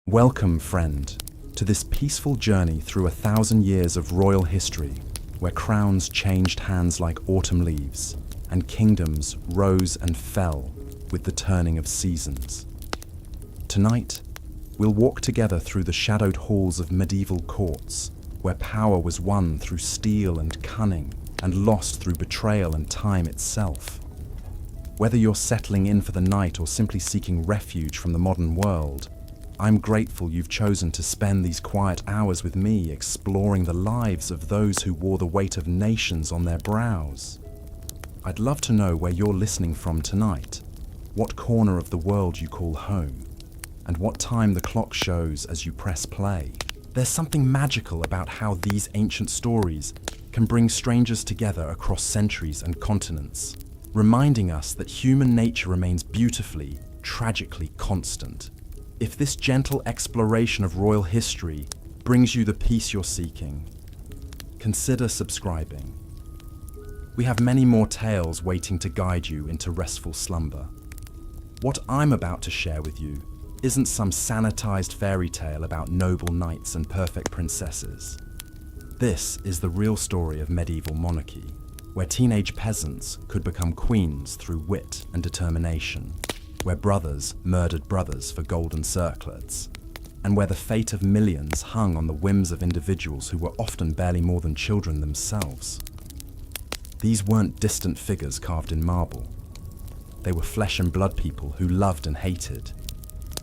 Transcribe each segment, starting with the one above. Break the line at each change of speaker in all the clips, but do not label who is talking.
Welcome, friend, to this peaceful journey through 1,000 years of royal history, where crowns changed hands like autumn leaves, and kingdoms rose and fell with the turning of seasons. Tonight, we'll walk together through the shadowed halls of medieval courts, where power was won through steel and cunning, and lost through betrayal and time itself. Whether you're settling in for the night or simply seeking refuge from the modern world, I'm grateful you've chosen to spend these quiet hours with me exploring the lives of those who wore the weight of nations on their brows. I'd love to know where you're listening from tonight, what corner of the world you call home, and what time the clock shows as you press play. There's something magical about how these ancient stories can bring strangers together across centuries and continents, reminding us that human nature remains beautifully, tragically constant. If this gentle exploration of royal history brings you the peace you're seeking, consider subscribing. We have many more tales waiting to guide you into restful slumber. What I'm about to share with you isn't some sanitized fairy tale about noble knights and perfect princesses. This is the real story of medieval monarchy, where teenage peasants could become queens through wit and determination, where brothers murdered brothers for golden circlets, and where the fate of millions hung on the whims of individuals who were often barely more than children themselves. These weren't distant figures carved in marble. They were flesh and blood people who loved and hated,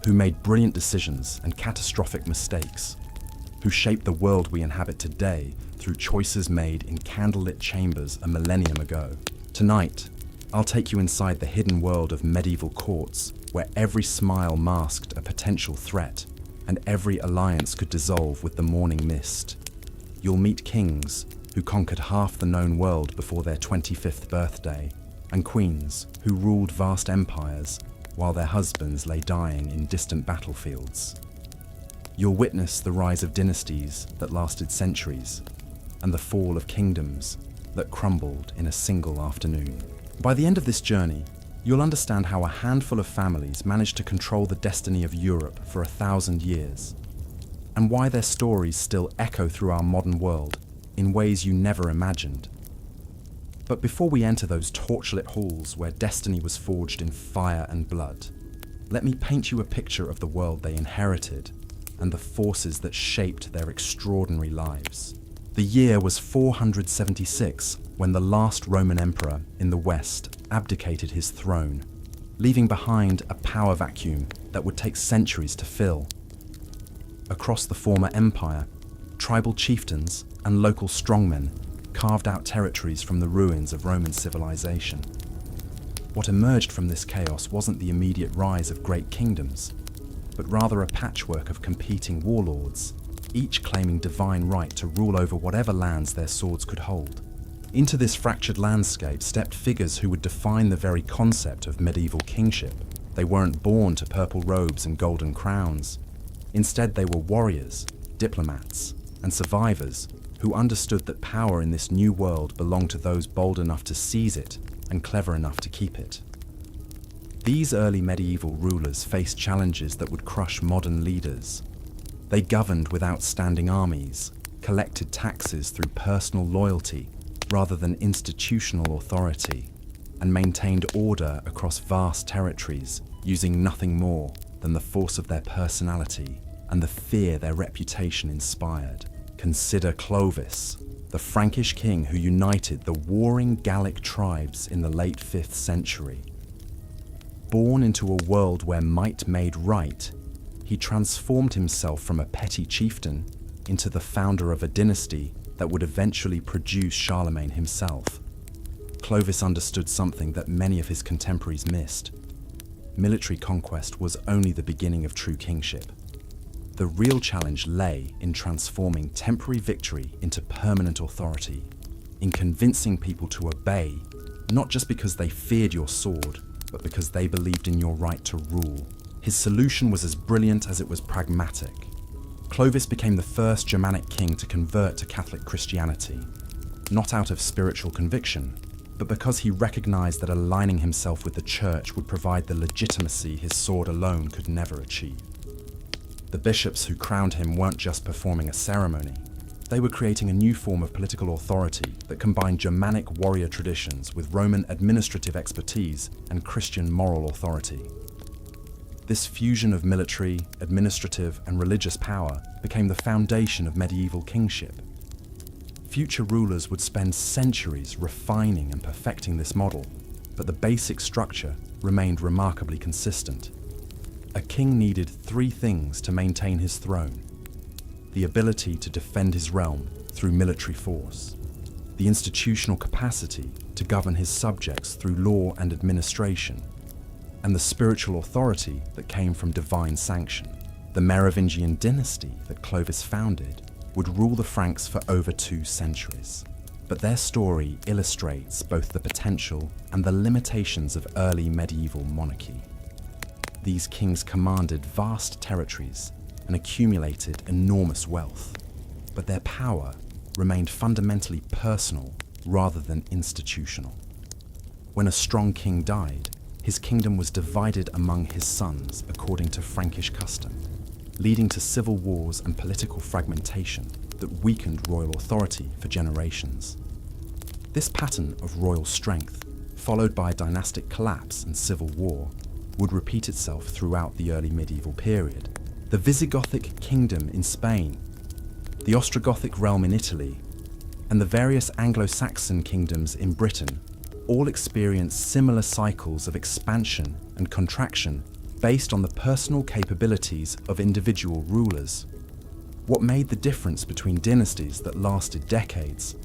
who made brilliant decisions and catastrophic mistakes, who shaped the world we inhabit today through choices made in candlelit chambers a millennium ago. Tonight, I'll take you inside the hidden world of medieval courts, where every smile masked a potential threat, and every alliance could dissolve with the morning mist. You'll meet kings who conquered half the known world before their 25th birthday, and queens who ruled vast empires while their husbands lay dying in distant battlefields. You'll witness the rise of dynasties that lasted centuries, and the fall of kingdoms that crumbled in a single afternoon. By the end of this journey, you'll understand how a handful of families managed to control the destiny of Europe for 1,000 years, and why their stories still echo through our modern world in ways you never imagined. But before we enter those torchlit halls where destiny was forged in fire and blood, let me paint you a picture of the world they inherited and the forces that shaped their extraordinary lives. The year was 476 when the last Roman emperor in the West abdicated his throne, leaving behind a power vacuum that would take centuries to fill. Across the former empire, tribal chieftains and local strongmen carved out territories from the ruins of Roman civilization. What emerged from this chaos wasn't the immediate rise of great kingdoms, but rather a patchwork of competing warlords, each claiming divine right to rule over whatever lands their swords could hold. Into this fractured landscape stepped figures who would define the very concept of medieval kingship. They weren't born to purple robes and golden crowns. Instead, they were warriors, diplomats, and survivors who understood that power in this new world belonged to those bold enough to seize it and clever enough to keep it. These early medieval rulers faced challenges that would crush modern leaders. They governed without standing armies, collected taxes through personal loyalty rather than institutional authority, and maintained order across vast territories using nothing more than the force of their personality and the fear their reputation inspired. Consider Clovis, the Frankish king who united the warring Gallic tribes in the late 5th century. Born into a world where might made right, he transformed himself from a petty chieftain into the founder of a dynasty that would eventually produce Charlemagne himself. Clovis understood something that many of his contemporaries missed. Military conquest was only the beginning of true kingship. The real challenge lay in transforming temporary victory into permanent authority, in convincing people to obey, not just because they feared your sword, but because they believed in your right to rule. His solution was as brilliant as it was pragmatic. Clovis became the first Germanic king to convert to Catholic Christianity, not out of spiritual conviction, but because he recognized that aligning himself with the church would provide the legitimacy his sword alone could never achieve. The bishops who crowned him weren't just performing a ceremony. They were creating a new form of political authority that combined Germanic warrior traditions with Roman administrative expertise and Christian moral authority. This fusion of military, administrative, and religious power became the foundation of medieval kingship. Future rulers would spend centuries refining and perfecting this model, but the basic structure remained remarkably consistent. A king needed three things to maintain his throne: the ability to defend his realm through military force, the institutional capacity to govern his subjects through law and administration, and the spiritual authority that came from divine sanction. The Merovingian dynasty that Clovis founded would rule the Franks for over 2 centuries. But their story illustrates both the potential and the limitations of early medieval monarchy. These kings commanded vast territories and accumulated enormous wealth, but their power remained fundamentally personal rather than institutional. When a strong king died, his kingdom was divided among his sons according to Frankish custom, leading to civil wars and political fragmentation that weakened royal authority for generations. This pattern of royal strength, followed by dynastic collapse and civil war, would repeat itself throughout the early medieval period. The Visigothic kingdom in Spain, the Ostrogothic realm in Italy, and the various Anglo-Saxon kingdoms in Britain all experienced similar cycles of expansion and contraction based on the personal capabilities of individual rulers. What made the difference between dynasties that lasted decades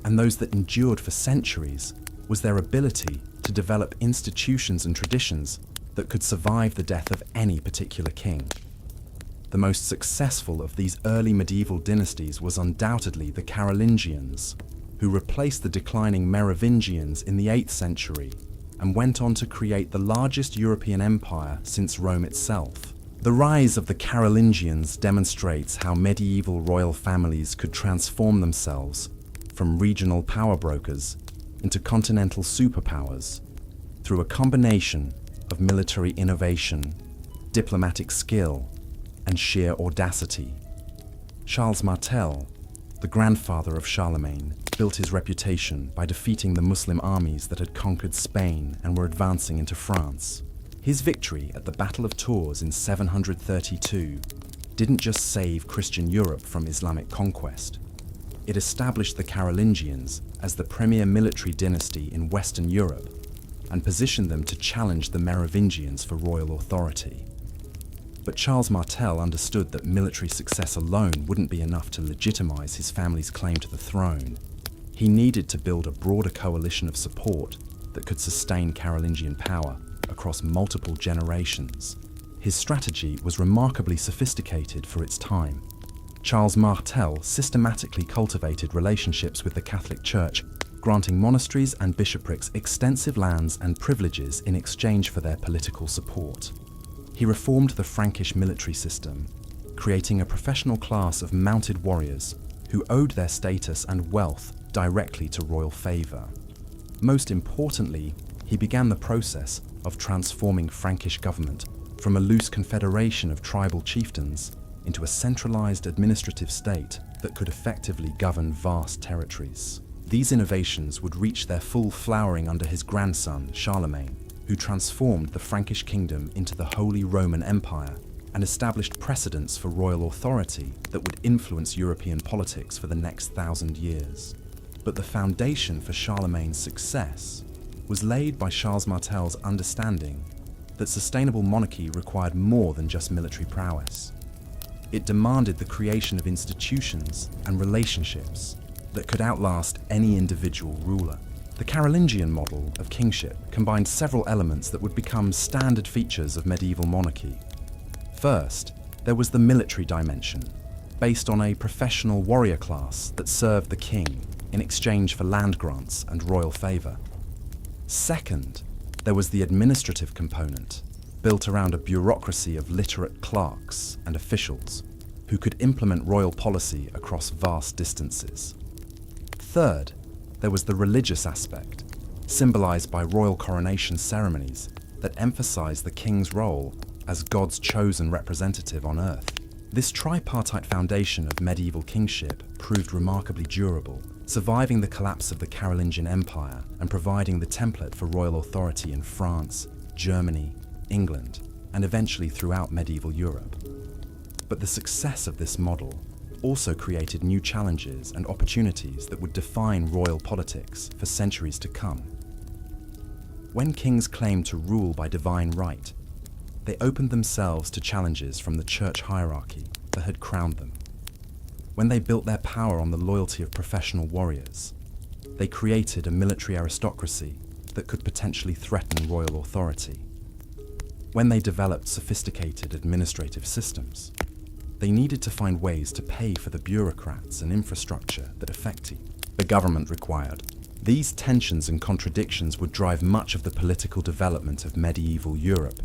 and those that endured for centuries was their ability to develop institutions and traditions that could survive the death of any particular king. The most successful of these early medieval dynasties was undoubtedly the Carolingians, who replaced the declining Merovingians in the 8th century and went on to create the largest European empire since Rome itself. The rise of the Carolingians demonstrates how medieval royal families could transform themselves from regional power brokers into continental superpowers through a combination of military innovation, diplomatic skill, and sheer audacity. Charles Martel, the grandfather of Charlemagne, built his reputation by defeating the Muslim armies that had conquered Spain and were advancing into France. His victory at the Battle of Tours in 732 didn't just save Christian Europe from Islamic conquest. It established the Carolingians as the premier military dynasty in Western Europe and positioned them to challenge the Merovingians for royal authority. But Charles Martel understood that military success alone wouldn't be enough to legitimize his family's claim to the throne. He needed to build a broader coalition of support that could sustain Carolingian power across multiple generations. His strategy was remarkably sophisticated for its time. Charles Martel systematically cultivated relationships with the Catholic Church, granting monasteries and bishoprics extensive lands and privileges in exchange for their political support. He reformed the Frankish military system, creating a professional class of mounted warriors who owed their status and wealth directly to royal favor. Most importantly, he began the process of transforming Frankish government from a loose confederation of tribal chieftains into a centralized administrative state that could effectively govern vast territories. These innovations would reach their full flowering under his grandson, Charlemagne, who transformed the Frankish kingdom into the Holy Roman Empire and established precedents for royal authority that would influence European politics for the next 1,000 years. But the foundation for Charlemagne's success was laid by Charles Martel's understanding that sustainable monarchy required more than just military prowess. It demanded the creation of institutions and relationships that could outlast any individual ruler. The Carolingian model of kingship combined several elements that would become standard features of medieval monarchy. First, there was the military dimension, based on a professional warrior class that served the king in exchange for land grants and royal favor. Second, there was the administrative component, built around a bureaucracy of literate clerks and officials who could implement royal policy across vast distances. Third, there was the religious aspect, symbolized by royal coronation ceremonies that emphasized the king's role as God's chosen representative on earth. This tripartite foundation of medieval kingship proved remarkably durable, surviving the collapse of the Carolingian Empire and providing the template for royal authority in France, Germany, England, and eventually throughout medieval Europe. But the success of this model also created new challenges and opportunities that would define royal politics for centuries to come. When kings claimed to rule by divine right, they opened themselves to challenges from the church hierarchy that had crowned them. When they built their power on the loyalty of professional warriors, they created a military aristocracy that could potentially threaten royal authority. When they developed sophisticated administrative systems, they needed to find ways to pay for the bureaucrats and infrastructure that the government required. These tensions and contradictions would drive much of the political development of medieval Europe,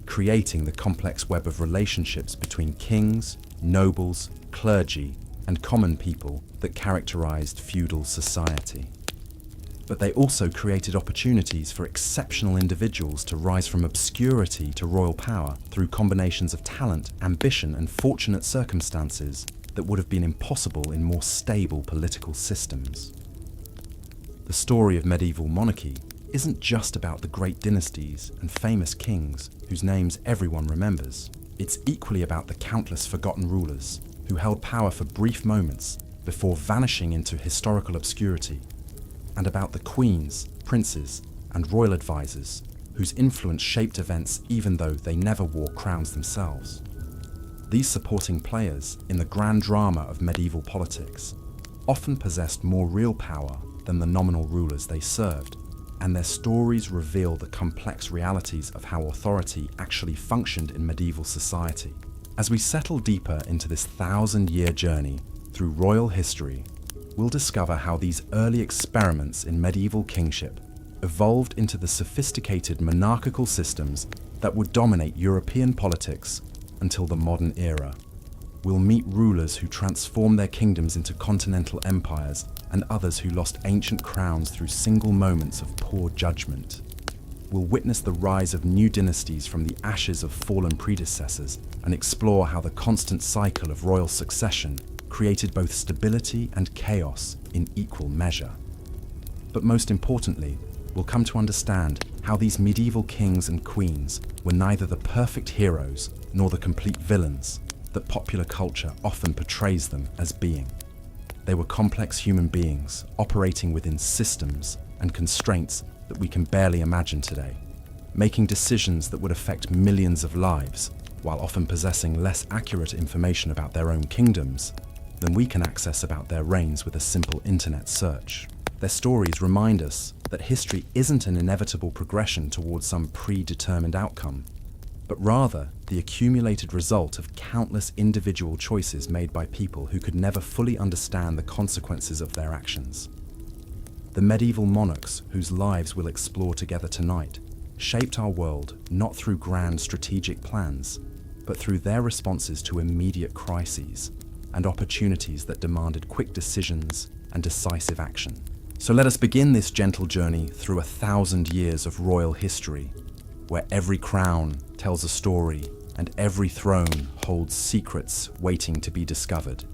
creating the complex web of relationships between kings, nobles, clergy, and common people that characterized feudal society. But they also created opportunities for exceptional individuals to rise from obscurity to royal power through combinations of talent, ambition, and fortunate circumstances that would have been impossible in more stable political systems. The story of medieval monarchy isn't just about the great dynasties and famous kings whose names everyone remembers. It's equally about the countless forgotten rulers who held power for brief moments before vanishing into historical obscurity, and about the queens, princes, and royal advisors whose influence shaped events even though they never wore crowns themselves. These supporting players in the grand drama of medieval politics often possessed more real power than the nominal rulers they served, and their stories reveal the complex realities of how authority actually functioned in medieval society. As we settle deeper into this 1,000-year journey through royal history, we'll discover how these early experiments in medieval kingship evolved into the sophisticated monarchical systems that would dominate European politics until the modern era. We'll meet rulers who transformed their kingdoms into continental empires and others who lost ancient crowns through single moments of poor judgment. We'll witness the rise of new dynasties from the ashes of fallen predecessors and explore how the constant cycle of royal succession created both stability and chaos in equal measure. But most importantly, we'll come to understand how these medieval kings and queens were neither the perfect heroes nor the complete villains that popular culture often portrays them as being. They were complex human beings operating within systems and constraints that we can barely imagine today, making decisions that would affect millions of lives while often possessing less accurate information about their own kingdoms than we can access about their reigns with a simple internet search. Their stories remind us that history isn't an inevitable progression towards some predetermined outcome, but rather the accumulated result of countless individual choices made by people who could never fully understand the consequences of their actions. The medieval monarchs whose lives we'll explore together tonight shaped our world not through grand strategic plans, but through their responses to immediate crises and opportunities that demanded quick decisions and decisive action. So let us begin this gentle journey through 1,000 years of royal history, where every crown tells a story and every throne holds secrets waiting to be discovered.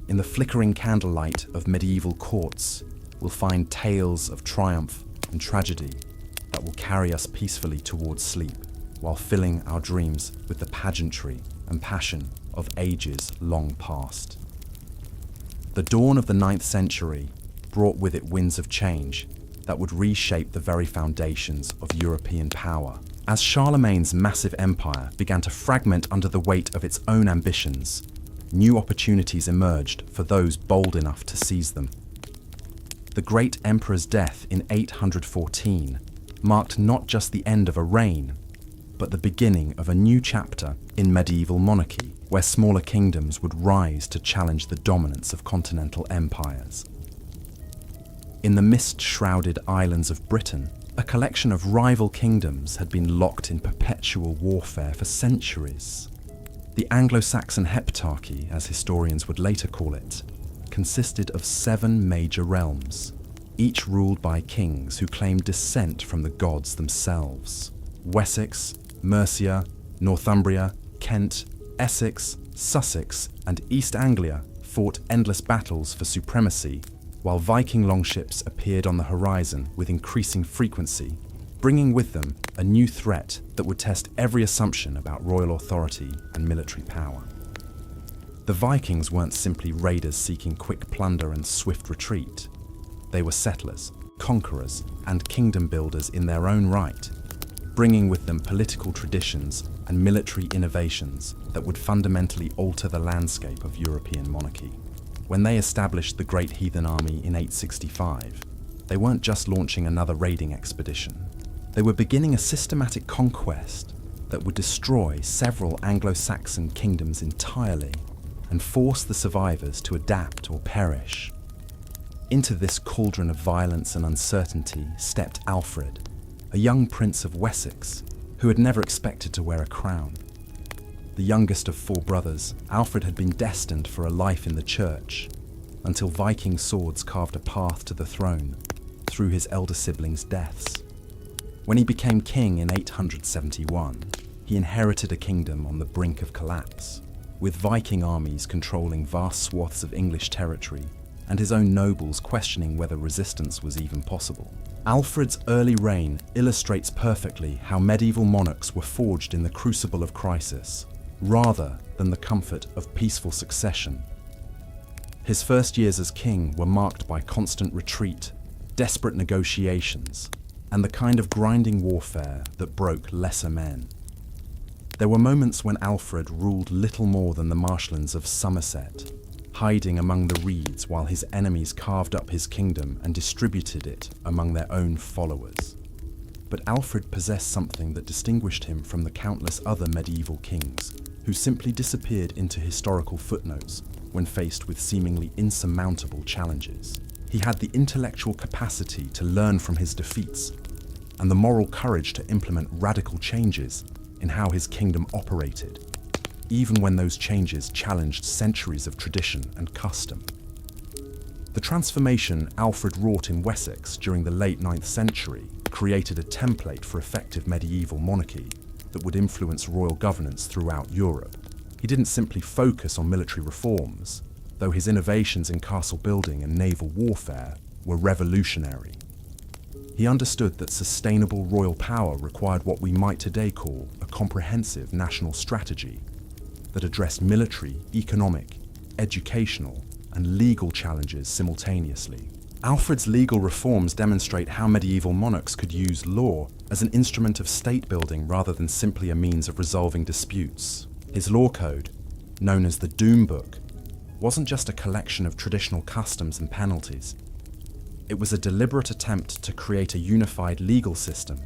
In the flickering candlelight of medieval courts, we'll find tales of triumph and tragedy that will carry us peacefully towards sleep, while filling our dreams with the pageantry and passion of ages long past. The dawn of the 9th century brought with it winds of change that would reshape the very foundations of European power. As Charlemagne's massive empire began to fragment under the weight of its own ambitions, new opportunities emerged for those bold enough to seize them. The great emperor's death in 814 marked not just the end of a reign, but the beginning of a new chapter in medieval monarchy, where smaller kingdoms would rise to challenge the dominance of continental empires. In the mist-shrouded islands of Britain, a collection of rival kingdoms had been locked in perpetual warfare for centuries. The Anglo-Saxon heptarchy, as historians would later call it, consisted of 7 major realms, each ruled by kings who claimed descent from the gods themselves. Wessex, Mercia, Northumbria, Kent, Essex, Sussex and East Anglia fought endless battles for supremacy, while Viking longships appeared on the horizon with increasing frequency, bringing with them a new threat that would test every assumption about royal authority and military power. The Vikings weren't simply raiders seeking quick plunder and swift retreat. They were settlers, conquerors, and kingdom builders in their own right, bringing with them political traditions and military innovations that would fundamentally alter the landscape of European monarchy. When they established the Great Heathen Army in 865, they weren't just launching another raiding expedition. They were beginning a systematic conquest that would destroy several Anglo-Saxon kingdoms entirely and force the survivors to adapt or perish. Into this cauldron of violence and uncertainty stepped Alfred, a young prince of Wessex who had never expected to wear a crown. The youngest of 4 brothers, Alfred had been destined for a life in the church until Viking swords carved a path to the throne through his elder siblings' deaths. When he became king in 871, he inherited a kingdom on the brink of collapse, with Viking armies controlling vast swaths of English territory and his own nobles questioning whether resistance was even possible. Alfred's early reign illustrates perfectly how medieval monarchs were forged in the crucible of crisis, rather than the comfort of peaceful succession. His first years as king were marked by constant retreat, desperate negotiations, and the kind of grinding warfare that broke lesser men. There were moments when Alfred ruled little more than the marshlands of Somerset, hiding among the reeds while his enemies carved up his kingdom and distributed it among their own followers. But Alfred possessed something that distinguished him from the countless other medieval kings who simply disappeared into historical footnotes when faced with seemingly insurmountable challenges. He had the intellectual capacity to learn from his defeats and the moral courage to implement radical changes in how his kingdom operated, even when those changes challenged centuries of tradition and custom. The transformation Alfred wrought in Wessex during the late 9th century created a template for effective medieval monarchy that would influence royal governance throughout Europe. He didn't simply focus on military reforms, though his innovations in castle building and naval warfare were revolutionary. He understood that sustainable royal power required what we might today call a comprehensive national strategy that addressed military, economic, educational, and legal challenges simultaneously. Alfred's legal reforms demonstrate how medieval monarchs could use law as an instrument of state building rather than simply a means of resolving disputes. His law code, known as the Doom Book, wasn't just a collection of traditional customs and penalties. It was a deliberate attempt to create a unified legal system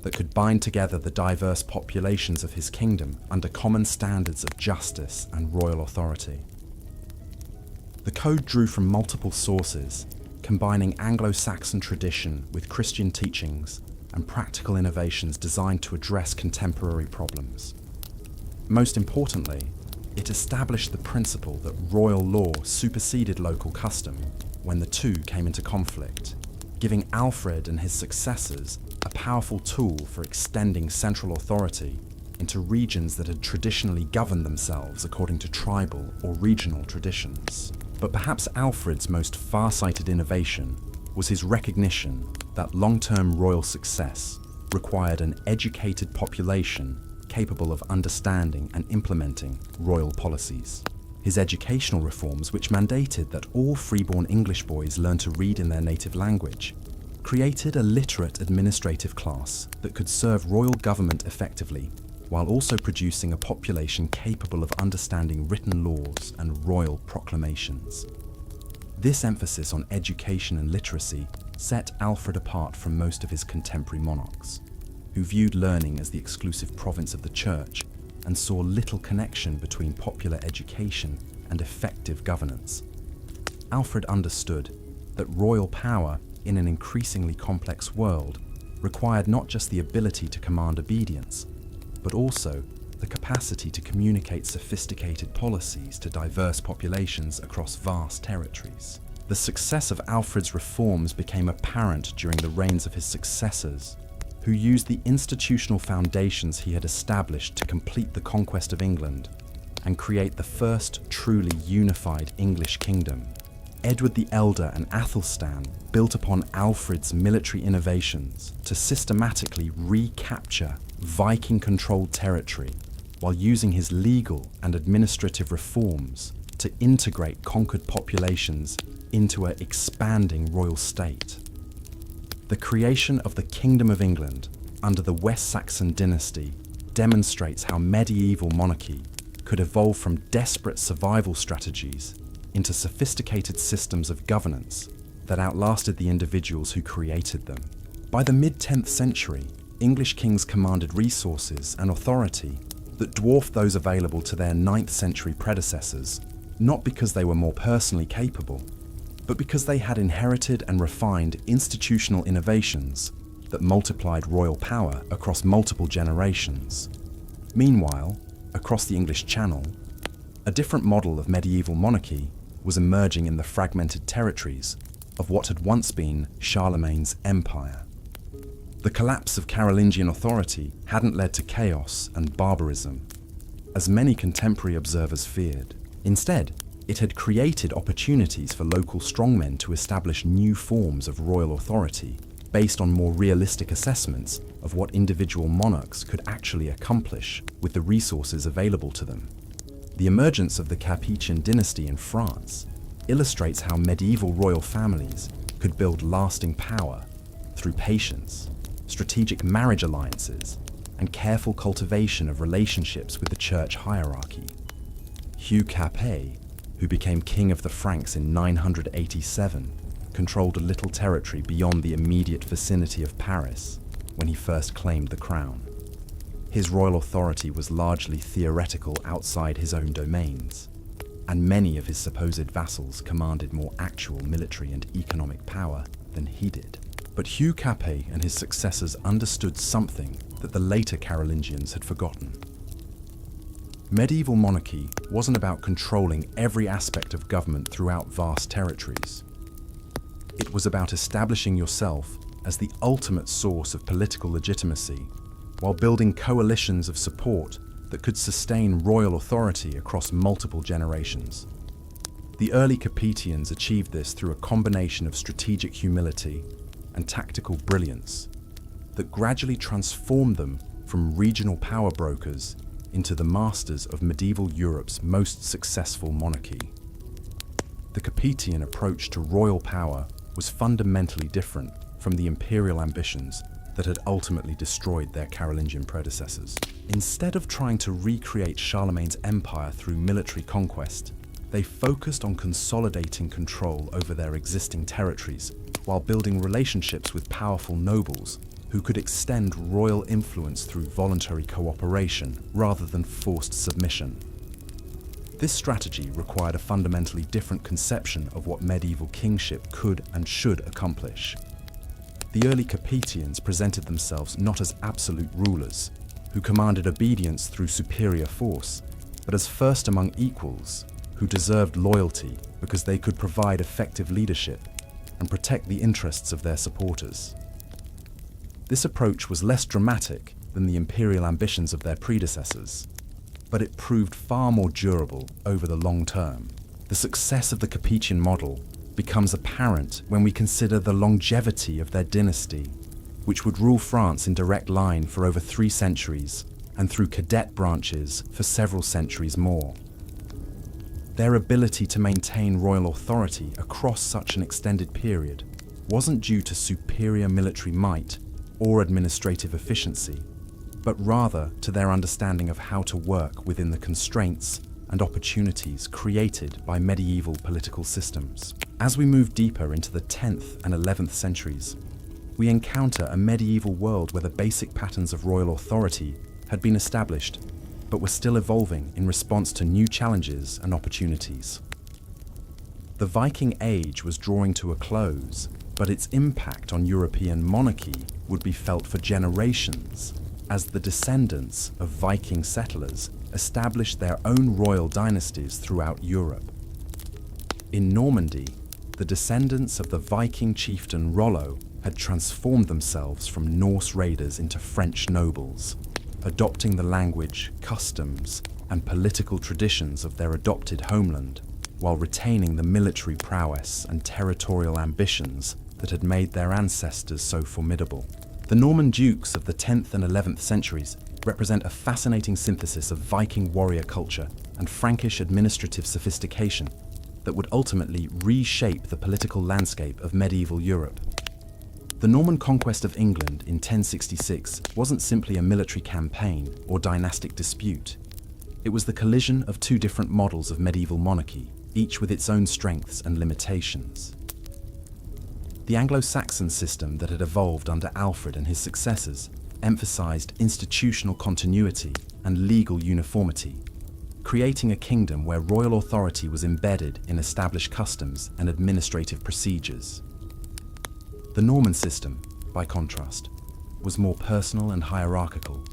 that could bind together the diverse populations of his kingdom under common standards of justice and royal authority. The code drew from multiple sources, combining Anglo-Saxon tradition with Christian teachings and practical innovations designed to address contemporary problems. Most importantly, it established the principle that royal law superseded local custom when the two came into conflict, giving Alfred and his successors a powerful tool for extending central authority into regions that had traditionally governed themselves according to tribal or regional traditions. But perhaps Alfred's most far-sighted innovation was his recognition that long-term royal success required an educated population capable of understanding and implementing royal policies. His educational reforms, which mandated that all freeborn English boys learn to read in their native language, created a literate administrative class that could serve royal government effectively, while also producing a population capable of understanding written laws and royal proclamations. This emphasis on education and literacy set Alfred apart from most of his contemporary monarchs, who viewed learning as the exclusive province of the church and saw little connection between popular education and effective governance. Alfred understood that royal power in an increasingly complex world required not just the ability to command obedience, but also the capacity to communicate sophisticated policies to diverse populations across vast territories. The success of Alfred's reforms became apparent during the reigns of his successors, who used the institutional foundations he had established to complete the conquest of England and create the first truly unified English kingdom. Edward the Elder and Athelstan built upon Alfred's military innovations to systematically recapture Viking-controlled territory while using his legal and administrative reforms to integrate conquered populations into an expanding royal state. The creation of the Kingdom of England under the West Saxon dynasty demonstrates how medieval monarchy could evolve from desperate survival strategies into sophisticated systems of governance that outlasted the individuals who created them. By the mid-10th century, English kings commanded resources and authority that dwarfed those available to their 9th century predecessors, not because they were more personally capable, but because they had inherited and refined institutional innovations that multiplied royal power across multiple generations. Meanwhile, across the English Channel, a different model of medieval monarchy was emerging in the fragmented territories of what had once been Charlemagne's empire. The collapse of Carolingian authority hadn't led to chaos and barbarism, as many contemporary observers feared. Instead, it had created opportunities for local strongmen to establish new forms of royal authority based on more realistic assessments of what individual monarchs could actually accomplish with the resources available to them. The emergence of the Capetian dynasty in France illustrates how medieval royal families could build lasting power through patience, strategic marriage alliances, and careful cultivation of relationships with the church hierarchy. Hugh Capet, who became king of the Franks in 987, controlled a little territory beyond the immediate vicinity of Paris when he first claimed the crown. His royal authority was largely theoretical outside his own domains, and many of his supposed vassals commanded more actual military and economic power than he did. But Hugh Capet and his successors understood something that the later Carolingians had forgotten. Medieval monarchy wasn't about controlling every aspect of government throughout vast territories. It was about establishing yourself as the ultimate source of political legitimacy, while building coalitions of support that could sustain royal authority across multiple generations. The early Capetians achieved this through a combination of strategic humility and tactical brilliance that gradually transformed them from regional power brokers into the masters of medieval Europe's most successful monarchy. The Capetian approach to royal power was fundamentally different from the imperial ambitions that had ultimately destroyed their Carolingian predecessors. Instead of trying to recreate Charlemagne's empire through military conquest, they focused on consolidating control over their existing territories while building relationships with powerful nobles who could extend royal influence through voluntary cooperation rather than forced submission. This strategy required a fundamentally different conception of what medieval kingship could and should accomplish. The early Capetians presented themselves not as absolute rulers, who commanded obedience through superior force, but as first among equals, who deserved loyalty because they could provide effective leadership and protect the interests of their supporters. This approach was less dramatic than the imperial ambitions of their predecessors, but it proved far more durable over the long term. The success of the Capetian model becomes apparent when we consider the longevity of their dynasty, which would rule France in direct line for over 3 centuries and through cadet branches for several centuries more. Their ability to maintain royal authority across such an extended period wasn't due to superior military might or administrative efficiency, but rather to their understanding of how to work within the constraints and opportunities created by medieval political systems. As we move deeper into the 10th and 11th centuries, we encounter a medieval world where the basic patterns of royal authority had been established, but were still evolving in response to new challenges and opportunities. The Viking Age was drawing to a close, but its impact on European monarchy would be felt for generations as the descendants of Viking settlers established their own royal dynasties throughout Europe. In Normandy, the descendants of the Viking chieftain Rollo had transformed themselves from Norse raiders into French nobles, adopting the language, customs, and political traditions of their adopted homeland, while retaining the military prowess and territorial ambitions that had made their ancestors so formidable. The Norman dukes of the 10th and 11th centuries represent a fascinating synthesis of Viking warrior culture and Frankish administrative sophistication that would ultimately reshape the political landscape of medieval Europe. The Norman conquest of England in 1066 wasn't simply a military campaign or dynastic dispute. It was the collision of two different models of medieval monarchy, each with its own strengths and limitations. The Anglo-Saxon system that had evolved under Alfred and his successors emphasized institutional continuity and legal uniformity, creating a kingdom where royal authority was embedded in established customs and administrative procedures. The Norman system, by contrast, was more personal and hierarchical,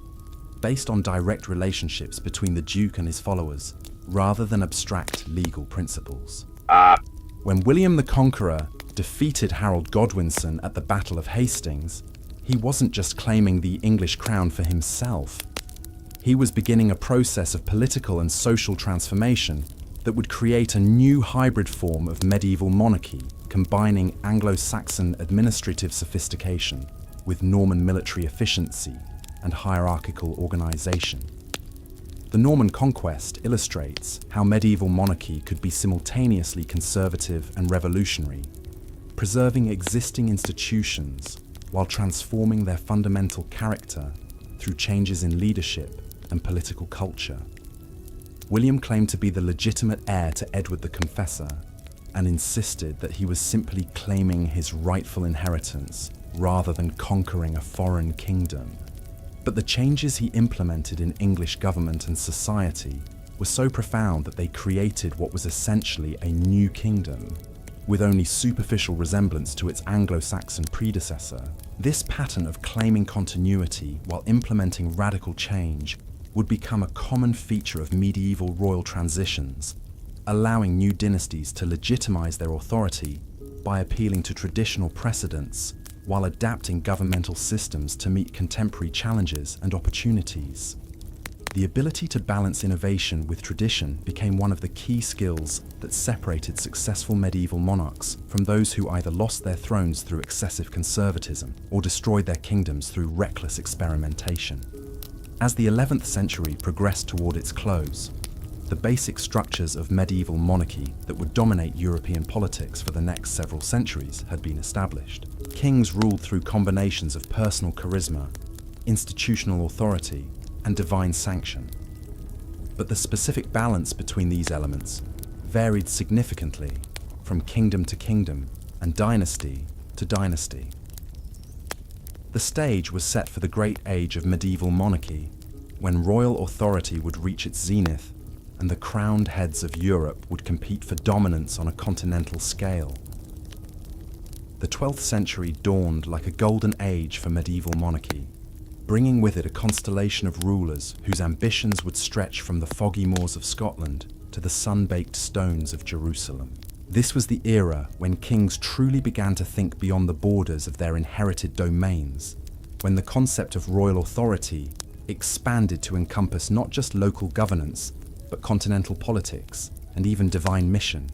based on direct relationships between the Duke and his followers, rather than abstract legal principles. When William the Conqueror defeated Harold Godwinson at the Battle of Hastings, he wasn't just claiming the English crown for himself. He was beginning a process of political and social transformation that would create a new hybrid form of medieval monarchy, combining Anglo-Saxon administrative sophistication with Norman military efficiency and hierarchical organization. The Norman conquest illustrates how medieval monarchy could be simultaneously conservative and revolutionary, preserving existing institutions while transforming their fundamental character through changes in leadership and political culture. William claimed to be the legitimate heir to Edward the Confessor and insisted that he was simply claiming his rightful inheritance rather than conquering a foreign kingdom. But the changes he implemented in English government and society were so profound that they created what was essentially a new kingdom, with only superficial resemblance to its Anglo-Saxon predecessor. This pattern of claiming continuity while implementing radical change would become a common feature of medieval royal transitions, allowing new dynasties to legitimize their authority by appealing to traditional precedents while adapting governmental systems to meet contemporary challenges and opportunities. The ability to balance innovation with tradition became one of the key skills that separated successful medieval monarchs from those who either lost their thrones through excessive conservatism or destroyed their kingdoms through reckless experimentation. As the 11th century progressed toward its close, the basic structures of medieval monarchy that would dominate European politics for the next several centuries had been established. Kings ruled through combinations of personal charisma, institutional authority, and divine sanction. But the specific balance between these elements varied significantly from kingdom to kingdom and dynasty to dynasty. The stage was set for the great age of medieval monarchy, when royal authority would reach its zenith and the crowned heads of Europe would compete for dominance on a continental scale. The 12th century dawned like a golden age for medieval monarchy, bringing with it a constellation of rulers whose ambitions would stretch from the foggy moors of Scotland to the sun-baked stones of Jerusalem. This was the era when kings truly began to think beyond the borders of their inherited domains, when the concept of royal authority expanded to encompass not just local governance, but continental politics and even divine mission.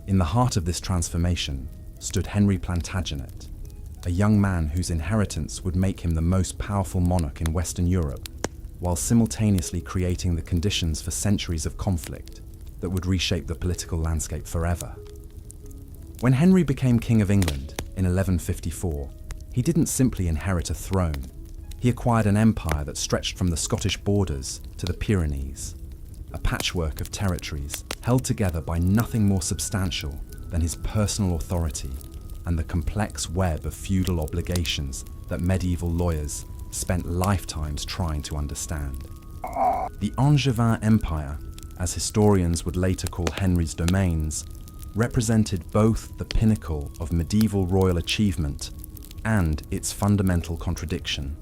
In the heart of this transformation stood Henry Plantagenet, a young man whose inheritance would make him the most powerful monarch in Western Europe, while simultaneously creating the conditions for centuries of conflict that would reshape the political landscape forever. When Henry became King of England in 1154, he didn't simply inherit a throne. He acquired an empire that stretched from the Scottish borders to the Pyrenees, a patchwork of territories held together by nothing more substantial than his personal authority and the complex web of feudal obligations that medieval lawyers spent lifetimes trying to understand. The Angevin Empire, as historians would later call Henry's domains, represented both the pinnacle of medieval royal achievement and its fundamental contradiction.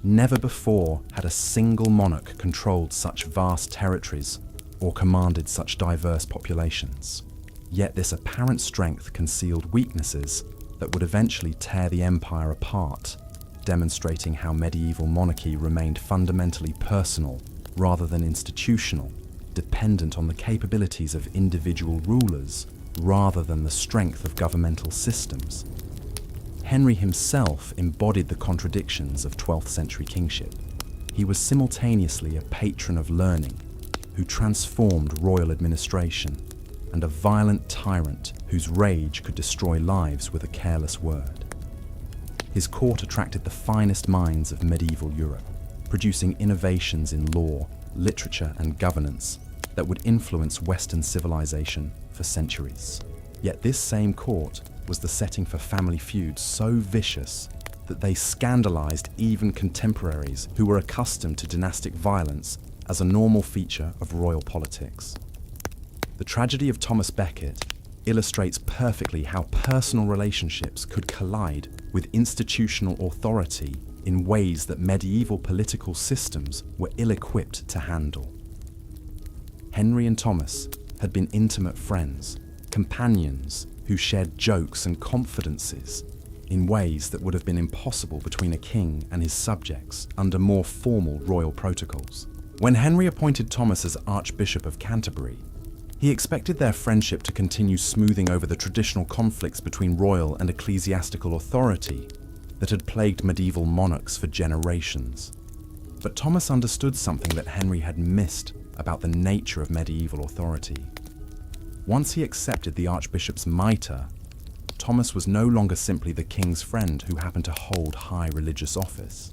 Never before had a single monarch controlled such vast territories or commanded such diverse populations. Yet this apparent strength concealed weaknesses that would eventually tear the empire apart, demonstrating how medieval monarchy remained fundamentally personal rather than institutional, dependent on the capabilities of individual rulers rather than the strength of governmental systems. Henry himself embodied the contradictions of 12th century kingship. He was simultaneously a patron of learning, who transformed royal administration, and a violent tyrant whose rage could destroy lives with a careless word. His court attracted the finest minds of medieval Europe, producing innovations in law, literature, and governance that would influence Western civilization for centuries. Yet this same court was the setting for family feuds so vicious that they scandalized even contemporaries who were accustomed to dynastic violence as a normal feature of royal politics. The tragedy of Thomas Becket illustrates perfectly how personal relationships could collide with institutional authority in ways that medieval political systems were ill-equipped to handle. Henry and Thomas had been intimate friends, companions who shared jokes and confidences in ways that would have been impossible between a king and his subjects under more formal royal protocols. When Henry appointed Thomas as Archbishop of Canterbury, he expected their friendship to continue smoothing over the traditional conflicts between royal and ecclesiastical authority that had plagued medieval monarchs for generations. But Thomas understood something that Henry had missed about the nature of medieval authority. Once he accepted the archbishop's mitre, Thomas was no longer simply the king's friend who happened to hold high religious office.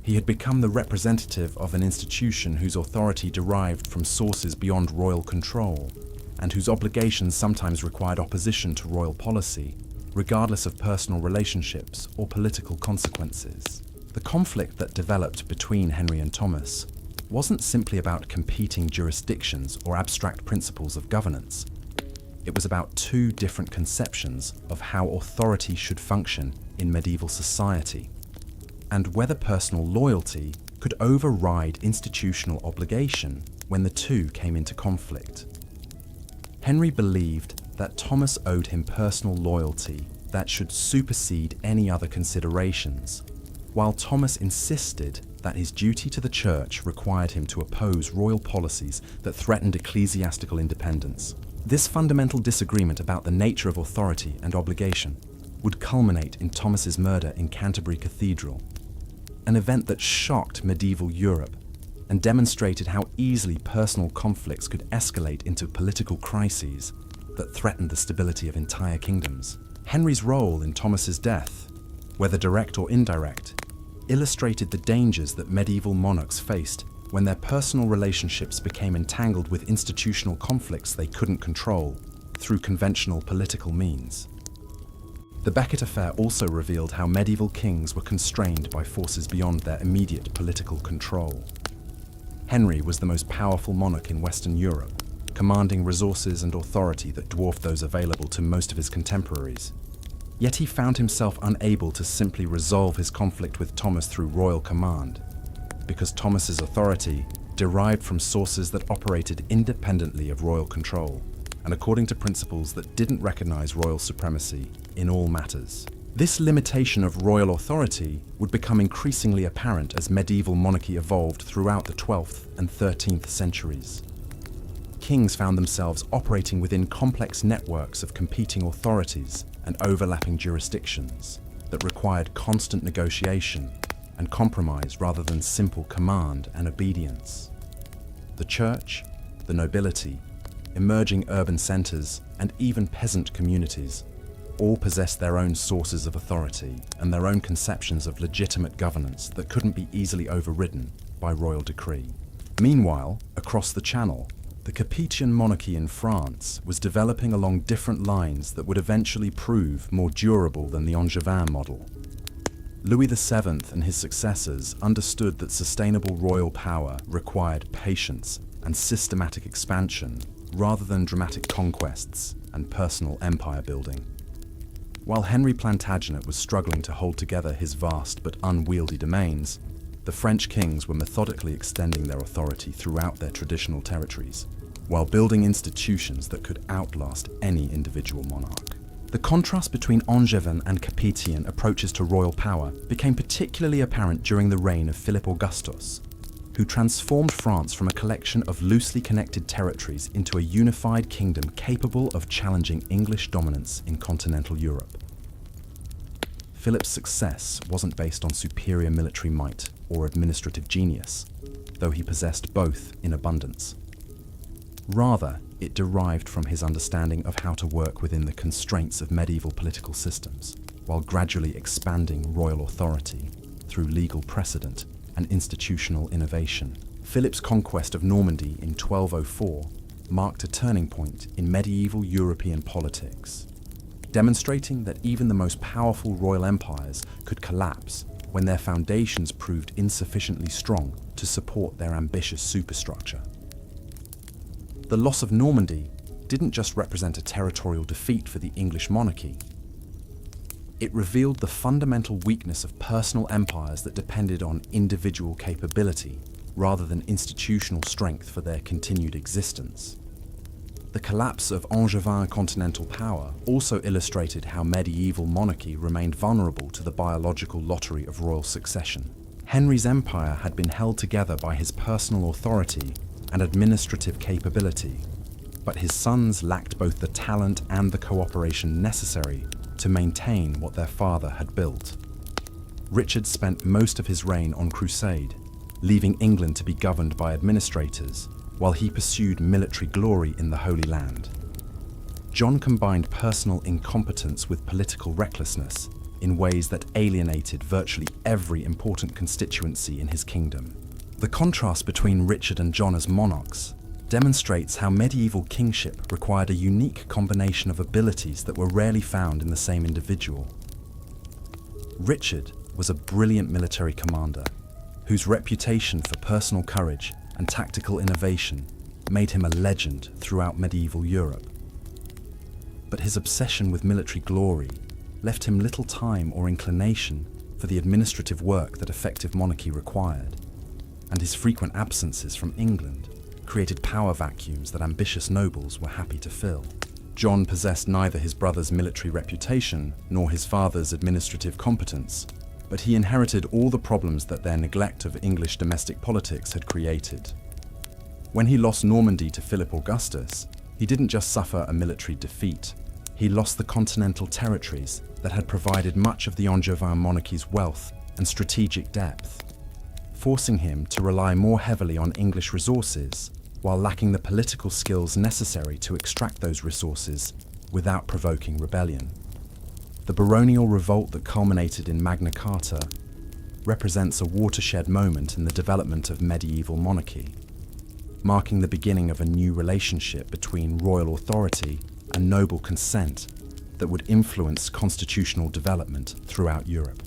He had become the representative of an institution whose authority derived from sources beyond royal control, and whose obligations sometimes required opposition to royal policy, regardless of personal relationships or political consequences. The conflict that developed between Henry and Thomas wasn't simply about competing jurisdictions or abstract principles of governance. It was about two different conceptions of how authority should function in medieval society, and whether personal loyalty could override institutional obligation when the two came into conflict. Henry believed that Thomas owed him personal loyalty that should supersede any other considerations, while Thomas insisted that his duty to the church required him to oppose royal policies that threatened ecclesiastical independence. This fundamental disagreement about the nature of authority and obligation would culminate in Thomas's murder in Canterbury Cathedral, an event that shocked medieval Europe and demonstrated how easily personal conflicts could escalate into political crises that threatened the stability of entire kingdoms. Henry's role in Thomas's death, whether direct or indirect, illustrated the dangers that medieval monarchs faced when their personal relationships became entangled with institutional conflicts they couldn't control through conventional political means. The Becket affair also revealed how medieval kings were constrained by forces beyond their immediate political control. Henry was the most powerful monarch in Western Europe, commanding resources and authority that dwarfed those available to most of his contemporaries. Yet he found himself unable to simply resolve his conflict with Thomas through royal command, because Thomas's authority derived from sources that operated independently of royal control, and according to principles that didn't recognize royal supremacy in all matters. This limitation of royal authority would become increasingly apparent as medieval monarchy evolved throughout the 12th and 13th centuries. Kings found themselves operating within complex networks of competing authorities and overlapping jurisdictions that required constant negotiation and compromise rather than simple command and obedience. The church, the nobility, emerging urban centers, and even peasant communities all possessed their own sources of authority and their own conceptions of legitimate governance that couldn't be easily overridden by royal decree. Meanwhile, across the Channel, the Capetian monarchy in France was developing along different lines that would eventually prove more durable than the Angevin model. Louis VII and his successors understood that sustainable royal power required patience and systematic expansion rather than dramatic conquests and personal empire building. While Henry Plantagenet was struggling to hold together his vast but unwieldy domains, the French kings were methodically extending their authority throughout their traditional territories, while building institutions that could outlast any individual monarch. The contrast between Angevin and Capetian approaches to royal power became particularly apparent during the reign of Philip Augustus, who transformed France from a collection of loosely connected territories into a unified kingdom capable of challenging English dominance in continental Europe. Philip's success wasn't based on superior military might or administrative genius, though he possessed both in abundance. Rather, it derived from his understanding of how to work within the constraints of medieval political systems, while gradually expanding royal authority through legal precedent and institutional innovation. Philip's conquest of Normandy in 1204 marked a turning point in medieval European politics, demonstrating that even the most powerful royal empires could collapse when their foundations proved insufficiently strong to support their ambitious superstructure. The loss of Normandy didn't just represent a territorial defeat for the English monarchy. It revealed the fundamental weakness of personal empires that depended on individual capability rather than institutional strength for their continued existence. The collapse of Angevin continental power also illustrated how medieval monarchy remained vulnerable to the biological lottery of royal succession. Henry's empire had been held together by his personal authority and administrative capability, but his sons lacked both the talent and the cooperation necessary to maintain what their father had built. Richard spent most of his reign on crusade, leaving England to be governed by administrators, while he pursued military glory in the Holy Land. John combined personal incompetence with political recklessness in ways that alienated virtually every important constituency in his kingdom. The contrast between Richard and John as monarchs demonstrates how medieval kingship required a unique combination of abilities that were rarely found in the same individual. Richard was a brilliant military commander, whose reputation for personal courage and tactical innovation made him a legend throughout medieval Europe. But his obsession with military glory left him little time or inclination for the administrative work that effective monarchy required, and his frequent absences from England created power vacuums that ambitious nobles were happy to fill. John possessed neither his brother's military reputation nor his father's administrative competence, but he inherited all the problems that their neglect of English domestic politics had created. When he lost Normandy to Philip Augustus, he didn't just suffer a military defeat. He lost the continental territories that had provided much of the Angevin monarchy's wealth and strategic depth, forcing him to rely more heavily on English resources while lacking the political skills necessary to extract those resources without provoking rebellion. The baronial revolt that culminated in Magna Carta represents a watershed moment in the development of medieval monarchy, marking the beginning of a new relationship between royal authority and noble consent that would influence constitutional development throughout Europe.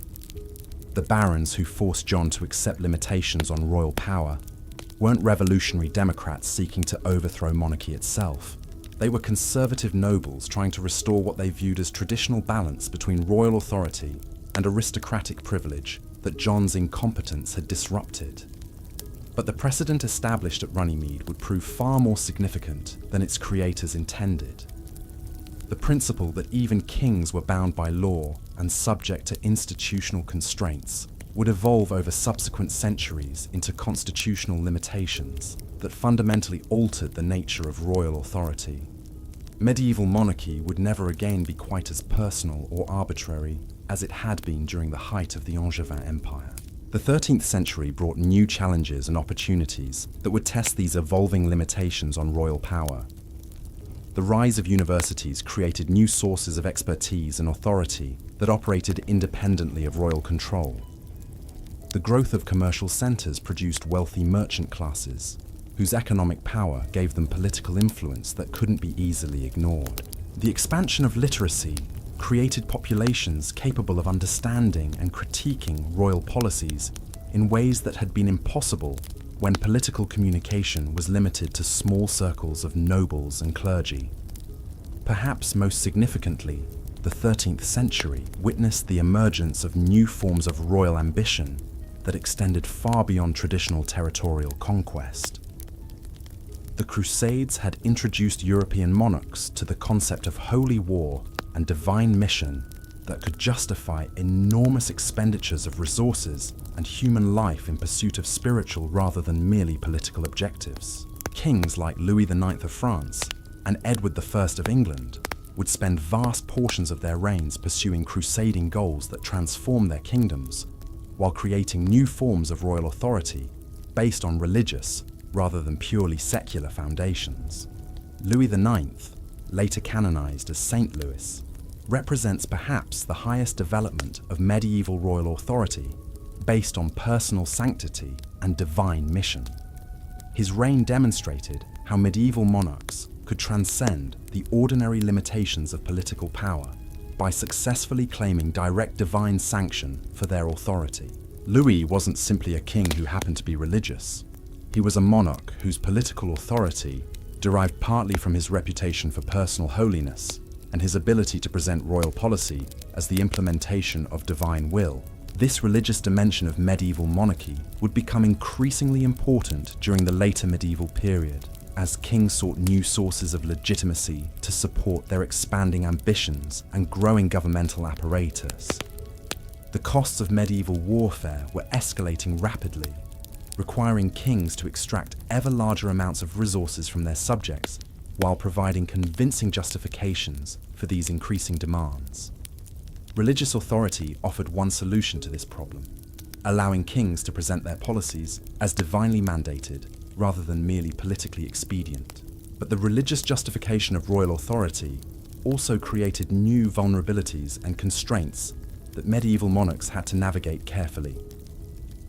The barons who forced John to accept limitations on royal power weren't revolutionary Democrats seeking to overthrow monarchy itself. They were conservative nobles trying to restore what they viewed as traditional balance between royal authority and aristocratic privilege that John's incompetence had disrupted. But the precedent established at Runnymede would prove far more significant than its creators intended. The principle that even kings were bound by law and subject to institutional constraints would evolve over subsequent centuries into constitutional limitations that fundamentally altered the nature of royal authority. Medieval monarchy would never again be quite as personal or arbitrary as it had been during the height of the Angevin Empire. The 13th century brought new challenges and opportunities that would test these evolving limitations on royal power. The rise of universities created new sources of expertise and authority that operated independently of royal control. The growth of commercial centres produced wealthy merchant classes, whose economic power gave them political influence that couldn't be easily ignored. The expansion of literacy created populations capable of understanding and critiquing royal policies in ways that had been impossible when political communication was limited to small circles of nobles and clergy. Perhaps most significantly, the 13th century witnessed the emergence of new forms of royal ambition that extended far beyond traditional territorial conquest. The Crusades had introduced European monarchs to the concept of holy war and divine mission that could justify enormous expenditures of resources and human life in pursuit of spiritual rather than merely political objectives. Kings like Louis IX of France and Edward I of England would spend vast portions of their reigns pursuing crusading goals that transform their kingdoms, while creating new forms of royal authority based on religious rather than purely secular foundations. Louis IX, later canonized as Saint Louis, represents perhaps the highest development of medieval royal authority based on personal sanctity and divine mission. His reign demonstrated how medieval monarchs could transcend the ordinary limitations of political power by successfully claiming direct divine sanction for their authority. Louis wasn't simply a king who happened to be religious. He was a monarch whose political authority derived partly from his reputation for personal holiness and his ability to present royal policy as the implementation of divine will. This religious dimension of medieval monarchy would become increasingly important during the later medieval period, as kings sought new sources of legitimacy to support their expanding ambitions and growing governmental apparatus. The costs of medieval warfare were escalating rapidly, requiring kings to extract ever larger amounts of resources from their subjects while providing convincing justifications for these increasing demands. Religious authority offered one solution to this problem, allowing kings to present their policies as divinely mandated rather than merely politically expedient. But the religious justification of royal authority also created new vulnerabilities and constraints that medieval monarchs had to navigate carefully.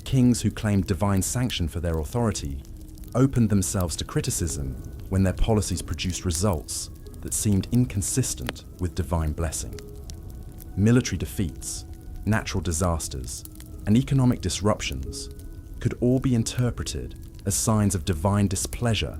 Kings who claimed divine sanction for their authority opened themselves to criticism when their policies produced results that seemed inconsistent with divine blessing. Military defeats, natural disasters, and economic disruptions could all be interpreted as signs of divine displeasure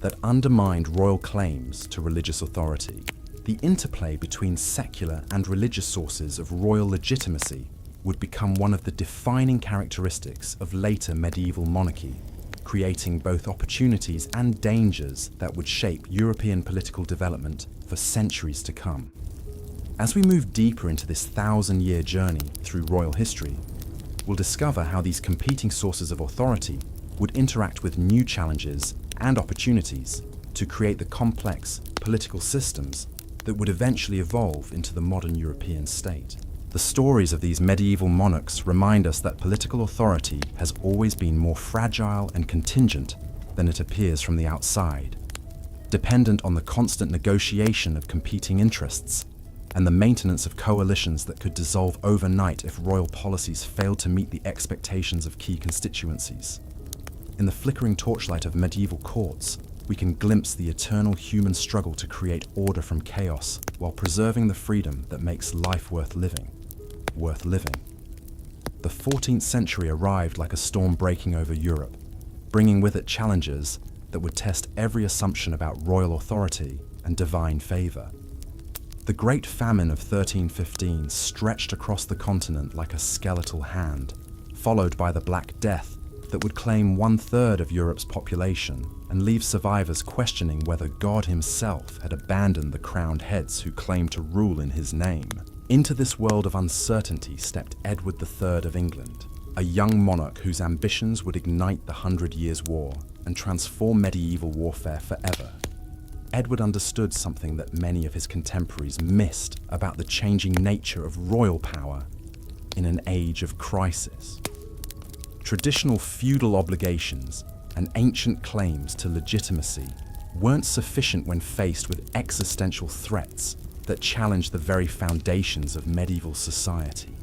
that undermined royal claims to religious authority. The interplay between secular and religious sources of royal legitimacy would become one of the defining characteristics of later medieval monarchy, creating both opportunities and dangers that would shape European political development for centuries to come. As we move deeper into this 1,000-year journey through royal history, we'll discover how these competing sources of authority would interact with new challenges and opportunities to create the complex political systems that would eventually evolve into the modern European state. The stories of these medieval monarchs remind us that political authority has always been more fragile and contingent than it appears from the outside, dependent on the constant negotiation of competing interests and the maintenance of coalitions that could dissolve overnight if royal policies failed to meet the expectations of key constituencies. In the flickering torchlight of medieval courts, we can glimpse the eternal human struggle to create order from chaos while preserving the freedom that makes life worth living. The 14th century arrived like a storm breaking over Europe, bringing with it challenges that would test every assumption about royal authority and divine favor. The Great Famine of 1315 stretched across the continent like a skeletal hand, followed by the Black Death that would claim 1/3 of Europe's population and leave survivors questioning whether God himself had abandoned the crowned heads who claimed to rule in his name. Into this world of uncertainty stepped Edward III of England, a young monarch whose ambitions would ignite the 100 Years' War and transform medieval warfare forever. Edward understood something that many of his contemporaries missed about the changing nature of royal power in an age of crisis. Traditional feudal obligations and ancient claims to legitimacy weren't sufficient when faced with existential threats that challenged the very foundations of medieval society.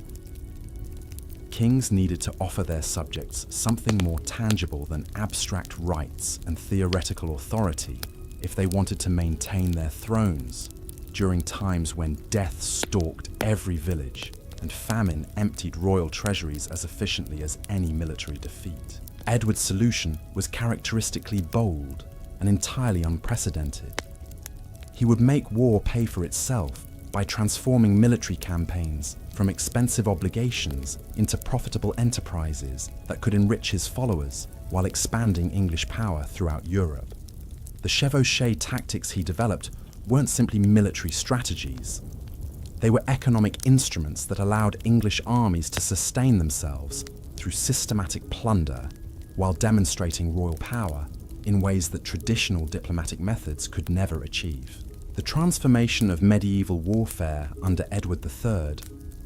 Kings needed to offer their subjects something more tangible than abstract rights and theoretical authority if they wanted to maintain their thrones during times when death stalked every village and famine emptied royal treasuries as efficiently as any military defeat. Edward's solution was characteristically bold and entirely unprecedented. He would make war pay for itself by transforming military campaigns from expensive obligations into profitable enterprises that could enrich his followers while expanding English power throughout Europe. The chevauchée tactics he developed weren't simply military strategies. They were economic instruments that allowed English armies to sustain themselves through systematic plunder while demonstrating royal power in ways that traditional diplomatic methods could never achieve. The transformation of medieval warfare under Edward III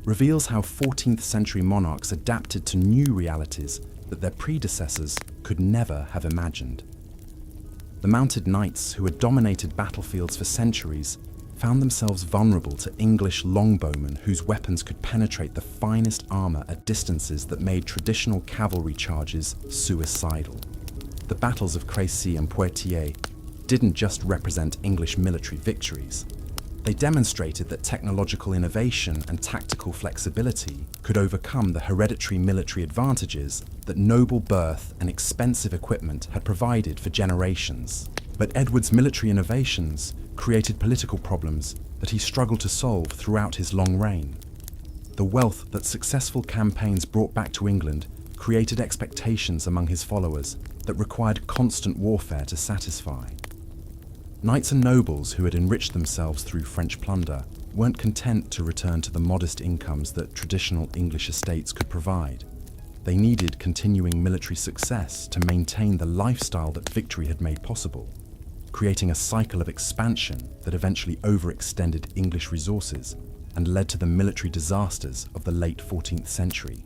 reveals how 14th century monarchs adapted to new realities that their predecessors could never have imagined. The mounted knights who had dominated battlefields for centuries found themselves vulnerable to English longbowmen whose weapons could penetrate the finest armor at distances that made traditional cavalry charges suicidal. The battles of Crécy and Poitiers didn't just represent English military victories. They demonstrated that technological innovation and tactical flexibility could overcome the hereditary military advantages that noble birth and expensive equipment had provided for generations. But Edward's military innovations created political problems that he struggled to solve throughout his long reign. The wealth that successful campaigns brought back to England created expectations among his followers that required constant warfare to satisfy. Knights and nobles who had enriched themselves through French plunder weren't content to return to the modest incomes that traditional English estates could provide. They needed continuing military success to maintain the lifestyle that victory had made possible, creating a cycle of expansion that eventually overextended English resources and led to the military disasters of the late 14th century.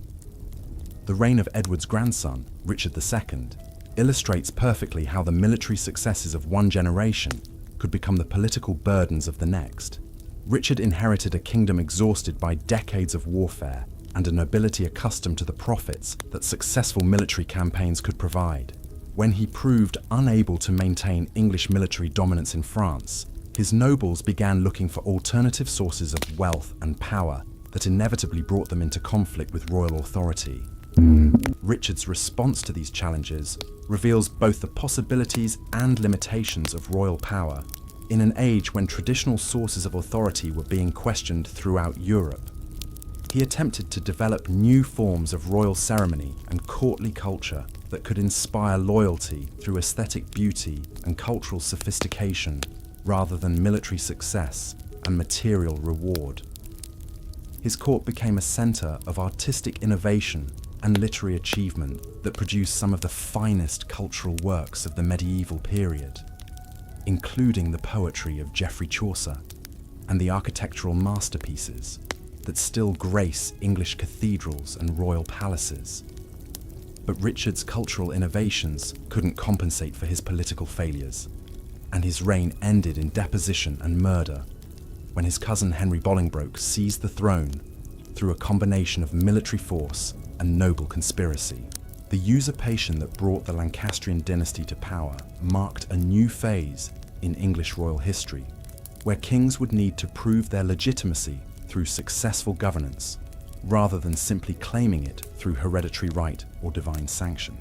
The reign of Edward's grandson, Richard II, illustrates perfectly how the military successes of one generation could become the political burdens of the next. Richard inherited a kingdom exhausted by decades of warfare and a nobility accustomed to the profits that successful military campaigns could provide. When he proved unable to maintain English military dominance in France, his nobles began looking for alternative sources of wealth and power that inevitably brought them into conflict with royal authority. Richard's response to these challenges reveals both the possibilities and limitations of royal power in an age when traditional sources of authority were being questioned throughout Europe. He attempted to develop new forms of royal ceremony and courtly culture that could inspire loyalty through aesthetic beauty and cultural sophistication rather than military success and material reward. His court became a center of artistic innovation and literary achievement that produced some of the finest cultural works of the medieval period, including the poetry of Geoffrey Chaucer and the architectural masterpieces that still grace English cathedrals and royal palaces. But Richard's cultural innovations couldn't compensate for his political failures, and his reign ended in deposition and murder when his cousin Henry Bolingbroke seized the throne through a combination of military force and noble conspiracy. The usurpation that brought the Lancastrian dynasty to power marked a new phase in English royal history, where kings would need to prove their legitimacy through successful governance, rather than simply claiming it through hereditary right or divine sanction.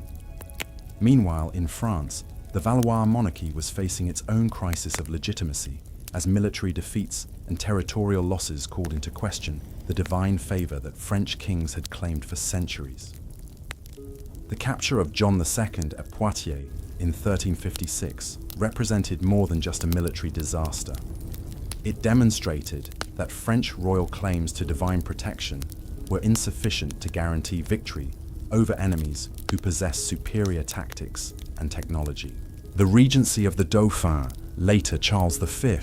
Meanwhile, in France, the Valois monarchy was facing its own crisis of legitimacy as military defeats and territorial losses called into question the divine favor that French kings had claimed for centuries. The capture of John II at Poitiers in 1356 represented more than just a military disaster. It demonstrated that French royal claims to divine protection were insufficient to guarantee victory over enemies who possessed superior tactics and technology. The regency of the Dauphin, later Charles V,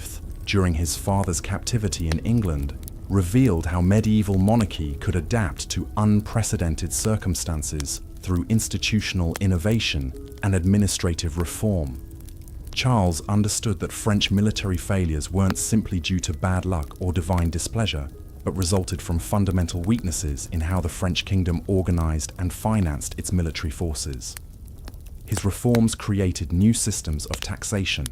during his father's captivity in England, revealed how medieval monarchy could adapt to unprecedented circumstances through institutional innovation and administrative reform. Charles understood that French military failures weren't simply due to bad luck or divine displeasure, but resulted from fundamental weaknesses in how the French kingdom organized and financed its military forces. His reforms created new systems of taxation,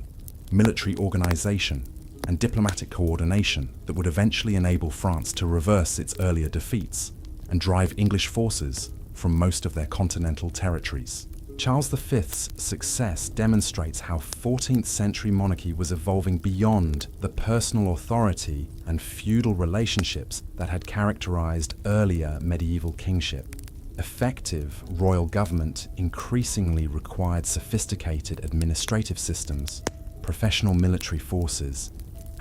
military organization, and diplomatic coordination that would eventually enable France to reverse its earlier defeats and drive English forces from most of their continental territories. Charles V's success demonstrates how 14th century monarchy was evolving beyond the personal authority and feudal relationships that had characterized earlier medieval kingship. Effective royal government increasingly required sophisticated administrative systems, professional military forces,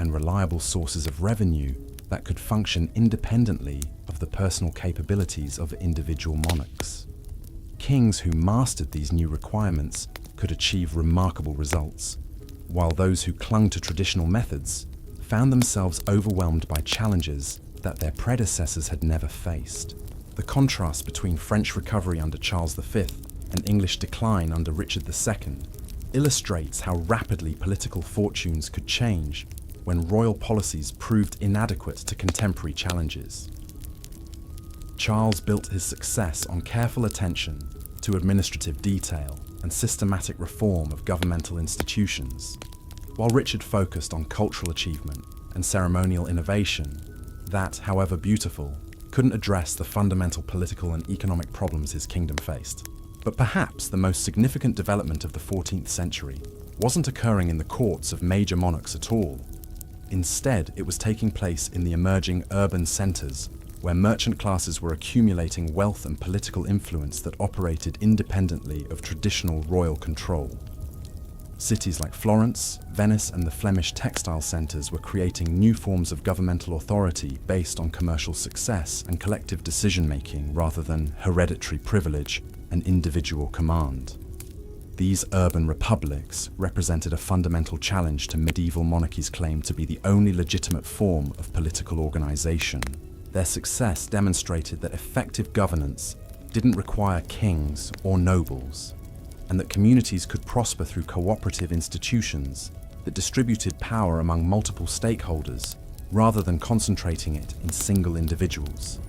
and reliable sources of revenue that could function independently of the personal capabilities of individual monarchs. Kings who mastered these new requirements could achieve remarkable results, while those who clung to traditional methods found themselves overwhelmed by challenges that their predecessors had never faced. The contrast between French recovery under Charles V and English decline under Richard II illustrates how rapidly political fortunes could change when royal policies proved inadequate to contemporary challenges. Charles built his success on careful attention to administrative detail and systematic reform of governmental institutions, while Richard focused on cultural achievement and ceremonial innovation that, however beautiful, couldn't address the fundamental political and economic problems his kingdom faced. But perhaps the most significant development of the 14th century wasn't occurring in the courts of major monarchs at all. Instead, it was taking place in the emerging urban centres, where merchant classes were accumulating wealth and political influence that operated independently of traditional royal control. Cities like Florence, Venice, and the Flemish textile centres were creating new forms of governmental authority based on commercial success and collective decision-making rather than hereditary privilege and individual command. These urban republics represented a fundamental challenge to medieval monarchies' claim to be the only legitimate form of political organisation. Their success demonstrated that effective governance didn't require kings or nobles, and that communities could prosper through cooperative institutions that distributed power among multiple stakeholders rather than concentrating it in single individuals.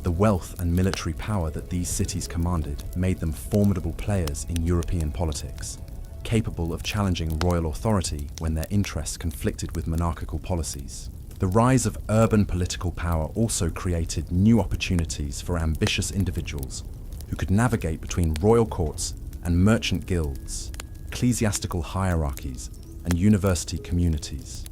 The wealth and military power that these cities commanded made them formidable players in European politics, capable of challenging royal authority when their interests conflicted with monarchical policies. The rise of urban political power also created new opportunities for ambitious individuals who could navigate between royal courts and merchant guilds, ecclesiastical hierarchies, and university communities.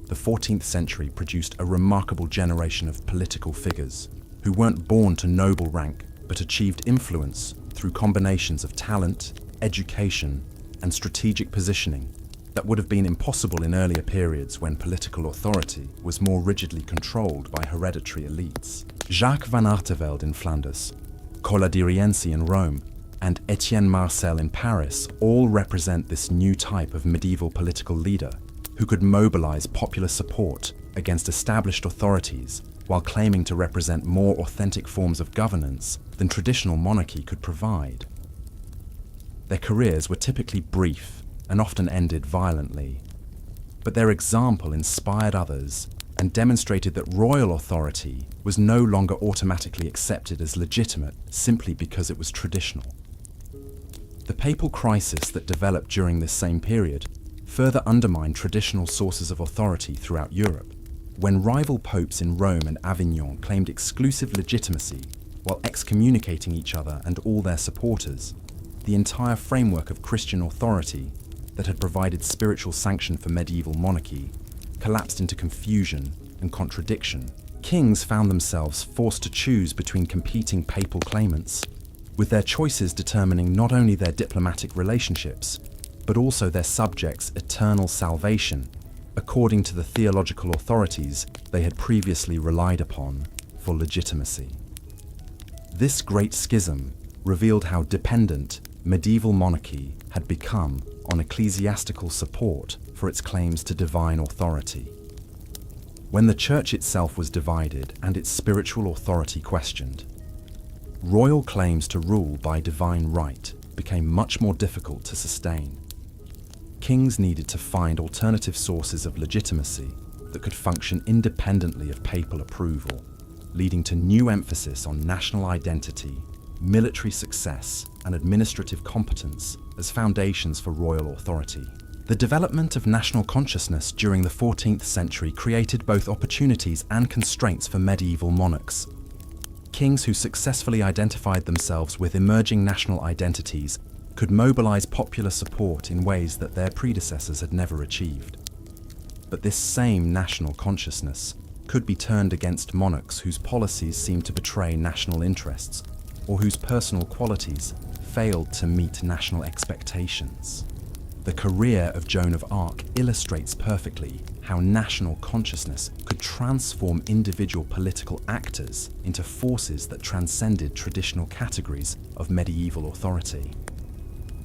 The 14th century produced a remarkable generation of political figures who weren't born to noble rank but achieved influence through combinations of talent, education, and strategic positioning that would have been impossible in earlier periods when political authority was more rigidly controlled by hereditary elites. Jacques van Artevelde in Flanders, Cola Rienzi in Rome, and Etienne Marcel in Paris all represent this new type of medieval political leader who could mobilize popular support against established authorities while claiming to represent more authentic forms of governance than traditional monarchy could provide. Their careers were typically brief and often ended violently, but their example inspired others and demonstrated that royal authority was no longer automatically accepted as legitimate simply because it was traditional. The papal crisis that developed during this same period further undermined traditional sources of authority throughout Europe. When rival popes in Rome and Avignon claimed exclusive legitimacy while excommunicating each other and all their supporters, the entire framework of Christian authority that had provided spiritual sanction for medieval monarchy collapsed into confusion and contradiction. Kings found themselves forced to choose between competing papal claimants, with their choices determining not only their diplomatic relationships, but also their subjects' eternal salvation, according to the theological authorities they had previously relied upon for legitimacy. This great schism revealed how dependent medieval monarchy had become on ecclesiastical support for its claims to divine authority. When the church itself was divided and its spiritual authority questioned, royal claims to rule by divine right became much more difficult to sustain. Kings needed to find alternative sources of legitimacy that could function independently of papal approval, leading to new emphasis on national identity, military success, and administrative competence as foundations for royal authority. The development of national consciousness during the 14th century created both opportunities and constraints for medieval monarchs. Kings who successfully identified themselves with emerging national identities could mobilize popular support in ways that their predecessors had never achieved. But this same national consciousness could be turned against monarchs whose policies seemed to betray national interests or whose personal qualities failed to meet national expectations. The career of Joan of Arc illustrates perfectly how national consciousness could transform individual political actors into forces that transcended traditional categories of medieval authority.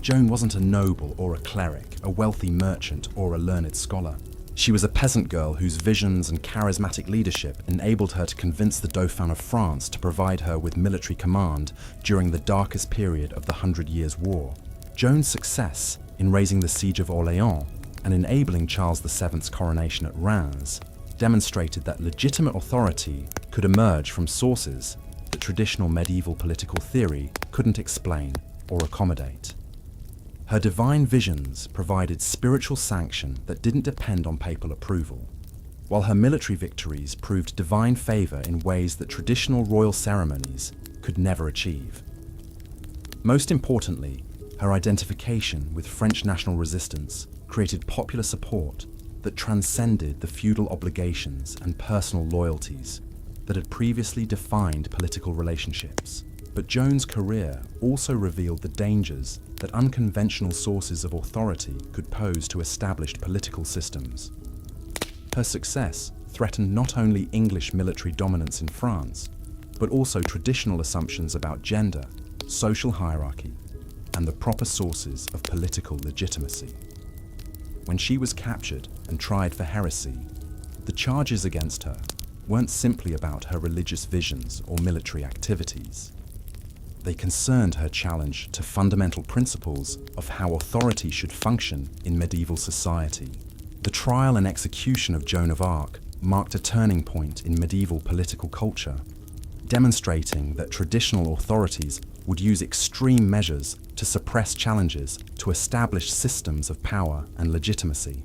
Joan wasn't a noble or a cleric, a wealthy merchant or a learned scholar. She was a peasant girl whose visions and charismatic leadership enabled her to convince the Dauphin of France to provide her with military command during the darkest period of the 100 Years' War. Joan's success in raising the siege of Orléans and enabling Charles VII's coronation at Reims demonstrated that legitimate authority could emerge from sources that traditional medieval political theory couldn't explain or accommodate. Her divine visions provided spiritual sanction that didn't depend on papal approval, while her military victories proved divine favor in ways that traditional royal ceremonies could never achieve. Most importantly, her identification with French national resistance created popular support that transcended the feudal obligations and personal loyalties that had previously defined political relationships. But Joan's career also revealed the dangers that unconventional sources of authority could pose to established political systems. Her success threatened not only English military dominance in France, but also traditional assumptions about gender, social hierarchy, and the proper sources of political legitimacy. When she was captured and tried for heresy, the charges against her weren't simply about her religious visions or military activities. They concerned her challenge to fundamental principles of how authority should function in medieval society. The trial and execution of Joan of Arc marked a turning point in medieval political culture, demonstrating that traditional authorities would use extreme measures to suppress challenges to established systems of power and legitimacy.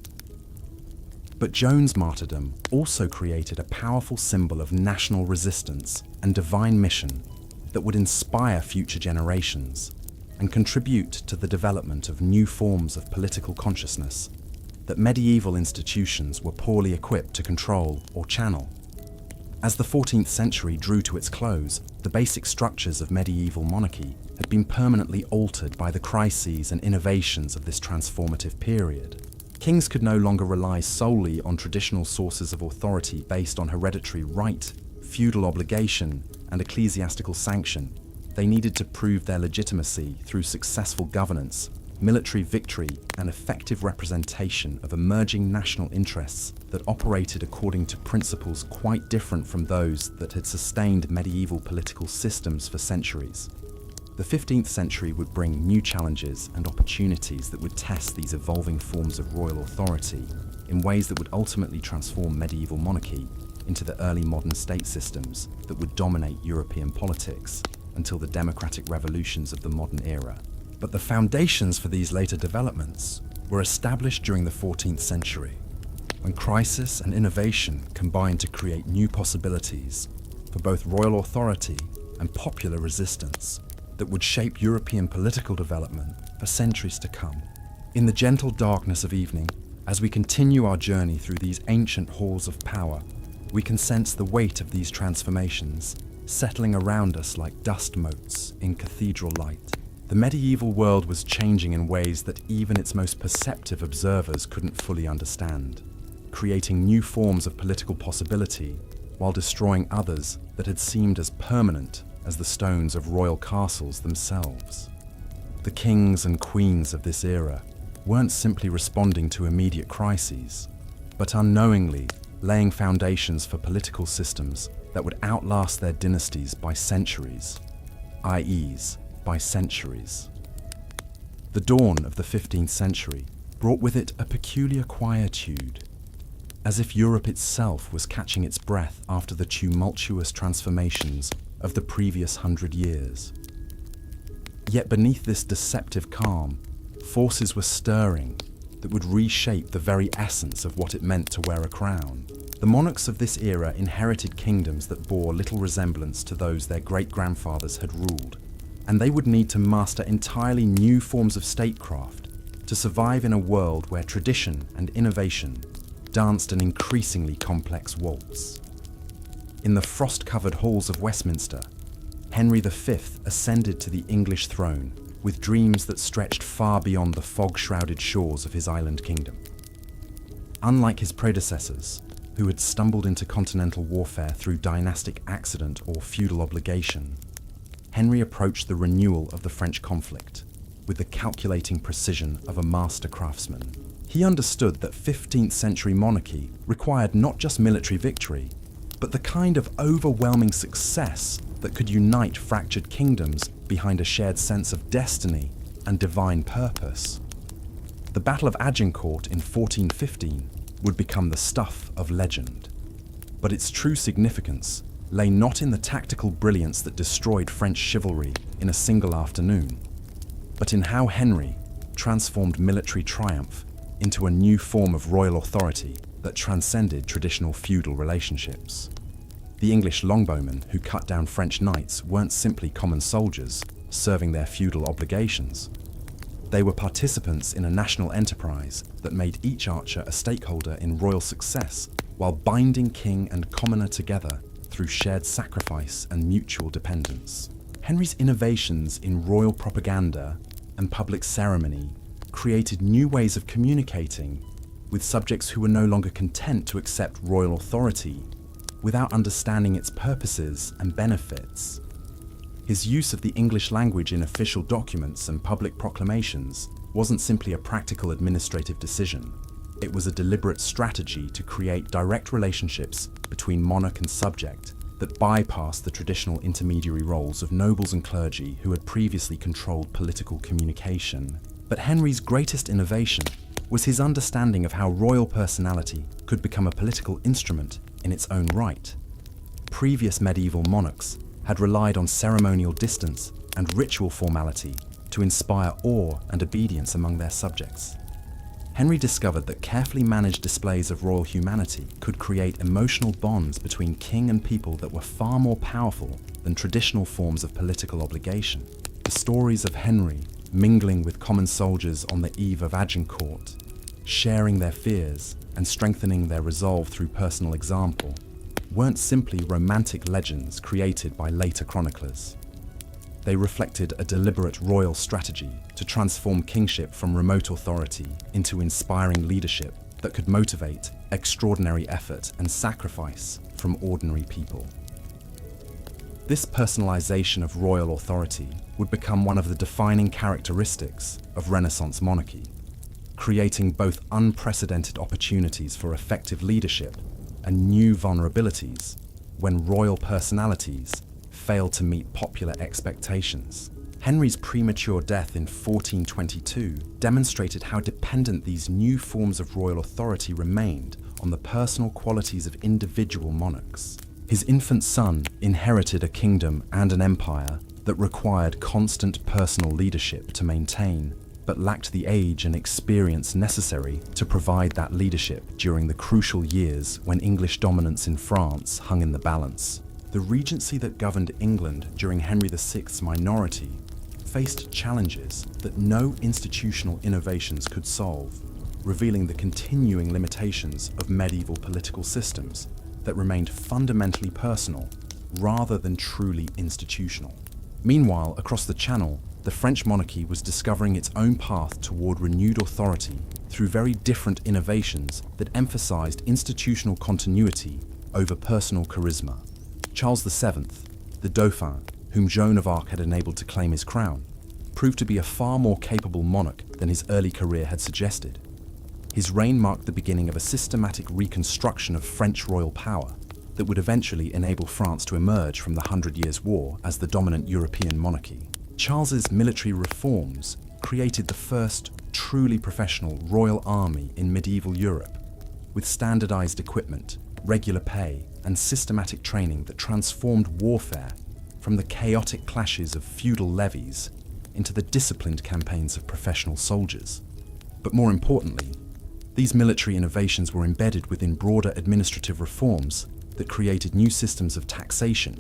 But Joan's martyrdom also created a powerful symbol of national resistance and divine mission that would inspire future generations and contribute to the development of new forms of political consciousness that medieval institutions were poorly equipped to control or channel. As the 14th century drew to its close, the basic structures of medieval monarchy had been permanently altered by the crises and innovations of this transformative period. Kings could no longer rely solely on traditional sources of authority based on hereditary right, feudal obligation, and ecclesiastical sanction. They needed to prove their legitimacy through successful governance, military victory, and effective representation of emerging national interests that operated according to principles quite different from those that had sustained medieval political systems for centuries. The 15th century would bring new challenges and opportunities that would test these evolving forms of royal authority in ways that would ultimately transform medieval monarchy into the early modern state systems that would dominate European politics until the democratic revolutions of the modern era. But the foundations for these later developments were established during the 14th century, when crisis and innovation combined to create new possibilities for both royal authority and popular resistance that would shape European political development for centuries to come. In the gentle darkness of evening, as we continue our journey through these ancient halls of power, we can sense the weight of these transformations settling around us like dust motes in cathedral light. The medieval world was changing in ways that even its most perceptive observers couldn't fully understand, creating new forms of political possibility while destroying others that had seemed as permanent as the stones of royal castles themselves. The kings and queens of this era weren't simply responding to immediate crises, but unknowingly laying foundations for political systems that would outlast their dynasties by centuries, i.e., by centuries. The dawn of the 15th century brought with it a peculiar quietude, as if Europe itself was catching its breath after the tumultuous transformations of the previous 100 years. Yet beneath this deceptive calm, forces were stirring that would reshape the very essence of what it meant to wear a crown. The monarchs of this era inherited kingdoms that bore little resemblance to those their great-grandfathers had ruled, and they would need to master entirely new forms of statecraft to survive in a world where tradition and innovation danced an increasingly complex waltz. In the frost-covered halls of Westminster, Henry V ascended to the English throne with dreams that stretched far beyond the fog-shrouded shores of his island kingdom. Unlike his predecessors, who had stumbled into continental warfare through dynastic accident or feudal obligation, Henry approached the renewal of the French conflict with the calculating precision of a master craftsman. He understood that 15th century monarchy required not just military victory, but the kind of overwhelming success that could unite fractured kingdoms behind a shared sense of destiny and divine purpose. The Battle of Agincourt in 1415 would become the stuff of legend. But its true significance lay not in the tactical brilliance that destroyed French chivalry in a single afternoon, but in how Henry transformed military triumph into a new form of royal authority that transcended traditional feudal relationships. The English longbowmen who cut down French knights weren't simply common soldiers serving their feudal obligations. They were participants in a national enterprise that made each archer a stakeholder in royal success while binding king and commoner together through shared sacrifice and mutual dependence. Henry's innovations in royal propaganda and public ceremony created new ways of communicating with subjects who were no longer content to accept royal authority without understanding its purposes and benefits. His use of the English language in official documents and public proclamations wasn't simply a practical administrative decision. It was a deliberate strategy to create direct relationships between monarch and subject that bypassed the traditional intermediary roles of nobles and clergy who had previously controlled political communication. But Henry's greatest innovation was his understanding of how royal personality could become a political instrument in its own right. Previous medieval monarchs had relied on ceremonial distance and ritual formality to inspire awe and obedience among their subjects. Henry discovered that carefully managed displays of royal humanity could create emotional bonds between king and people that were far more powerful than traditional forms of political obligation. The stories of Henry mingling with common soldiers on the eve of Agincourt, sharing their fears and strengthening their resolve through personal example, weren't simply romantic legends created by later chroniclers. They reflected a deliberate royal strategy to transform kingship from remote authority into inspiring leadership that could motivate extraordinary effort and sacrifice from ordinary people. This personalization of royal authority would become one of the defining characteristics of Renaissance monarchy, creating both unprecedented opportunities for effective leadership and new vulnerabilities when royal personalities failed to meet popular expectations. Henry's premature death in 1422 demonstrated how dependent these new forms of royal authority remained on the personal qualities of individual monarchs. His infant son inherited a kingdom and an empire that required constant personal leadership to maintain, but lacked the age and experience necessary to provide that leadership during the crucial years when English dominance in France hung in the balance. The regency that governed England during Henry VI's minority faced challenges that no institutional innovations could solve, revealing the continuing limitations of medieval political systems that remained fundamentally personal rather than truly institutional. Meanwhile, across the Channel, the French monarchy was discovering its own path toward renewed authority through very different innovations that emphasized institutional continuity over personal charisma. Charles VII, the Dauphin, whom Joan of Arc had enabled to claim his crown, proved to be a far more capable monarch than his early career had suggested. His reign marked the beginning of a systematic reconstruction of French royal power that would eventually enable France to emerge from the 100 Years' War as the dominant European monarchy. Charles's military reforms created the first truly professional royal army in medieval Europe, with standardized equipment, regular pay, and systematic training that transformed warfare from the chaotic clashes of feudal levies into the disciplined campaigns of professional soldiers. But more importantly, these military innovations were embedded within broader administrative reforms that created new systems of taxation,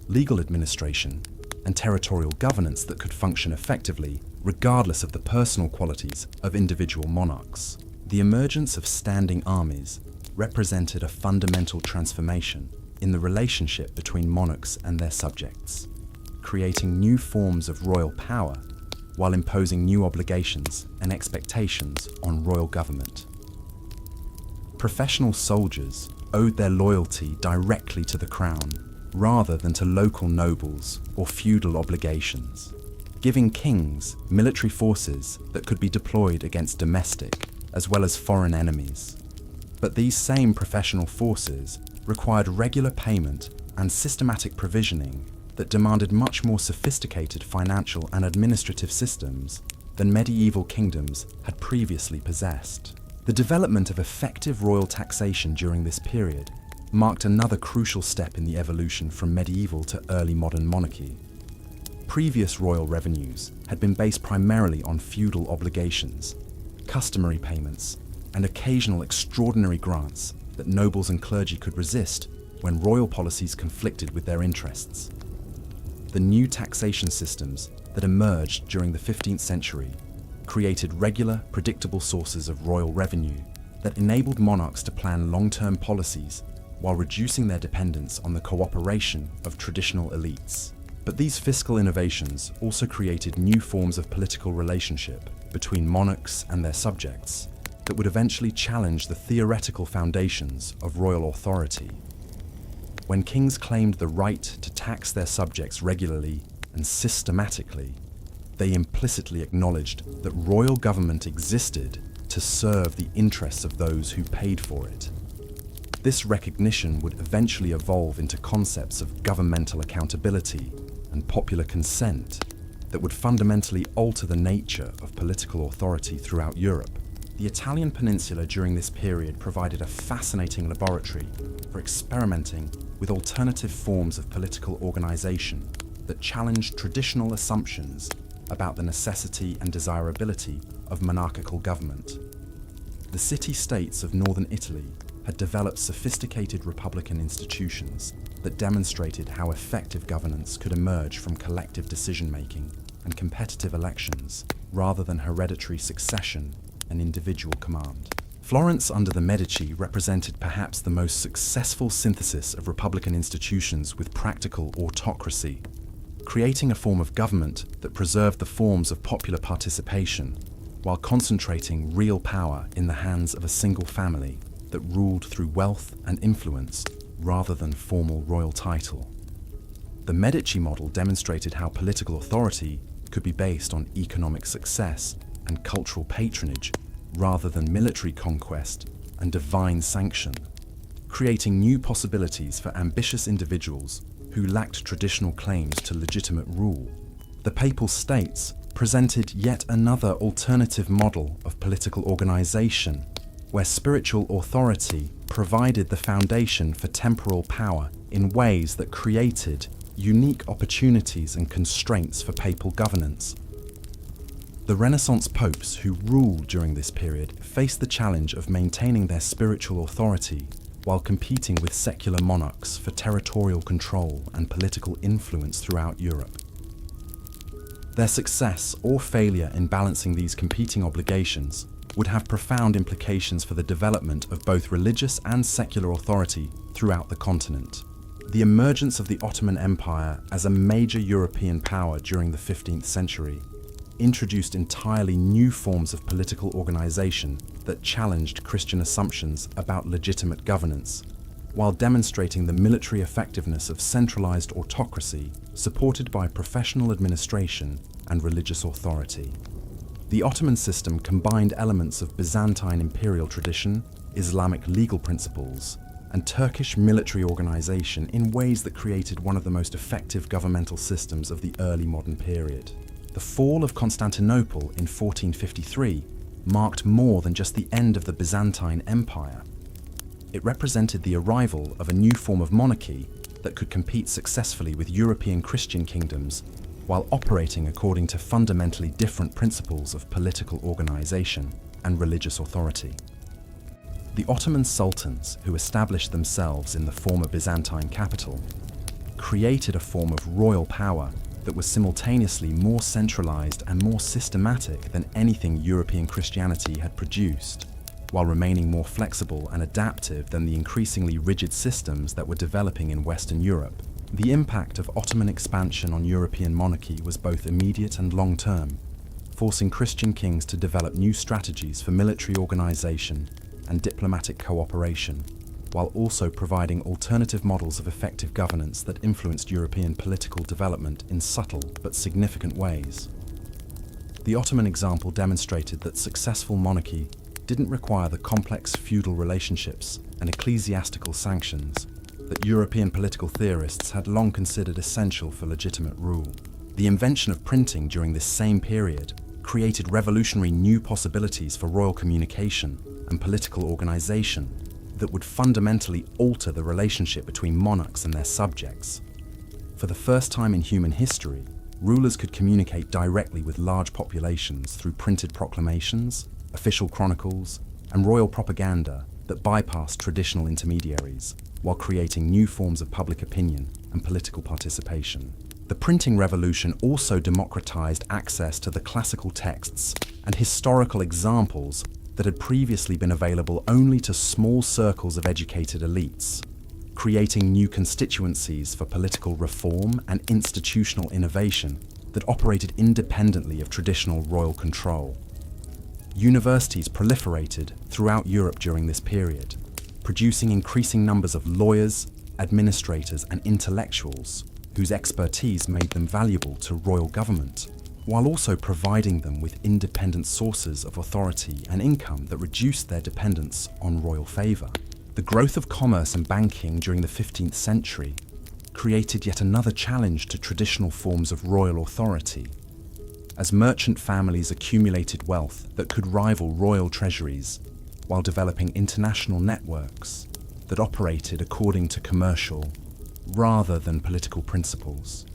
legal administration, and territorial governance that could function effectively, regardless of the personal qualities of individual monarchs. The emergence of standing armies represented a fundamental transformation in the relationship between monarchs and their subjects, creating new forms of royal power while imposing new obligations and expectations on royal government. Professional soldiers owed their loyalty directly to the crown, rather than to local nobles or feudal obligations, giving kings military forces that could be deployed against domestic as well as foreign enemies. But these same professional forces required regular payment and systematic provisioning that demanded much more sophisticated financial and administrative systems than medieval kingdoms had previously possessed. The development of effective royal taxation during this period marked another crucial step in the evolution from medieval to early modern monarchy. Previous royal revenues had been based primarily on feudal obligations, customary payments, and occasional extraordinary grants that nobles and clergy could resist when royal policies conflicted with their interests. The new taxation systems that emerged during the 15th century created regular, predictable sources of royal revenue that enabled monarchs to plan long-term policies while reducing their dependence on the cooperation of traditional elites. But these fiscal innovations also created new forms of political relationship between monarchs and their subjects that would eventually challenge the theoretical foundations of royal authority. When kings claimed the right to tax their subjects regularly and systematically, they implicitly acknowledged that royal government existed to serve the interests of those who paid for it. This recognition would eventually evolve into concepts of governmental accountability and popular consent that would fundamentally alter the nature of political authority throughout Europe. The Italian peninsula during this period provided a fascinating laboratory for experimenting with alternative forms of political organization that challenged traditional assumptions about the necessity and desirability of monarchical government. The city-states of northern Italy had developed sophisticated republican institutions that demonstrated how effective governance could emerge from collective decision-making and competitive elections rather than hereditary succession and individual command. Florence under the Medici represented perhaps the most successful synthesis of republican institutions with practical autocracy, creating a form of government that preserved the forms of popular participation while concentrating real power in the hands of a single family that ruled through wealth and influence rather than formal royal title. The Medici model demonstrated how political authority could be based on economic success and cultural patronage rather than military conquest and divine sanction, creating new possibilities for ambitious individuals who lacked traditional claims to legitimate rule. The Papal States presented yet another alternative model of political organization, where spiritual authority provided the foundation for temporal power in ways that created unique opportunities and constraints for papal governance. The Renaissance popes who ruled during this period faced the challenge of maintaining their spiritual authority while competing with secular monarchs for territorial control and political influence throughout Europe. Their success or failure in balancing these competing obligations would have profound implications for the development of both religious and secular authority throughout the continent. The emergence of the Ottoman Empire as a major European power during the 15th century introduced entirely new forms of political organization that challenged Christian assumptions about legitimate governance, while demonstrating the military effectiveness of centralized autocracy supported by professional administration and religious authority. The Ottoman system combined elements of Byzantine imperial tradition, Islamic legal principles, and Turkish military organization in ways that created one of the most effective governmental systems of the early modern period. The fall of Constantinople in 1453 marked more than just the end of the Byzantine Empire. It represented the arrival of a new form of monarchy that could compete successfully with European Christian kingdoms while operating according to fundamentally different principles of political organization and religious authority. The Ottoman sultans, who established themselves in the former Byzantine capital, created a form of royal power that was simultaneously more centralized and more systematic than anything European Christianity had produced, while remaining more flexible and adaptive than the increasingly rigid systems that were developing in Western Europe. The impact of Ottoman expansion on European monarchy was both immediate and long-term, forcing Christian kings to develop new strategies for military organization and diplomatic cooperation, while also providing alternative models of effective governance that influenced European political development in subtle but significant ways. The Ottoman example demonstrated that successful monarchy didn't require the complex feudal relationships and ecclesiastical sanctions that European political theorists had long considered essential for legitimate rule. The invention of printing during this same period created revolutionary new possibilities for royal communication and political organization that would fundamentally alter the relationship between monarchs and their subjects. For the first time in human history, rulers could communicate directly with large populations through printed proclamations, official chronicles, and royal propaganda that bypassed traditional intermediaries, while creating new forms of public opinion and political participation. The printing revolution also democratized access to the classical texts and historical examples that had previously been available only to small circles of educated elites, creating new constituencies for political reform and institutional innovation that operated independently of traditional royal control. Universities proliferated throughout Europe during this period, producing increasing numbers of lawyers, administrators, and intellectuals whose expertise made them valuable to royal government, while also providing them with independent sources of authority and income that reduced their dependence on royal favor. The growth of commerce and banking during the 15th century created yet another challenge to traditional forms of royal authority, as merchant families accumulated wealth that could rival royal treasuries while developing international networks that operated according to commercial rather than political principles.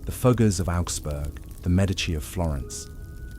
The Fuggers of Augsburg, the Medici of Florence,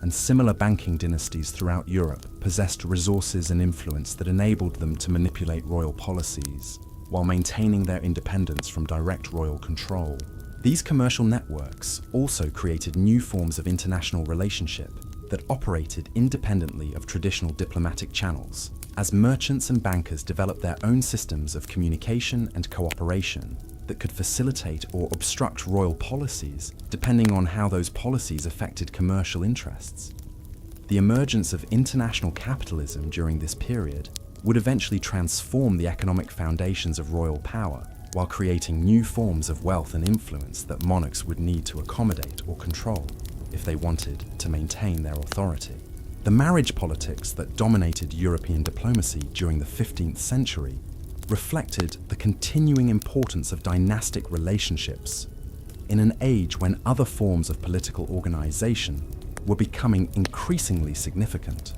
and similar banking dynasties throughout Europe possessed resources and influence that enabled them to manipulate royal policies while maintaining their independence from direct royal control. These commercial networks also created new forms of international relationship that operated independently of traditional diplomatic channels, as merchants and bankers developed their own systems of communication and cooperation that could facilitate or obstruct royal policies depending on how those policies affected commercial interests. The emergence of international capitalism during this period would eventually transform the economic foundations of royal power, while creating new forms of wealth and influence that monarchs would need to accommodate or control if they wanted to maintain their authority. The marriage politics that dominated European diplomacy during the 15th century reflected the continuing importance of dynastic relationships in an age when other forms of political organization were becoming increasingly significant.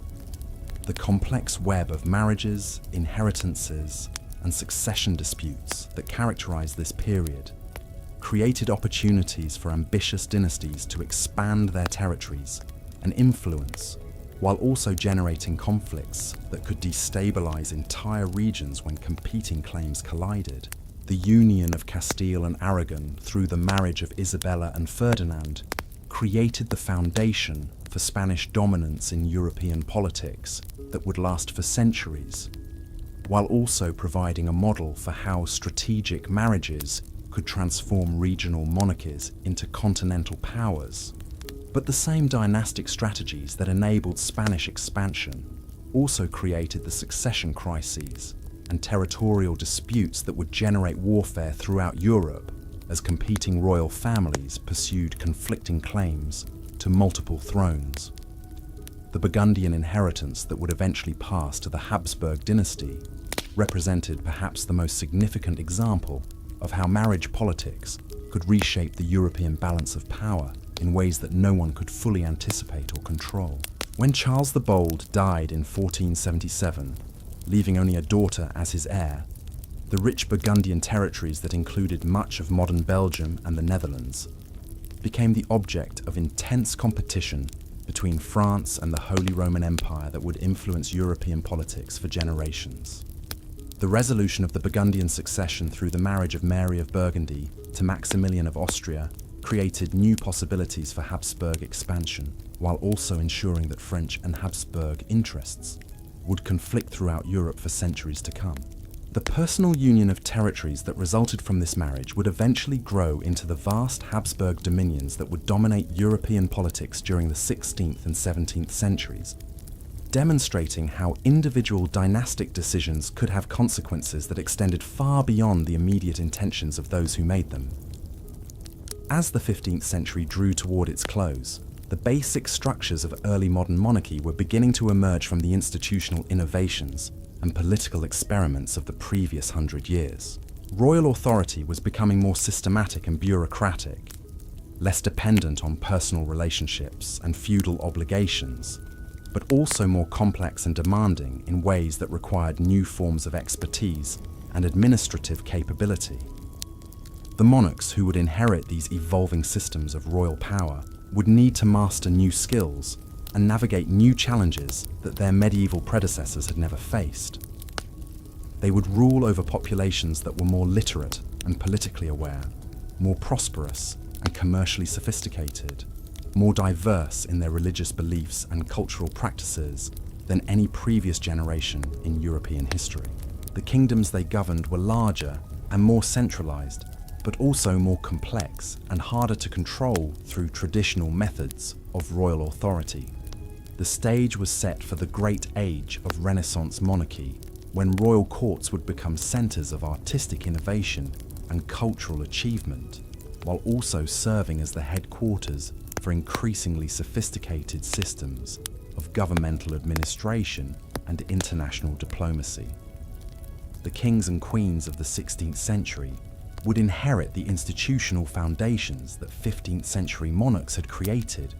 The complex web of marriages, inheritances, and succession disputes that characterized this period created opportunities for ambitious dynasties to expand their territories and influence, while also generating conflicts that could destabilize entire regions when competing claims collided. The union of Castile and Aragon through the marriage of Isabella and Ferdinand created the foundation for Spanish dominance in European politics that would last for centuries, while also providing a model for how strategic marriages could transform regional monarchies into continental powers. But the same dynastic strategies that enabled Spanish expansion also created the succession crises and territorial disputes that would generate warfare throughout Europe as competing royal families pursued conflicting claims to multiple thrones. The Burgundian inheritance that would eventually pass to the Habsburg dynasty represented perhaps the most significant example of how marriage politics could reshape the European balance of power in ways that no one could fully anticipate or control. When Charles the Bold died in 1477, leaving only a daughter as his heir, the rich Burgundian territories that included much of modern Belgium and the Netherlands became the object of intense competition between France and the Holy Roman Empire that would influence European politics for generations. The resolution of the Burgundian succession through the marriage of Mary of Burgundy to Maximilian of Austria created new possibilities for Habsburg expansion, while also ensuring that French and Habsburg interests would conflict throughout Europe for centuries to come. The personal union of territories that resulted from this marriage would eventually grow into the vast Habsburg dominions that would dominate European politics during the 16th and 17th centuries, demonstrating how individual dynastic decisions could have consequences that extended far beyond the immediate intentions of those who made them. As the 15th century drew toward its close, the basic structures of early modern monarchy were beginning to emerge from the institutional innovations and political experiments of the previous 100 years. Royal authority was becoming more systematic and bureaucratic, less dependent on personal relationships and feudal obligations, but also more complex and demanding in ways that required new forms of expertise and administrative capability. The monarchs who would inherit these evolving systems of royal power would need to master new skills and navigate new challenges that their medieval predecessors had never faced. They would rule over populations that were more literate and politically aware, more prosperous and commercially sophisticated, more diverse in their religious beliefs and cultural practices than any previous generation in European history. The kingdoms they governed were larger and more centralized, but also more complex and harder to control through traditional methods of royal authority. The stage was set for the great age of Renaissance monarchy, when royal courts would become centers of artistic innovation and cultural achievement, while also serving as the headquarters for increasingly sophisticated systems of governmental administration and international diplomacy. The kings and queens of the 16th century would inherit the institutional foundations that 15th century monarchs had created,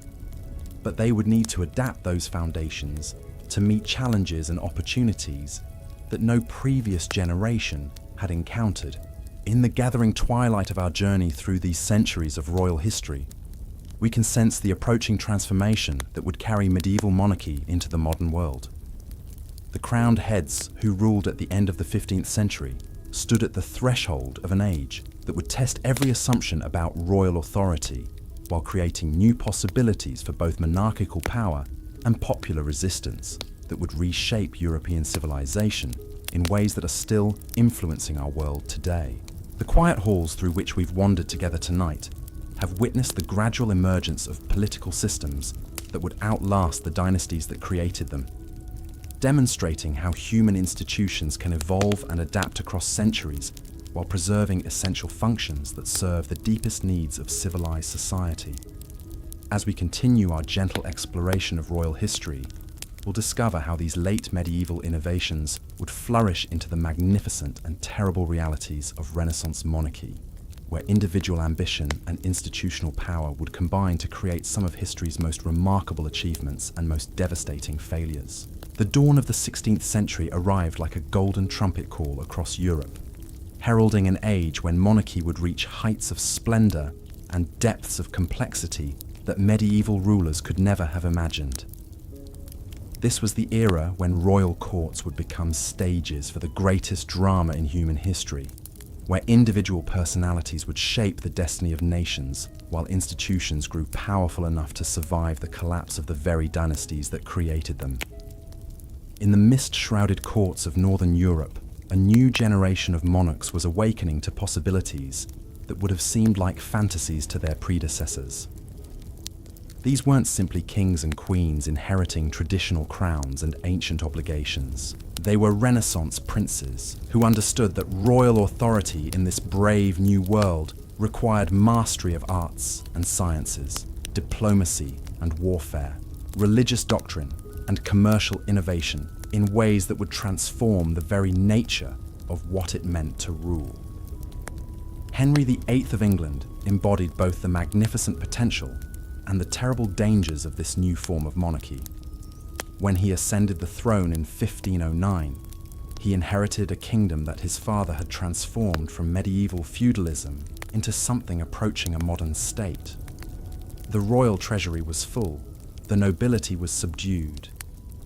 but they would need to adapt those foundations to meet challenges and opportunities that no previous generation had encountered. In the gathering twilight of our journey through these centuries of royal history, we can sense the approaching transformation that would carry medieval monarchy into the modern world. The crowned heads who ruled at the end of the 15th century stood at the threshold of an age that would test every assumption about royal authority, while creating new possibilities for both monarchical power and popular resistance that would reshape European civilization in ways that are still influencing our world today. The quiet halls through which we've wandered together tonight have witnessed the gradual emergence of political systems that would outlast the dynasties that created them, demonstrating how human institutions can evolve and adapt across centuries while preserving essential functions that serve the deepest needs of civilized society. As we continue our gentle exploration of royal history, we'll discover how these late medieval innovations would flourish into the magnificent and terrible realities of Renaissance monarchy, where individual ambition and institutional power would combine to create some of history's most remarkable achievements and most devastating failures. The dawn of the 16th century arrived like a golden trumpet call across Europe, heralding an age when monarchy would reach heights of splendor and depths of complexity that medieval rulers could never have imagined. This was the era when royal courts would become stages for the greatest drama in human history, where individual personalities would shape the destiny of nations, while institutions grew powerful enough to survive the collapse of the very dynasties that created them. In the mist-shrouded courts of Northern Europe, a new generation of monarchs was awakening to possibilities that would have seemed like fantasies to their predecessors. These weren't simply kings and queens inheriting traditional crowns and ancient obligations. They were Renaissance princes who understood that royal authority in this brave new world required mastery of arts and sciences, diplomacy and warfare, religious doctrine and commercial innovation in ways that would transform the very nature of what it meant to rule. Henry VIII of England embodied both the magnificent potential and the terrible dangers of this new form of monarchy. When he ascended the throne in 1509, he inherited a kingdom that his father had transformed from medieval feudalism into something approaching a modern state. The royal treasury was full, the nobility was subdued,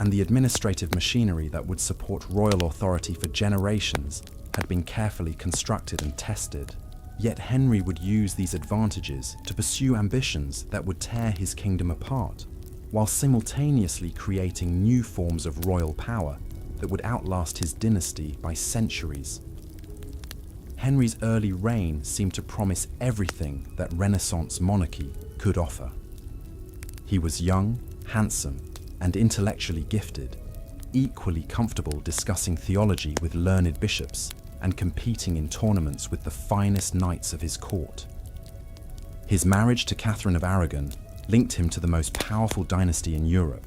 and the administrative machinery that would support royal authority for generations had been carefully constructed and tested. Yet Henry would use these advantages to pursue ambitions that would tear his kingdom apart, while simultaneously creating new forms of royal power that would outlast his dynasty by centuries. Henry's early reign seemed to promise everything that Renaissance monarchy could offer. He was young, handsome, and intellectually gifted, equally comfortable discussing theology with learned bishops and competing in tournaments with the finest knights of his court. His marriage to Catherine of Aragon linked him to the most powerful dynasty in Europe,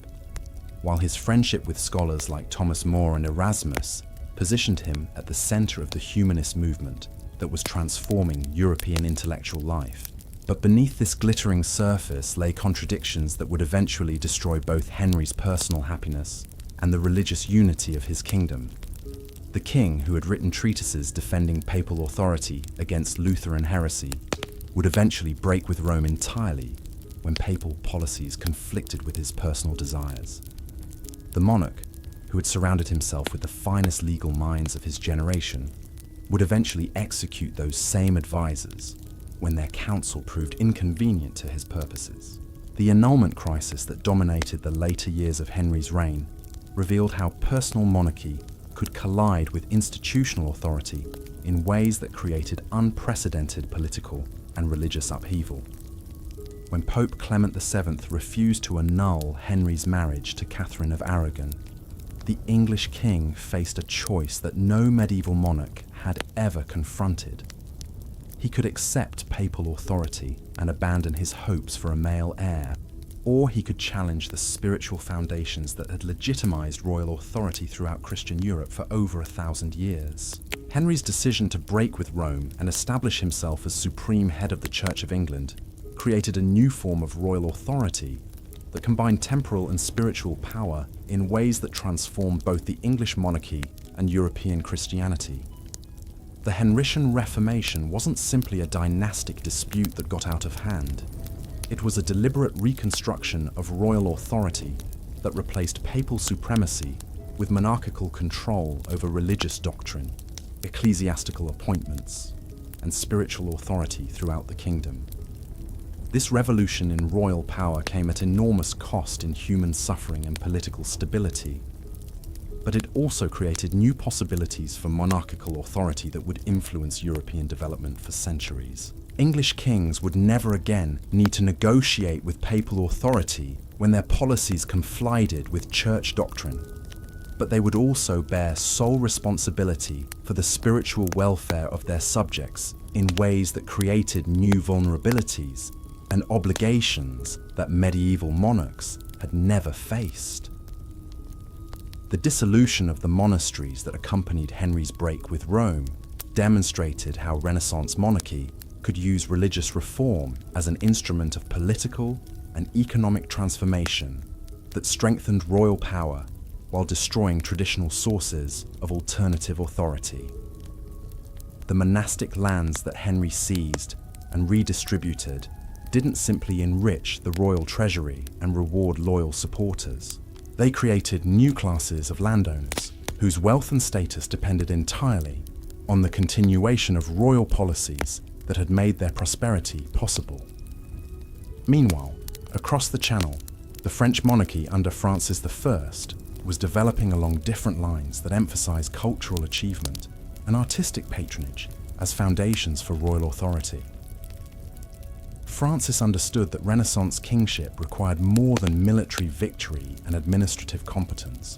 while his friendship with scholars like Thomas More and Erasmus positioned him at the center of the humanist movement that was transforming European intellectual life. But beneath this glittering surface lay contradictions that would eventually destroy both Henry's personal happiness and the religious unity of his kingdom. The king, who had written treatises defending papal authority against Lutheran heresy, would eventually break with Rome entirely when papal policies conflicted with his personal desires. The monarch, who had surrounded himself with the finest legal minds of his generation, would eventually execute those same advisors when their counsel proved inconvenient to his purposes. The annulment crisis that dominated the later years of Henry's reign revealed how personal monarchy could collide with institutional authority in ways that created unprecedented political and religious upheaval. When Pope Clement VII refused to annul Henry's marriage to Catherine of Aragon, the English king faced a choice that no medieval monarch had ever confronted. He could accept papal authority and abandon his hopes for a male heir, or he could challenge the spiritual foundations that had legitimized royal authority throughout Christian Europe for over 1,000 years. Henry's decision to break with Rome and establish himself as supreme head of the Church of England created a new form of royal authority that combined temporal and spiritual power in ways that transformed both the English monarchy and European Christianity. The Henrician Reformation wasn't simply a dynastic dispute that got out of hand. It was a deliberate reconstruction of royal authority that replaced papal supremacy with monarchical control over religious doctrine, ecclesiastical appointments, and spiritual authority throughout the kingdom. This revolution in royal power came at enormous cost in human suffering and political stability, but it also created new possibilities for monarchical authority that would influence European development for centuries. English kings would never again need to negotiate with papal authority when their policies conflicted with church doctrine, but they would also bear sole responsibility for the spiritual welfare of their subjects in ways that created new vulnerabilities and obligations that medieval monarchs had never faced. The dissolution of the monasteries that accompanied Henry's break with Rome demonstrated how Renaissance monarchy could use religious reform as an instrument of political and economic transformation that strengthened royal power while destroying traditional sources of alternative authority. The monastic lands that Henry seized and redistributed didn't simply enrich the royal treasury and reward loyal supporters. They created new classes of landowners whose wealth and status depended entirely on the continuation of royal policies that had made their prosperity possible. Meanwhile, across the Channel, the French monarchy under Francis I was developing along different lines that emphasized cultural achievement and artistic patronage as foundations for royal authority. Francis understood that Renaissance kingship required more than military victory and administrative competence.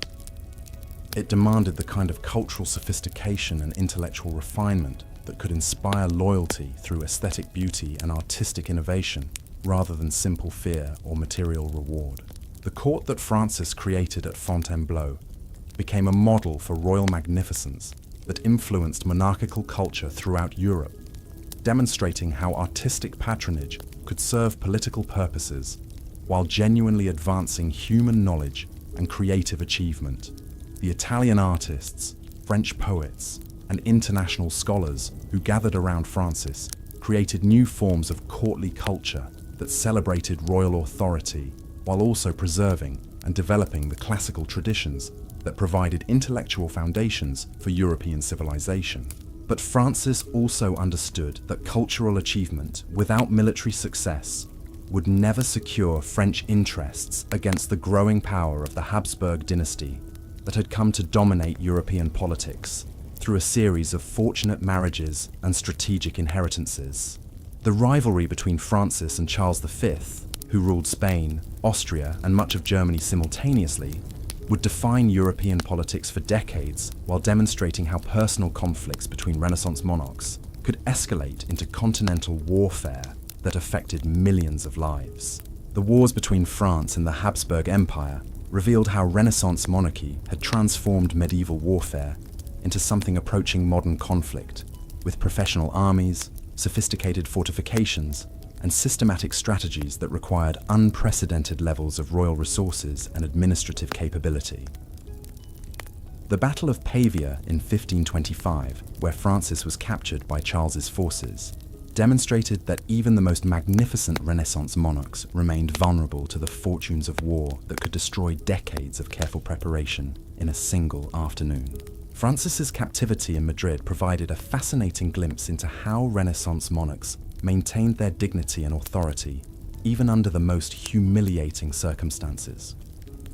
It demanded the kind of cultural sophistication and intellectual refinement that could inspire loyalty through aesthetic beauty and artistic innovation, rather than simple fear or material reward. The court that Francis created at Fontainebleau became a model for royal magnificence that influenced monarchical culture throughout Europe, demonstrating how artistic patronage could serve political purposes while genuinely advancing human knowledge and creative achievement. The Italian artists, French poets, and international scholars who gathered around Francis created new forms of courtly culture that celebrated royal authority while also preserving and developing the classical traditions that provided intellectual foundations for European civilization. But Francis also understood that cultural achievement without military success would never secure French interests against the growing power of the Habsburg dynasty that had come to dominate European politics through a series of fortunate marriages and strategic inheritances. The rivalry between Francis and Charles V, who ruled Spain, Austria, and much of Germany simultaneously, would define European politics for decades while demonstrating how personal conflicts between Renaissance monarchs could escalate into continental warfare that affected millions of lives. The wars between France and the Habsburg Empire revealed how Renaissance monarchy had transformed medieval warfare into something approaching modern conflict, with professional armies, sophisticated fortifications, and systematic strategies that required unprecedented levels of royal resources and administrative capability. The Battle of Pavia in 1525, where Francis was captured by Charles's forces, demonstrated that even the most magnificent Renaissance monarchs remained vulnerable to the fortunes of war that could destroy decades of careful preparation in a single afternoon. Francis's captivity in Madrid provided a fascinating glimpse into how Renaissance monarchs maintained their dignity and authority even under the most humiliating circumstances.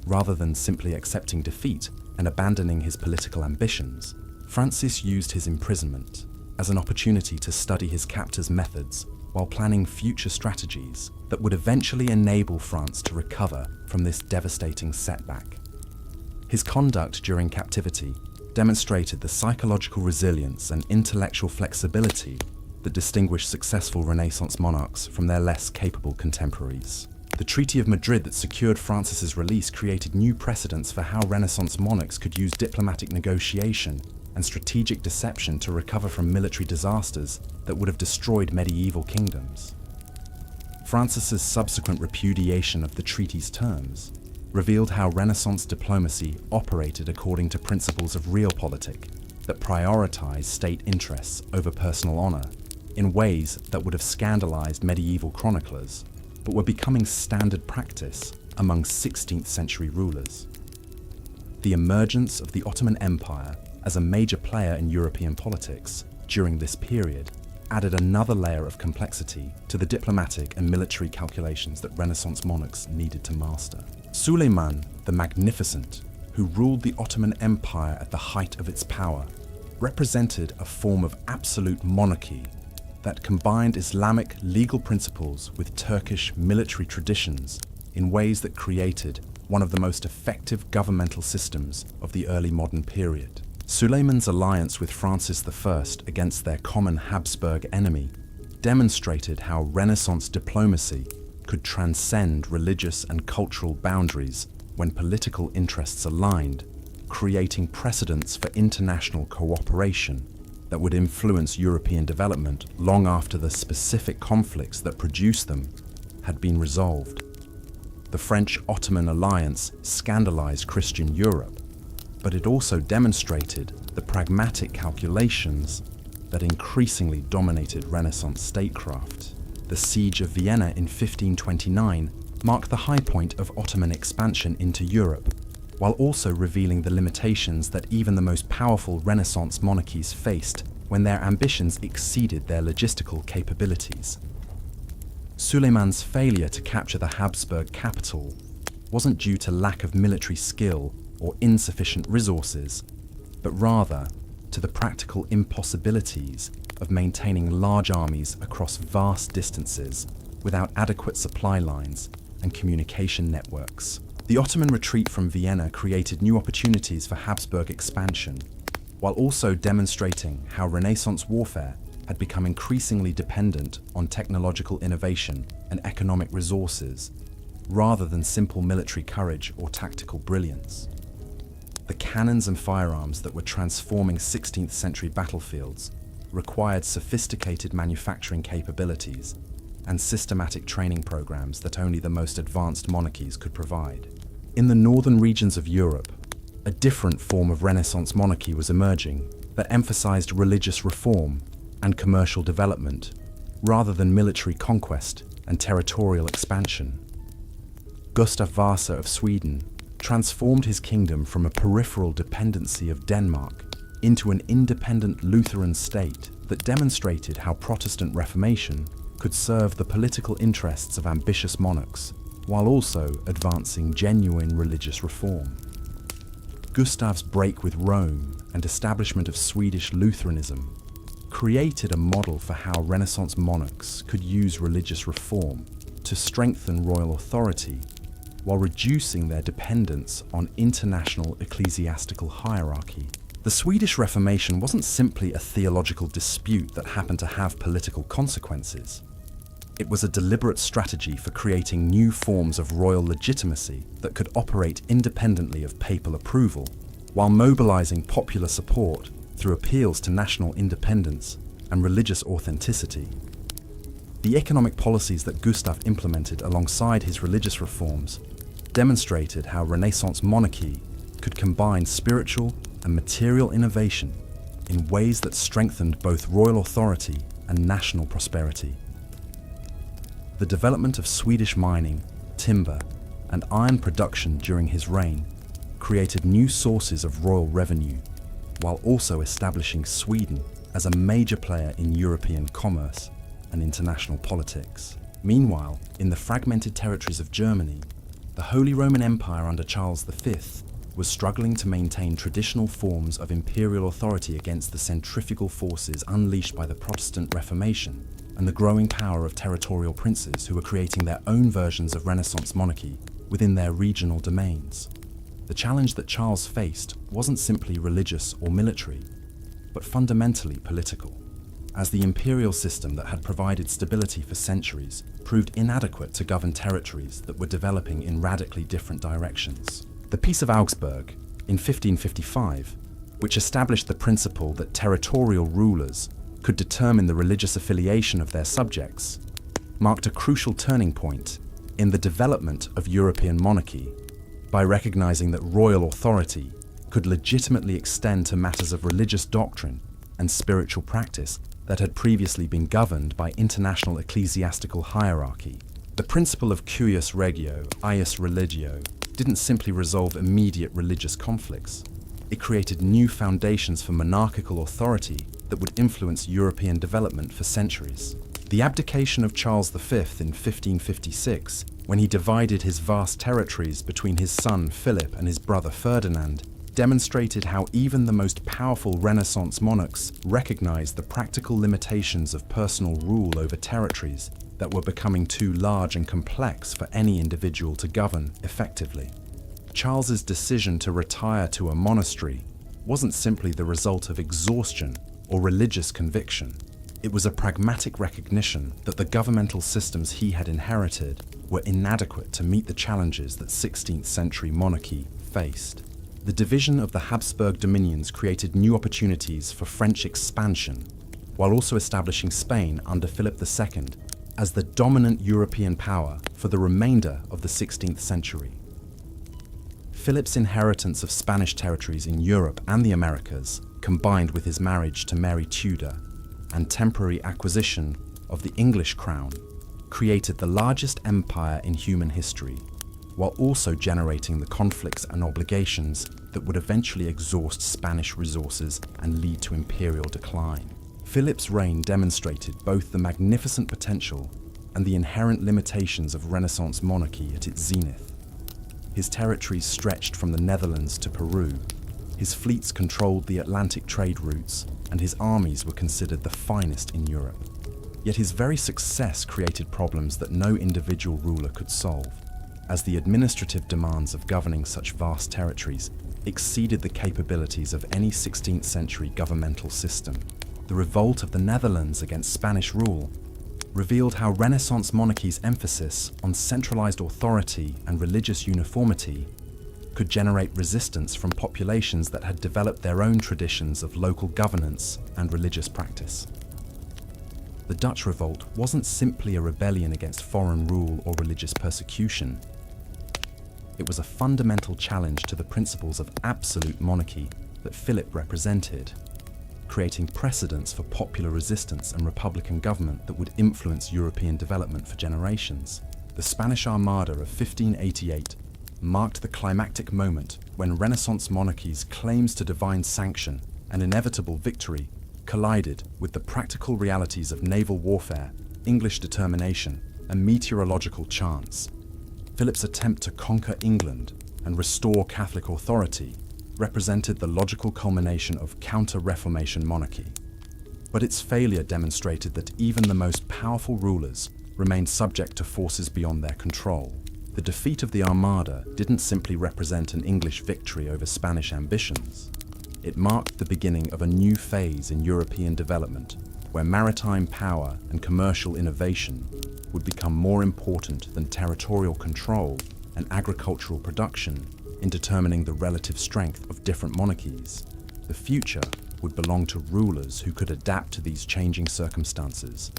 Rather than simply accepting defeat and abandoning his political ambitions, Francis used his imprisonment as an opportunity to study his captors' methods while planning future strategies that would eventually enable France to recover from this devastating setback. His conduct during captivity demonstrated the psychological resilience and intellectual flexibility that distinguished successful Renaissance monarchs from their less capable contemporaries. The Treaty of Madrid that secured Francis's release created new precedents for how Renaissance monarchs could use diplomatic negotiation and strategic deception to recover from military disasters that would have destroyed medieval kingdoms. Francis's subsequent repudiation of the treaty's terms revealed how Renaissance diplomacy operated according to principles of realpolitik that prioritized state interests over personal honor in ways that would have scandalized medieval chroniclers, but were becoming standard practice among 16th century rulers. The emergence of the Ottoman Empire as a major player in European politics during this period added another layer of complexity to the diplomatic and military calculations that Renaissance monarchs needed to master. Suleiman the Magnificent, who ruled the Ottoman Empire at the height of its power, represented a form of absolute monarchy that combined Islamic legal principles with Turkish military traditions in ways that created one of the most effective governmental systems of the early modern period. Suleiman's alliance with Francis I against their common Habsburg enemy demonstrated how Renaissance diplomacy could transcend religious and cultural boundaries when political interests aligned, creating precedents for international cooperation that would influence European development long after the specific conflicts that produced them had been resolved. The French-Ottoman alliance scandalized Christian Europe, but it also demonstrated the pragmatic calculations that increasingly dominated Renaissance statecraft. The Siege of Vienna in 1529 marked the high point of Ottoman expansion into Europe, while also revealing the limitations that even the most powerful Renaissance monarchies faced when their ambitions exceeded their logistical capabilities. Suleiman's failure to capture the Habsburg capital wasn't due to lack of military skill or insufficient resources, but rather to the practical impossibilities of maintaining large armies across vast distances without adequate supply lines and communication networks. The Ottoman retreat from Vienna created new opportunities for Habsburg expansion, while also demonstrating how Renaissance warfare had become increasingly dependent on technological innovation and economic resources, rather than simple military courage or tactical brilliance. The cannons and firearms that were transforming 16th century battlefields required sophisticated manufacturing capabilities and systematic training programs that only the most advanced monarchies could provide. In the northern regions of Europe, a different form of Renaissance monarchy was emerging that emphasized religious reform and commercial development rather than military conquest and territorial expansion. Gustav Vasa of Sweden transformed his kingdom from a peripheral dependency of Denmark into an independent Lutheran state that demonstrated how Protestant Reformation could serve the political interests of ambitious monarchs while also advancing genuine religious reform. Gustav's break with Rome and establishment of Swedish Lutheranism created a model for how Renaissance monarchs could use religious reform to strengthen royal authority while reducing their dependence on international ecclesiastical hierarchy. The Swedish Reformation wasn't simply a theological dispute that happened to have political consequences. It was a deliberate strategy for creating new forms of royal legitimacy that could operate independently of papal approval, while mobilizing popular support through appeals to national independence and religious authenticity. The economic policies that Gustav implemented alongside his religious reforms demonstrated how Renaissance monarchy could combine spiritual and material innovation in ways that strengthened both royal authority and national prosperity. The development of Swedish mining, timber, and iron production during his reign created new sources of royal revenue, while also establishing Sweden as a major player in European commerce and international politics. Meanwhile, in the fragmented territories of Germany, the Holy Roman Empire under Charles V was struggling to maintain traditional forms of imperial authority against the centrifugal forces unleashed by the Protestant Reformation and the growing power of territorial princes who were creating their own versions of Renaissance monarchy within their regional domains. The challenge that Charles faced wasn't simply religious or military, but fundamentally political, as the imperial system that had provided stability for centuries proved inadequate to govern territories that were developing in radically different directions. The Peace of Augsburg in 1555, which established the principle that territorial rulers could determine the religious affiliation of their subjects, marked a crucial turning point in the development of European monarchy by recognizing that royal authority could legitimately extend to matters of religious doctrine and spiritual practice that had previously been governed by international ecclesiastical hierarchy. The principle of cuius regio, ius religio, didn't simply resolve immediate religious conflicts. It created new foundations for monarchical authority that would influence European development for centuries. The abdication of Charles V in 1556, when he divided his vast territories between his son Philip and his brother Ferdinand, demonstrated how even the most powerful Renaissance monarchs recognized the practical limitations of personal rule over territories that were becoming too large and complex for any individual to govern effectively. Charles's decision to retire to a monastery wasn't simply the result of exhaustion or religious conviction. It was a pragmatic recognition that the governmental systems he had inherited were inadequate to meet the challenges that 16th century monarchy faced. The division of the Habsburg dominions created new opportunities for French expansion, while also establishing Spain under Philip II as the dominant European power for the remainder of the 16th century. Philip's inheritance of Spanish territories in Europe and the Americas, combined with his marriage to Mary Tudor and temporary acquisition of the English crown, created the largest empire in human history, while also generating the conflicts and obligations that would eventually exhaust Spanish resources and lead to imperial decline. Philip's reign demonstrated both the magnificent potential and the inherent limitations of Renaissance monarchy at its zenith. His territories stretched from the Netherlands to Peru, his fleets controlled the Atlantic trade routes, and his armies were considered the finest in Europe. Yet his very success created problems that no individual ruler could solve, as the administrative demands of governing such vast territories exceeded the capabilities of any 16th century governmental system. The revolt of the Netherlands against Spanish rule revealed how Renaissance monarchy's emphasis on centralized authority and religious uniformity could generate resistance from populations that had developed their own traditions of local governance and religious practice. The Dutch revolt wasn't simply a rebellion against foreign rule or religious persecution. It was a fundamental challenge to the principles of absolute monarchy that Philip represented, creating precedents for popular resistance and republican government that would influence European development for generations. The Spanish Armada of 1588 marked the climactic moment when Renaissance monarchy's claims to divine sanction and inevitable victory collided with the practical realities of naval warfare, English determination, and meteorological chance. Philip's attempt to conquer England and restore Catholic authority represented the logical culmination of counter-Reformation monarchy. But its failure demonstrated that even the most powerful rulers remained subject to forces beyond their control. The defeat of the Armada didn't simply represent an English victory over Spanish ambitions. It marked the beginning of a new phase in European development, where maritime power and commercial innovation would become more important than territorial control and agricultural production in determining the relative strength of different monarchies. The future would belong to rulers who could adapt to these changing circumstances,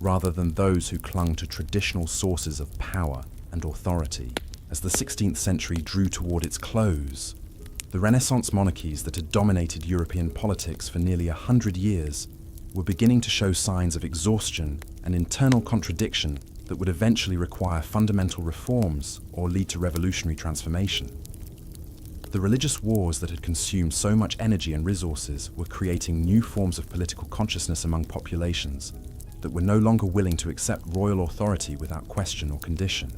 rather than those who clung to traditional sources of power and authority. As the 16th century drew toward its close, the Renaissance monarchies that had dominated European politics for nearly 100 years were beginning to show signs of exhaustion and internal contradiction that would eventually require fundamental reforms or lead to revolutionary transformation. The religious wars that had consumed so much energy and resources were creating new forms of political consciousness among populations that were no longer willing to accept royal authority without question or condition.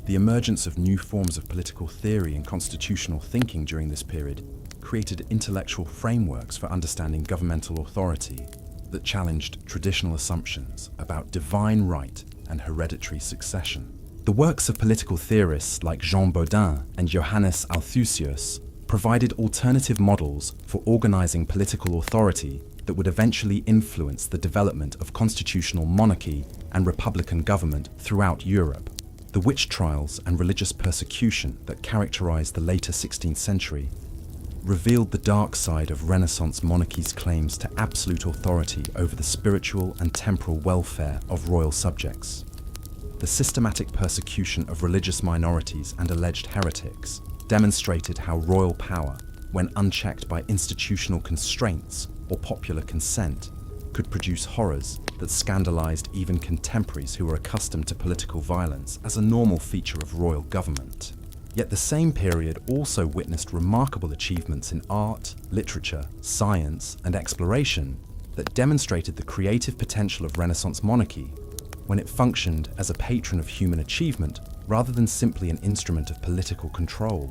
The emergence of new forms of political theory and constitutional thinking during this period created intellectual frameworks for understanding governmental authority that challenged traditional assumptions about divine right and hereditary succession. The works of political theorists like Jean Bodin and Johannes Althusius provided alternative models for organizing political authority that would eventually influence the development of constitutional monarchy and republican government throughout Europe. The witch trials and religious persecution that characterized the later 16th century revealed the dark side of Renaissance monarchy's claims to absolute authority over the spiritual and temporal welfare of royal subjects. The systematic persecution of religious minorities and alleged heretics demonstrated how royal power, when unchecked by institutional constraints or popular consent, could produce horrors that scandalized even contemporaries who were accustomed to political violence as a normal feature of royal government. Yet the same period also witnessed remarkable achievements in art, literature, science, and exploration that demonstrated the creative potential of Renaissance monarchy when it functioned as a patron of human achievement rather than simply an instrument of political control.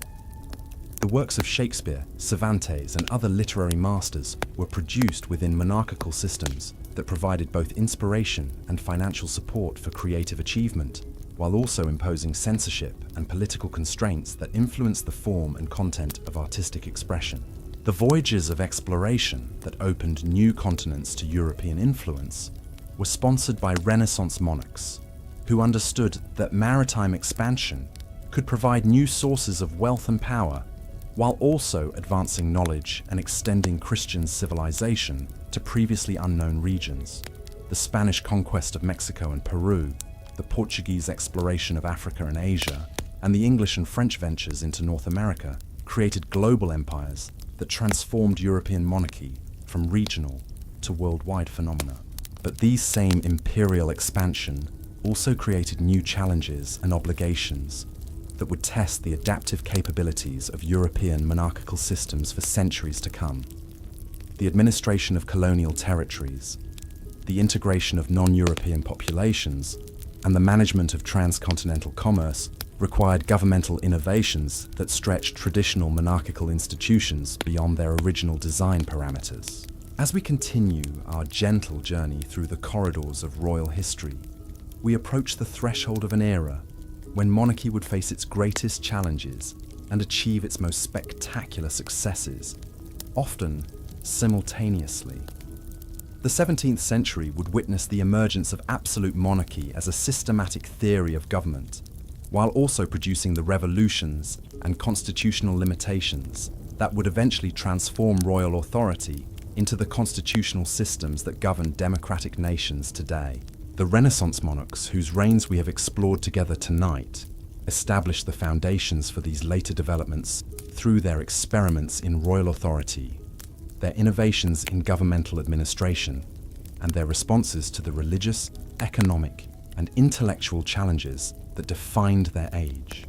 The works of Shakespeare, Cervantes, and other literary masters were produced within monarchical systems that provided both inspiration and financial support for creative achievement, while also imposing censorship and political constraints that influenced the form and content of artistic expression. The voyages of exploration that opened new continents to European influence were sponsored by Renaissance monarchs, who understood that maritime expansion could provide new sources of wealth and power, while also advancing knowledge and extending Christian civilization to previously unknown regions. The Spanish conquest of Mexico and Peru, the Portuguese exploration of Africa and Asia, and the English and French ventures into North America created global empires that transformed European monarchy from regional to worldwide phenomena. But these same imperial expansion also created new challenges and obligations that would test the adaptive capabilities of European monarchical systems for centuries to come. The administration of colonial territories, the integration of non-European populations, and the management of transcontinental commerce required governmental innovations that stretched traditional monarchical institutions beyond their original design parameters. As we continue our gentle journey through the corridors of royal history, we approach the threshold of an era when monarchy would face its greatest challenges and achieve its most spectacular successes, often simultaneously. The 17th century would witness the emergence of absolute monarchy as a systematic theory of government, while also producing the revolutions and constitutional limitations that would eventually transform royal authority into the constitutional systems that govern democratic nations today. The Renaissance monarchs, whose reigns we have explored together tonight, established the foundations for these later developments through their experiments in royal authority, their innovations in governmental administration, and their responses to the religious, economic, and intellectual challenges that defined their age.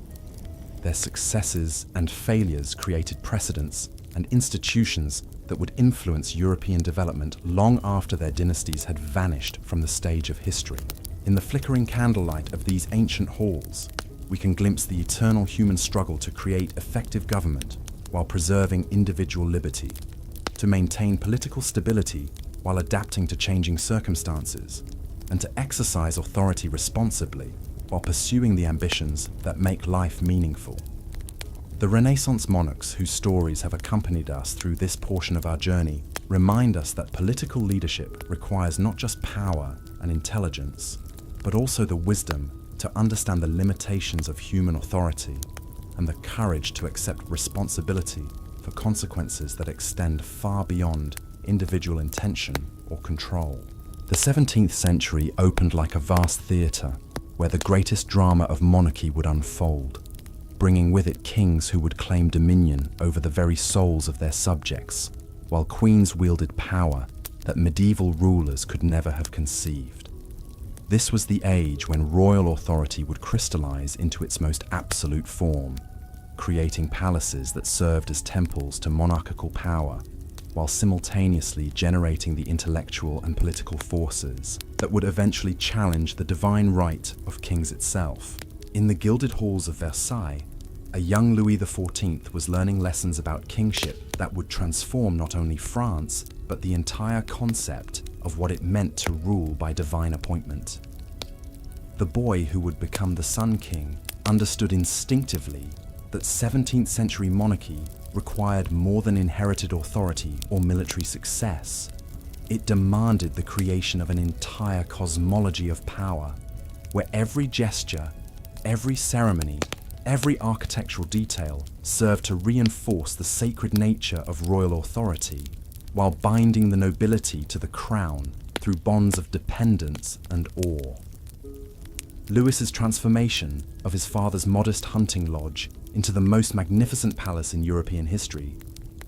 Their successes and failures created precedents and institutions that would influence European development long after their dynasties had vanished from the stage of history. In the flickering candlelight of these ancient halls, we can glimpse the eternal human struggle to create effective government, while preserving individual liberty, to maintain political stability while adapting to changing circumstances, and to exercise authority responsibly while pursuing the ambitions that make life meaningful. The Renaissance monarchs whose stories have accompanied us through this portion of our journey remind us that political leadership requires not just power and intelligence, but also the wisdom to understand the limitations of human authority and the courage to accept responsibility for consequences that extend far beyond individual intention or control. The 17th century opened like a vast theatre where the greatest drama of monarchy would unfold, bringing with it kings who would claim dominion over the very souls of their subjects, while queens wielded power that medieval rulers could never have conceived. This was the age when royal authority would crystallize into its most absolute form, creating palaces that served as temples to monarchical power, while simultaneously generating the intellectual and political forces that would eventually challenge the divine right of kings itself. In the gilded halls of Versailles, a young Louis XIV was learning lessons about kingship that would transform not only France, but the entire concept of what it meant to rule by divine appointment. The boy who would become the Sun King understood instinctively that 17th century monarchy required more than inherited authority or military success. It demanded the creation of an entire cosmology of power, where every gesture, every ceremony, every architectural detail served to reinforce the sacred nature of royal authority, while binding the nobility to the crown through bonds of dependence and awe. Louis's transformation of his father's modest hunting lodge into the most magnificent palace in European history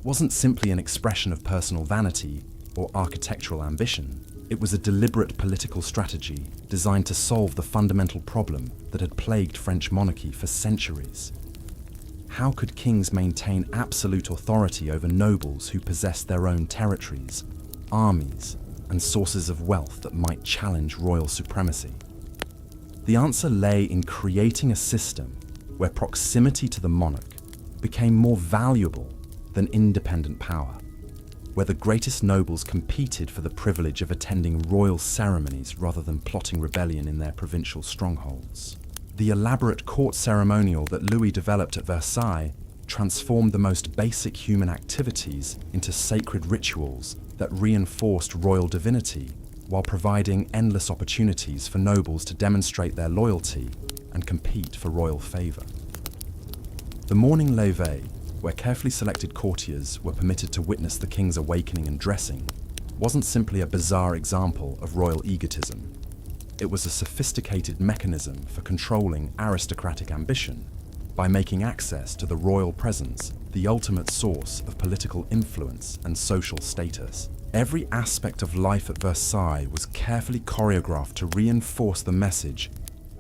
wasn't simply an expression of personal vanity or architectural ambition. It was a deliberate political strategy designed to solve the fundamental problem that had plagued French monarchy for centuries. How could kings maintain absolute authority over nobles who possessed their own territories, armies, and sources of wealth that might challenge royal supremacy? The answer lay in creating a system where proximity to the monarch became more valuable than independent power, where the greatest nobles competed for the privilege of attending royal ceremonies rather than plotting rebellion in their provincial strongholds. The elaborate court ceremonial that Louis developed at Versailles transformed the most basic human activities into sacred rituals that reinforced royal divinity, while providing endless opportunities for nobles to demonstrate their loyalty and compete for royal favor. The morning levée, where carefully selected courtiers were permitted to witness the king's awakening and dressing, wasn't simply a bizarre example of royal egotism. It was a sophisticated mechanism for controlling aristocratic ambition by making access to the royal presence the ultimate source of political influence and social status. Every aspect of life at Versailles was carefully choreographed to reinforce the message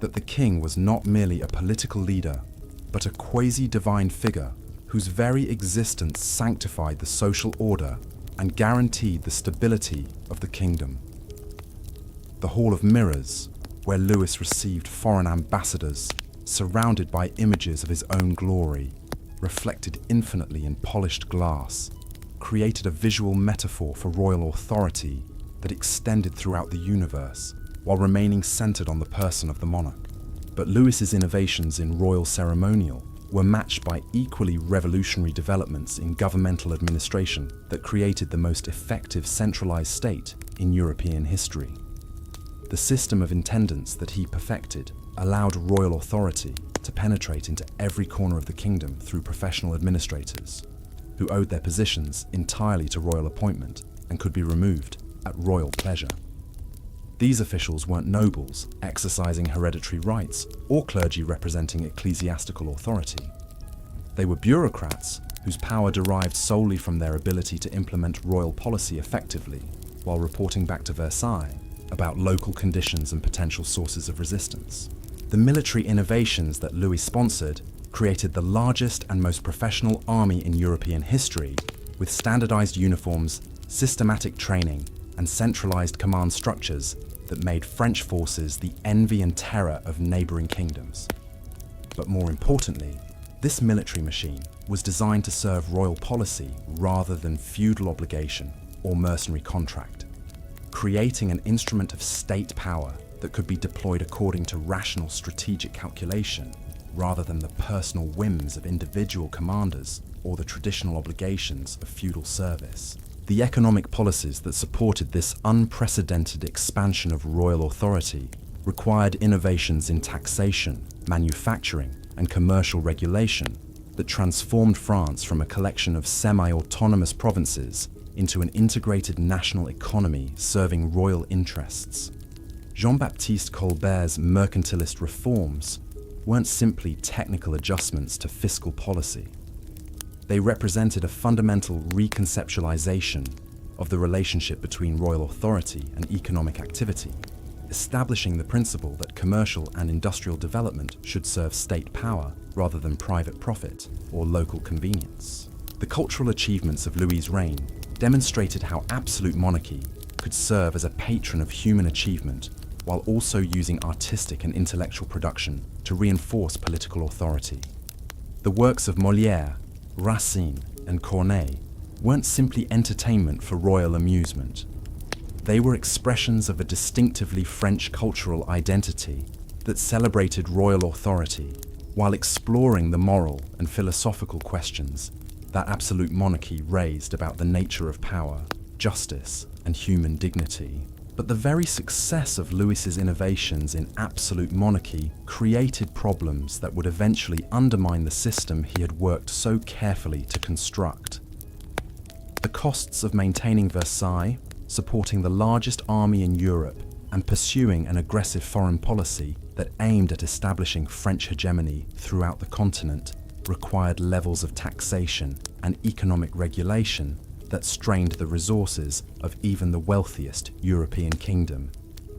that the king was not merely a political leader, but a quasi-divine figure whose very existence sanctified the social order and guaranteed the stability of the kingdom. The Hall of Mirrors, where Louis received foreign ambassadors, surrounded by images of his own glory, reflected infinitely in polished glass, created a visual metaphor for royal authority that extended throughout the universe while remaining centered on the person of the monarch. But Louis's innovations in royal ceremonial were matched by equally revolutionary developments in governmental administration that created the most effective centralized state in European history. The system of intendants that he perfected allowed royal authority to penetrate into every corner of the kingdom through professional administrators, who owed their positions entirely to royal appointment and could be removed at royal pleasure. These officials weren't nobles exercising hereditary rights or clergy representing ecclesiastical authority. They were bureaucrats whose power derived solely from their ability to implement royal policy effectively while reporting back to Versailles about local conditions and potential sources of resistance. The military innovations that Louis sponsored created the largest and most professional army in European history, with standardized uniforms, systematic training, and centralized command structures that made French forces the envy and terror of neighboring kingdoms. But more importantly, This military machine was designed to serve royal policy rather than feudal obligation or mercenary contract, creating an instrument of state power that could be deployed according to rational strategic calculation rather than the personal whims of individual commanders or the traditional obligations of feudal service. The economic policies that supported this unprecedented expansion of royal authority required innovations in taxation, manufacturing, and commercial regulation that transformed France from a collection of semi-autonomous provinces into an integrated national economy serving royal interests. Jean-Baptiste Colbert's mercantilist reforms weren't simply technical adjustments to fiscal policy. They represented a fundamental reconceptualization of the relationship between royal authority and economic activity, establishing the principle that commercial and industrial development should serve state power rather than private profit or local convenience. The cultural achievements of Louis's reign demonstrated how absolute monarchy could serve as a patron of human achievement while also using artistic and intellectual production to reinforce political authority. The works of Molière, Racine, and Corneille weren't simply entertainment for royal amusement. They were expressions of a distinctively French cultural identity that celebrated royal authority while exploring the moral and philosophical questions that absolute monarchy raised about the nature of power, justice, and human dignity. But the very success of Louis's innovations in absolute monarchy created problems that would eventually undermine the system he had worked so carefully to construct. The costs of maintaining Versailles, supporting the largest army in Europe, and pursuing an aggressive foreign policy that aimed at establishing French hegemony throughout the continent required levels of taxation and economic regulation that strained the resources of even the wealthiest European kingdom.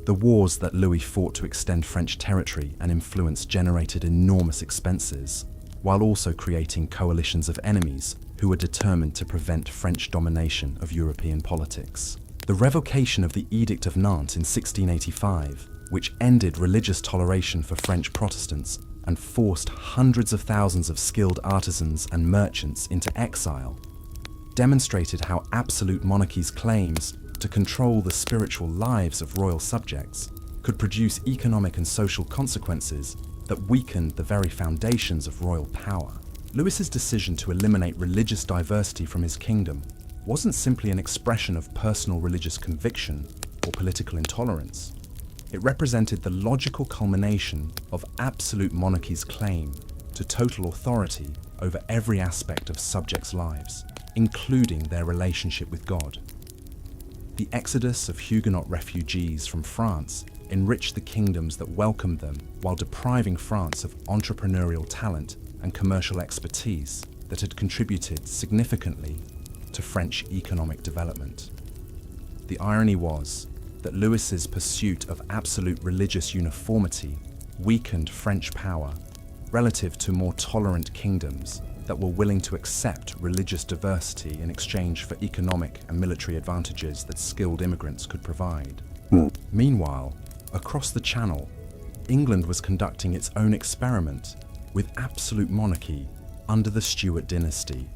The wars that Louis fought to extend French territory and influence generated enormous expenses, while also creating coalitions of enemies who were determined to prevent French domination of European politics. The revocation of the Edict of Nantes in 1685, which ended religious toleration for French Protestants and forced hundreds of thousands of skilled artisans and merchants into exile, demonstrated how absolute monarchy's claims to control the spiritual lives of royal subjects could produce economic and social consequences that weakened the very foundations of royal power. Louis's decision to eliminate religious diversity from his kingdom wasn't simply an expression of personal religious conviction or political intolerance. It represented the logical culmination of absolute monarchy's claim to total authority over every aspect of subjects' lives, including their relationship with God. The exodus of Huguenot refugees from France enriched the kingdoms that welcomed them while depriving France of entrepreneurial talent and commercial expertise that had contributed significantly to French economic development. The irony was that Louis's pursuit of absolute religious uniformity weakened French power relative to more tolerant kingdoms that were willing to accept religious diversity in exchange for economic and military advantages that skilled immigrants could provide. Meanwhile, across the Channel, England was conducting its own experiment with absolute monarchy under the Stuart dynasty,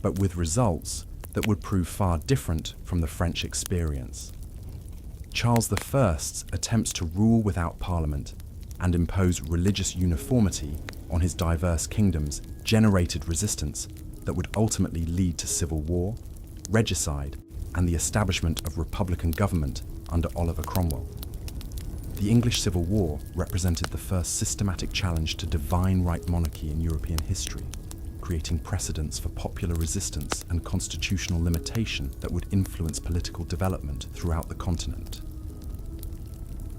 but with results that would prove far different from the French experience. Charles I's attempts to rule without parliament and impose religious uniformity on his diverse kingdoms generated resistance that would ultimately lead to civil war, regicide, and the establishment of republican government under Oliver Cromwell. The English Civil War represented the first systematic challenge to divine right monarchy in European history, creating precedents for popular resistance and constitutional limitation that would influence political development throughout the continent.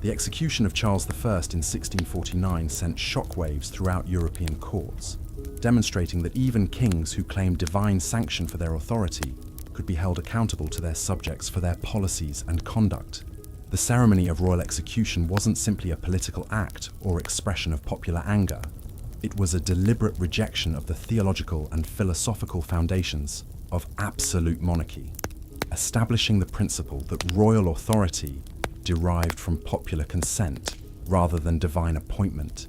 The execution of Charles I in 1649 sent shockwaves throughout European courts, demonstrating that even kings who claimed divine sanction for their authority could be held accountable to their subjects for their policies and conduct. The ceremony of royal execution wasn't simply a political act or expression of popular anger. It was a deliberate rejection of the theological and philosophical foundations of absolute monarchy, establishing the principle that royal authority derived from popular consent rather than divine appointment,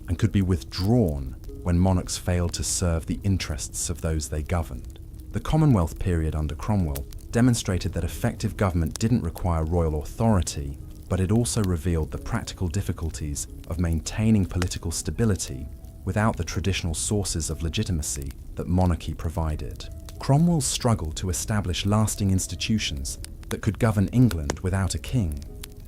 and could be withdrawn when monarchs failed to serve the interests of those they governed. The Commonwealth period under Cromwell demonstrated that effective government didn't require royal authority, but it also revealed the practical difficulties of maintaining political stability without the traditional sources of legitimacy that monarchy provided. Cromwell's struggle to establish lasting institutions that could govern England without a king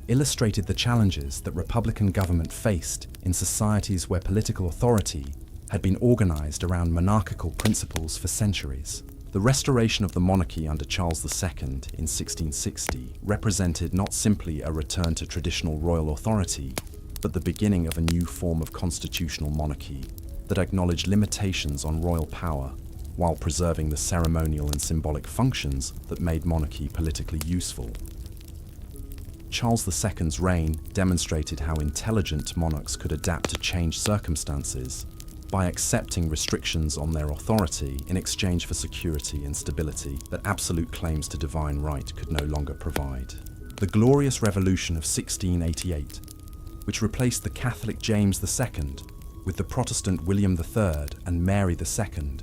illustrated the challenges that republican government faced in societies where political authority had been organized around monarchical principles for centuries. The restoration of the monarchy under Charles II in 1660 represented not simply a return to traditional royal authority, but the beginning of a new form of constitutional monarchy that acknowledged limitations on royal power while preserving the ceremonial and symbolic functions that made monarchy politically useful. Charles II's reign demonstrated how intelligent monarchs could adapt to changed circumstances by accepting restrictions on their authority in exchange for security and stability that absolute claims to divine right could no longer provide. The Glorious Revolution of 1688, which replaced the Catholic James II with the Protestant William III and Mary II,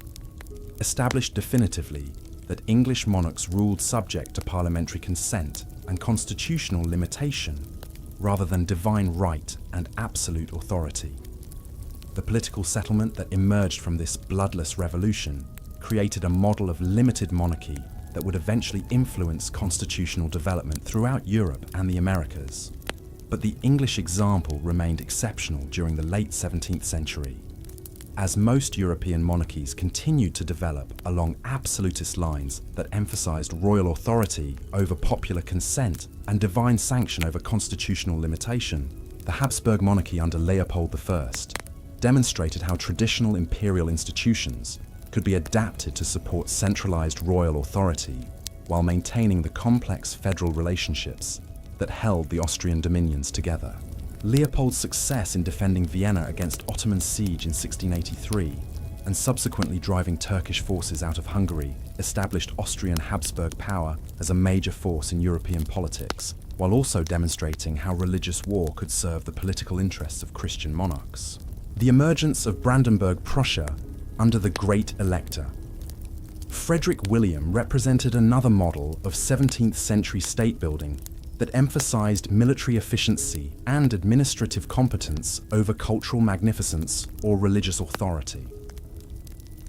established definitively that English monarchs ruled subject to parliamentary consent and constitutional limitation, rather than divine right and absolute authority. The political settlement that emerged from this bloodless revolution created a model of limited monarchy that would eventually influence constitutional development throughout Europe and the Americas. But the English example remained exceptional during the late 17th century, as most European monarchies continued to develop along absolutist lines that emphasized royal authority over popular consent and divine sanction over constitutional limitation. The Habsburg monarchy under Leopold I demonstrated how traditional imperial institutions could be adapted to support centralized royal authority while maintaining the complex federal relationships that held the Austrian dominions together. Leopold's success in defending Vienna against Ottoman siege in 1683 and subsequently driving Turkish forces out of Hungary established Austrian Habsburg power as a major force in European politics, while also demonstrating how religious war could serve the political interests of Christian monarchs. The emergence of Brandenburg Prussia under the Great Elector. Frederick William represented another model of 17th century state building that emphasized military efficiency and administrative competence over cultural magnificence or religious authority.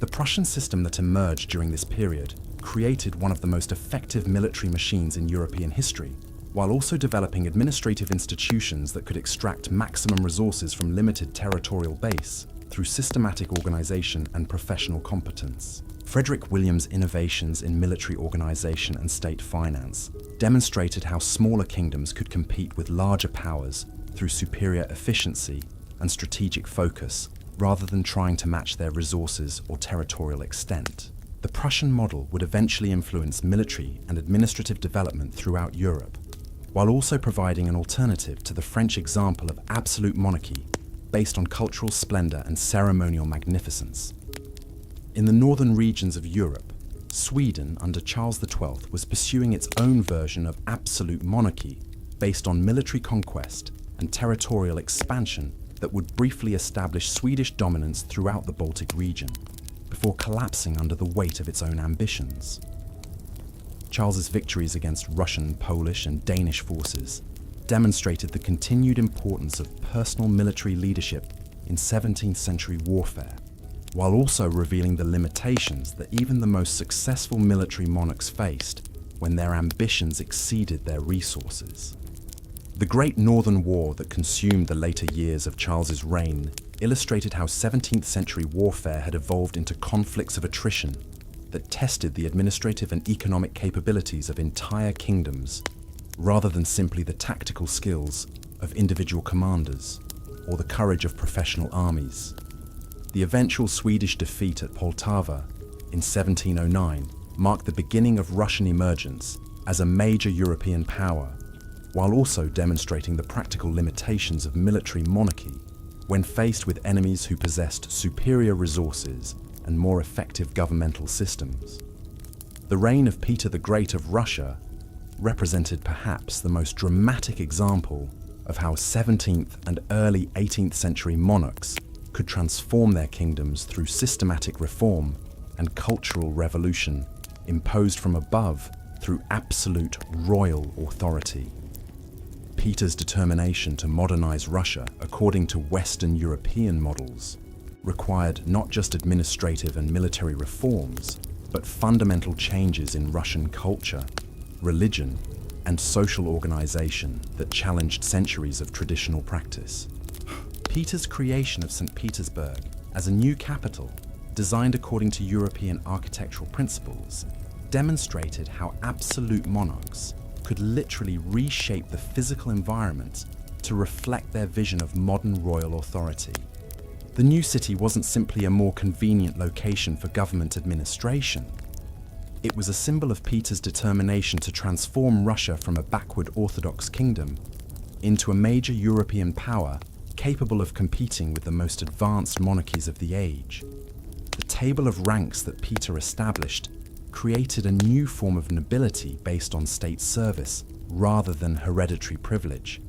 The Prussian system that emerged during this period created one of the most effective military machines in European history, while also developing administrative institutions that could extract maximum resources from limited territorial base through systematic organization and professional competence. Frederick William's innovations in military organization and state finance demonstrated how smaller kingdoms could compete with larger powers through superior efficiency and strategic focus, rather than trying to match their resources or territorial extent. The Prussian model would eventually influence military and administrative development throughout Europe, while also providing an alternative to the French example of absolute monarchy based on cultural splendor and ceremonial magnificence. In the northern regions of Europe, Sweden under Charles XII was pursuing its own version of absolute monarchy based on military conquest and territorial expansion that would briefly establish Swedish dominance throughout the Baltic region, before collapsing under the weight of its own ambitions. Charles's victories against Russian, Polish, and Danish forces demonstrated the continued importance of personal military leadership in 17th century warfare, while also revealing the limitations that even the most successful military monarchs faced when their ambitions exceeded their resources. The Great Northern War that consumed the later years of Charles's reign illustrated how 17th century warfare had evolved into conflicts of attrition that tested the administrative and economic capabilities of entire kingdoms, rather than simply the tactical skills of individual commanders or the courage of professional armies. The eventual Swedish defeat at Poltava in 1709 marked the beginning of Russian emergence as a major European power, while also demonstrating the practical limitations of military monarchy when faced with enemies who possessed superior resources and more effective governmental systems. The reign of Peter the Great of Russia represented perhaps the most dramatic example of how 17th and early 18th century monarchs could transform their kingdoms through systematic reform and cultural revolution imposed from above through absolute royal authority. Peter's determination to modernize Russia according to Western European models required not just administrative and military reforms, but fundamental changes in Russian culture, religion, and social organization that challenged centuries of traditional practice. Peter's creation of St. Petersburg as a new capital, designed according to European architectural principles, demonstrated how absolute monarchs could literally reshape the physical environment to reflect their vision of modern royal authority. The new city wasn't simply a more convenient location for government administration. It was a symbol of Peter's determination to transform Russia from a backward Orthodox kingdom into a major European power capable of competing with the most advanced monarchies of the age. The table of ranks that Peter established created a new form of nobility based on state service rather than hereditary privilege,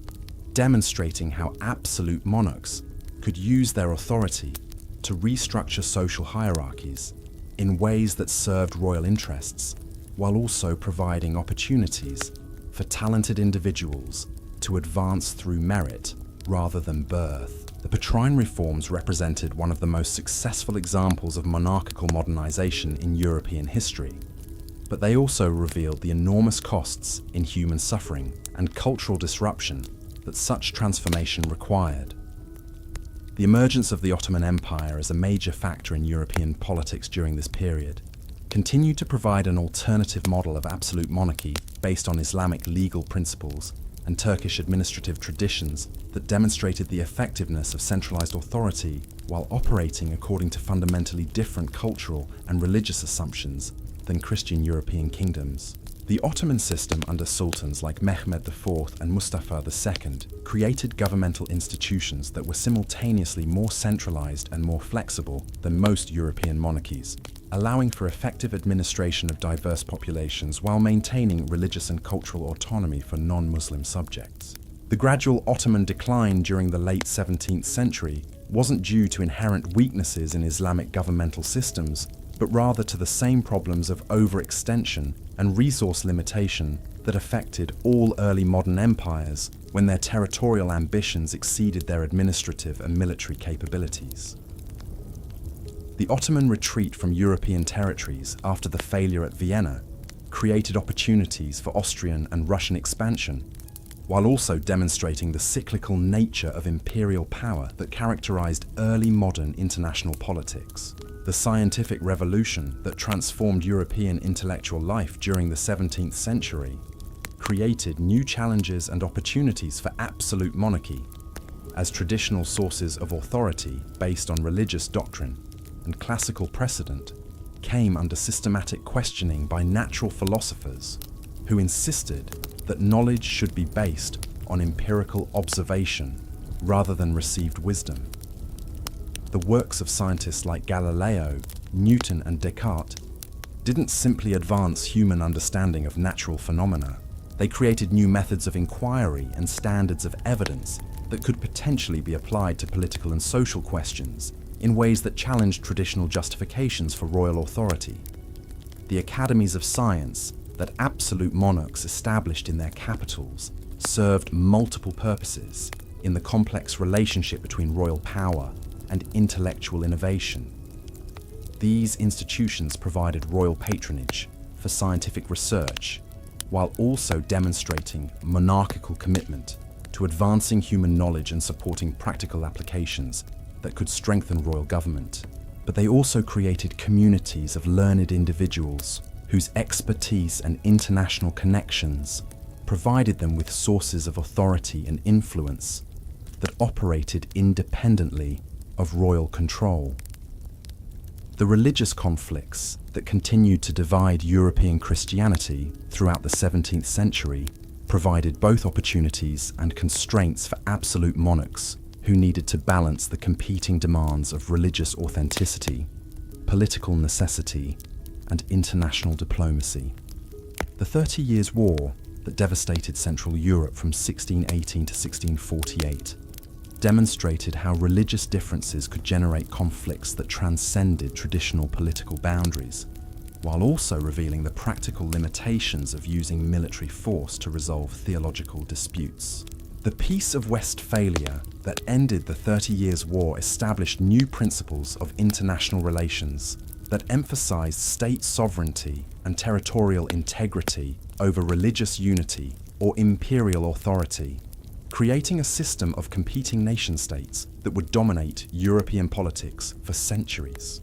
demonstrating how absolute monarchs could use their authority to restructure social hierarchies in ways that served royal interests, while also providing opportunities for talented individuals to advance through merit rather than birth. The Petrine reforms represented one of the most successful examples of monarchical modernization in European history, but they also revealed the enormous costs in human suffering and cultural disruption that such transformation required. The emergence of the Ottoman Empire as a major factor in European politics during this period continued to provide an alternative model of absolute monarchy based on Islamic legal principles and Turkish administrative traditions that demonstrated the effectiveness of centralized authority while operating according to fundamentally different cultural and religious assumptions than Christian European kingdoms. The Ottoman system under sultans like Mehmed IV and Mustafa II created governmental institutions that were simultaneously more centralized and more flexible than most European monarchies, allowing for effective administration of diverse populations while maintaining religious and cultural autonomy for non-Muslim subjects. The gradual Ottoman decline during the late 17th century wasn't due to inherent weaknesses in Islamic governmental systems, but rather to the same problems of overextension and resource limitation that affected all early modern empires when their territorial ambitions exceeded their administrative and military capabilities. The Ottoman retreat from European territories after the failure at Vienna created opportunities for Austrian and Russian expansion, while also demonstrating the cyclical nature of imperial power that characterized early modern international politics. The scientific revolution that transformed European intellectual life during the 17th century created new challenges and opportunities for absolute monarchy, as traditional sources of authority based on religious doctrine and classical precedent came under systematic questioning by natural philosophers who insisted that knowledge should be based on empirical observation rather than received wisdom. The works of scientists like Galileo, Newton, and Descartes didn't simply advance human understanding of natural phenomena. They created new methods of inquiry and standards of evidence that could potentially be applied to political and social questions in ways that challenged traditional justifications for royal authority. The academies of science that absolute monarchs established in their capitals served multiple purposes in the complex relationship between royal power and intellectual innovation. These institutions provided royal patronage for scientific research, while also demonstrating monarchical commitment to advancing human knowledge and supporting practical applications that could strengthen royal government. But they also created communities of learned individuals whose expertise and international connections provided them with sources of authority and influence that operated independently of royal control. The religious conflicts that continued to divide European Christianity throughout the 17th century provided both opportunities and constraints for absolute monarchs who needed to balance the competing demands of religious authenticity, political necessity, and international diplomacy. The 30 Years' War that devastated Central Europe from 1618 to 1648 demonstrated how religious differences could generate conflicts that transcended traditional political boundaries, while also revealing the practical limitations of using military force to resolve theological disputes. The Peace of Westphalia that ended the 30 Years' War established new principles of international relations that emphasized state sovereignty and territorial integrity over religious unity or imperial authority, creating a system of competing nation-states that would dominate European politics for centuries.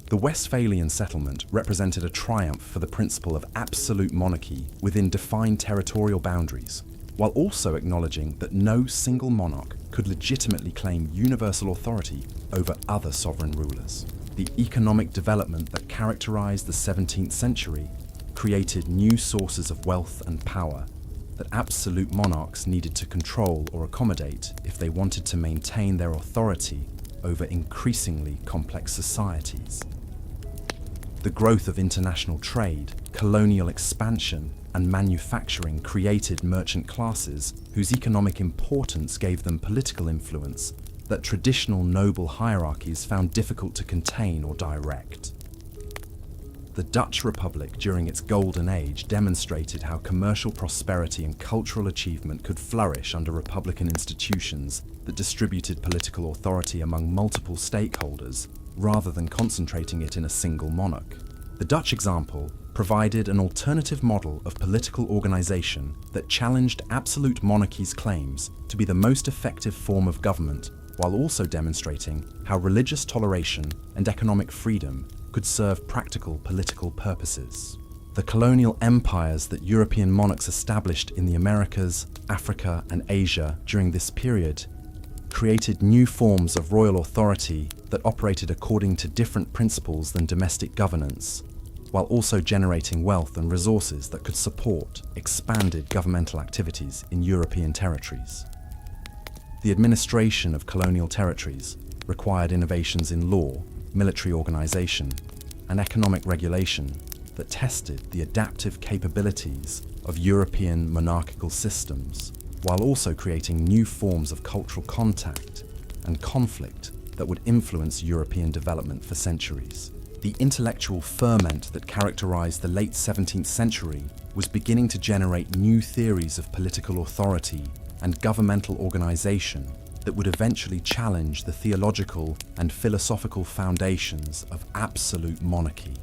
The Westphalian settlement represented a triumph for the principle of absolute monarchy within defined territorial boundaries, while also acknowledging that no single monarch could legitimately claim universal authority over other sovereign rulers. The economic development that characterized the 17th century created new sources of wealth and power that absolute monarchs needed to control or accommodate if they wanted to maintain their authority over increasingly complex societies. The growth of international trade, colonial expansion, and manufacturing created merchant classes whose economic importance gave them political influence that traditional noble hierarchies found difficult to contain or direct. The Dutch Republic during its golden age demonstrated how commercial prosperity and cultural achievement could flourish under republican institutions that distributed political authority among multiple stakeholders rather than concentrating it in a single monarch. The Dutch example provided an alternative model of political organization that challenged absolute monarchy's claims to be the most effective form of government, while also demonstrating how religious toleration and economic freedom could serve practical political purposes. The colonial empires that European monarchs established in the Americas, Africa, and Asia during this period created new forms of royal authority that operated according to different principles than domestic governance, while also generating wealth and resources that could support expanded governmental activities in European territories. The administration of colonial territories required innovations in law, military organization, and economic regulation that tested the adaptive capabilities of European monarchical systems, while also creating new forms of cultural contact and conflict that would influence European development for centuries. The intellectual ferment that characterized the late 17th century was beginning to generate new theories of political authority and governmental organization that would eventually challenge the theological and philosophical foundations of absolute monarchy.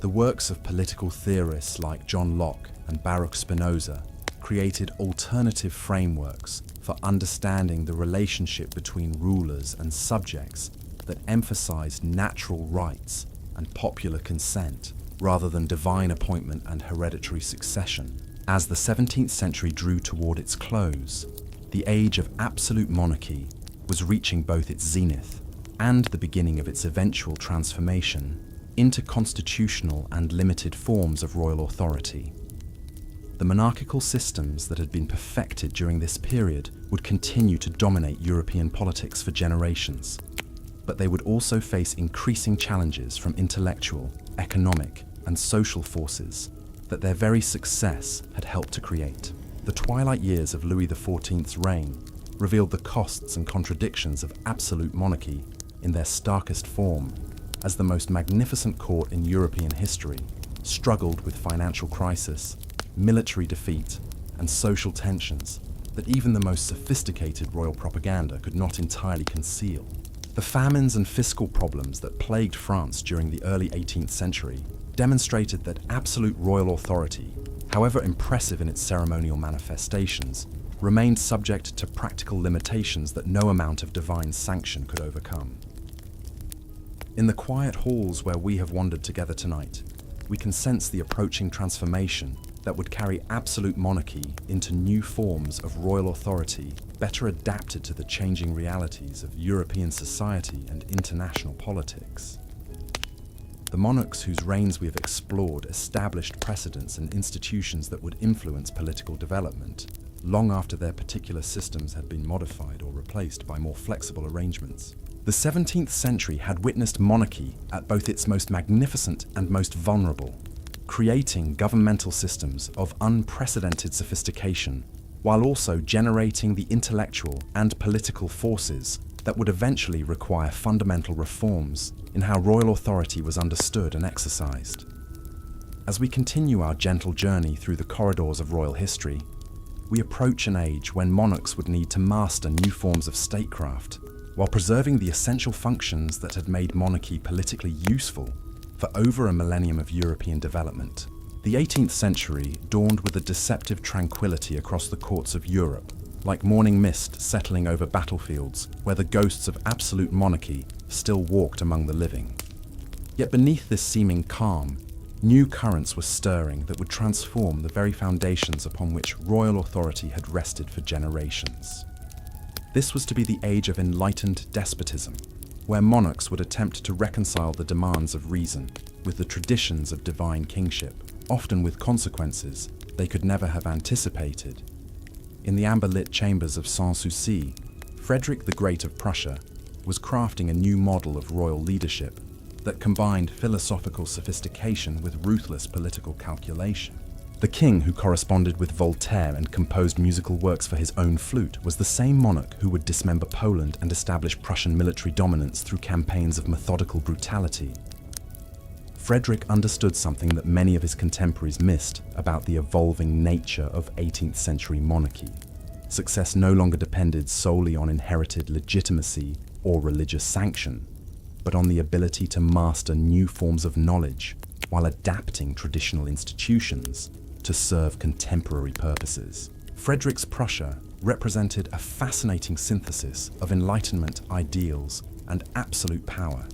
The works of political theorists like John Locke and Baruch Spinoza created alternative frameworks for understanding the relationship between rulers and subjects that emphasized natural rights and popular consent rather than divine appointment and hereditary succession. As the 17th century drew toward its close, the age of absolute monarchy was reaching both its zenith and the beginning of its eventual transformation into constitutional and limited forms of royal authority. The monarchical systems that had been perfected during this period would continue to dominate European politics for generations, but they would also face increasing challenges from intellectual, economic, and social forces that their very success had helped to create. The twilight years of Louis XIV's reign revealed the costs and contradictions of absolute monarchy in their starkest form, as the most magnificent court in European history struggled with financial crisis, military defeat, and social tensions that even the most sophisticated royal propaganda could not entirely conceal. The famines and fiscal problems that plagued France during the early 18th century demonstrated that absolute royal authority, however impressive in its ceremonial manifestations, remained subject to practical limitations that no amount of divine sanction could overcome. In the quiet halls where we have wandered together tonight, we can sense the approaching transformation that would carry absolute monarchy into new forms of royal authority better adapted to the changing realities of European society and international politics. The monarchs whose reigns we have explored established precedents and institutions that would influence political development long after their particular systems had been modified or replaced by more flexible arrangements. The 17th century had witnessed monarchy at both its most magnificent and most vulnerable, creating governmental systems of unprecedented sophistication while also generating the intellectual and political forces that would eventually require fundamental reforms in how royal authority was understood and exercised. As we continue our gentle journey through the corridors of royal history, we approach an age when monarchs would need to master new forms of statecraft while preserving the essential functions that had made monarchy politically useful for over a millennium of European development. The 18th century dawned with a deceptive tranquility across the courts of Europe, like morning mist settling over battlefields where the ghosts of absolute monarchy still walked among the living. Yet beneath this seeming calm, new currents were stirring that would transform the very foundations upon which royal authority had rested for generations. This was to be the age of enlightened despotism, where monarchs would attempt to reconcile the demands of reason with the traditions of divine kingship, often with consequences they could never have anticipated. In the amber-lit chambers of Sanssouci, Frederick the Great of Prussia was crafting a new model of royal leadership that combined philosophical sophistication with ruthless political calculation. The king who corresponded with Voltaire and composed musical works for his own flute was the same monarch who would dismember Poland and establish Prussian military dominance through campaigns of methodical brutality. Frederick understood something that many of his contemporaries missed about the evolving nature of 18th century monarchy. Success no longer depended solely on inherited legitimacy or religious sanction, but on the ability to master new forms of knowledge while adapting traditional institutions to serve contemporary purposes. Frederick's Prussia represented a fascinating synthesis of Enlightenment ideals and absolute power,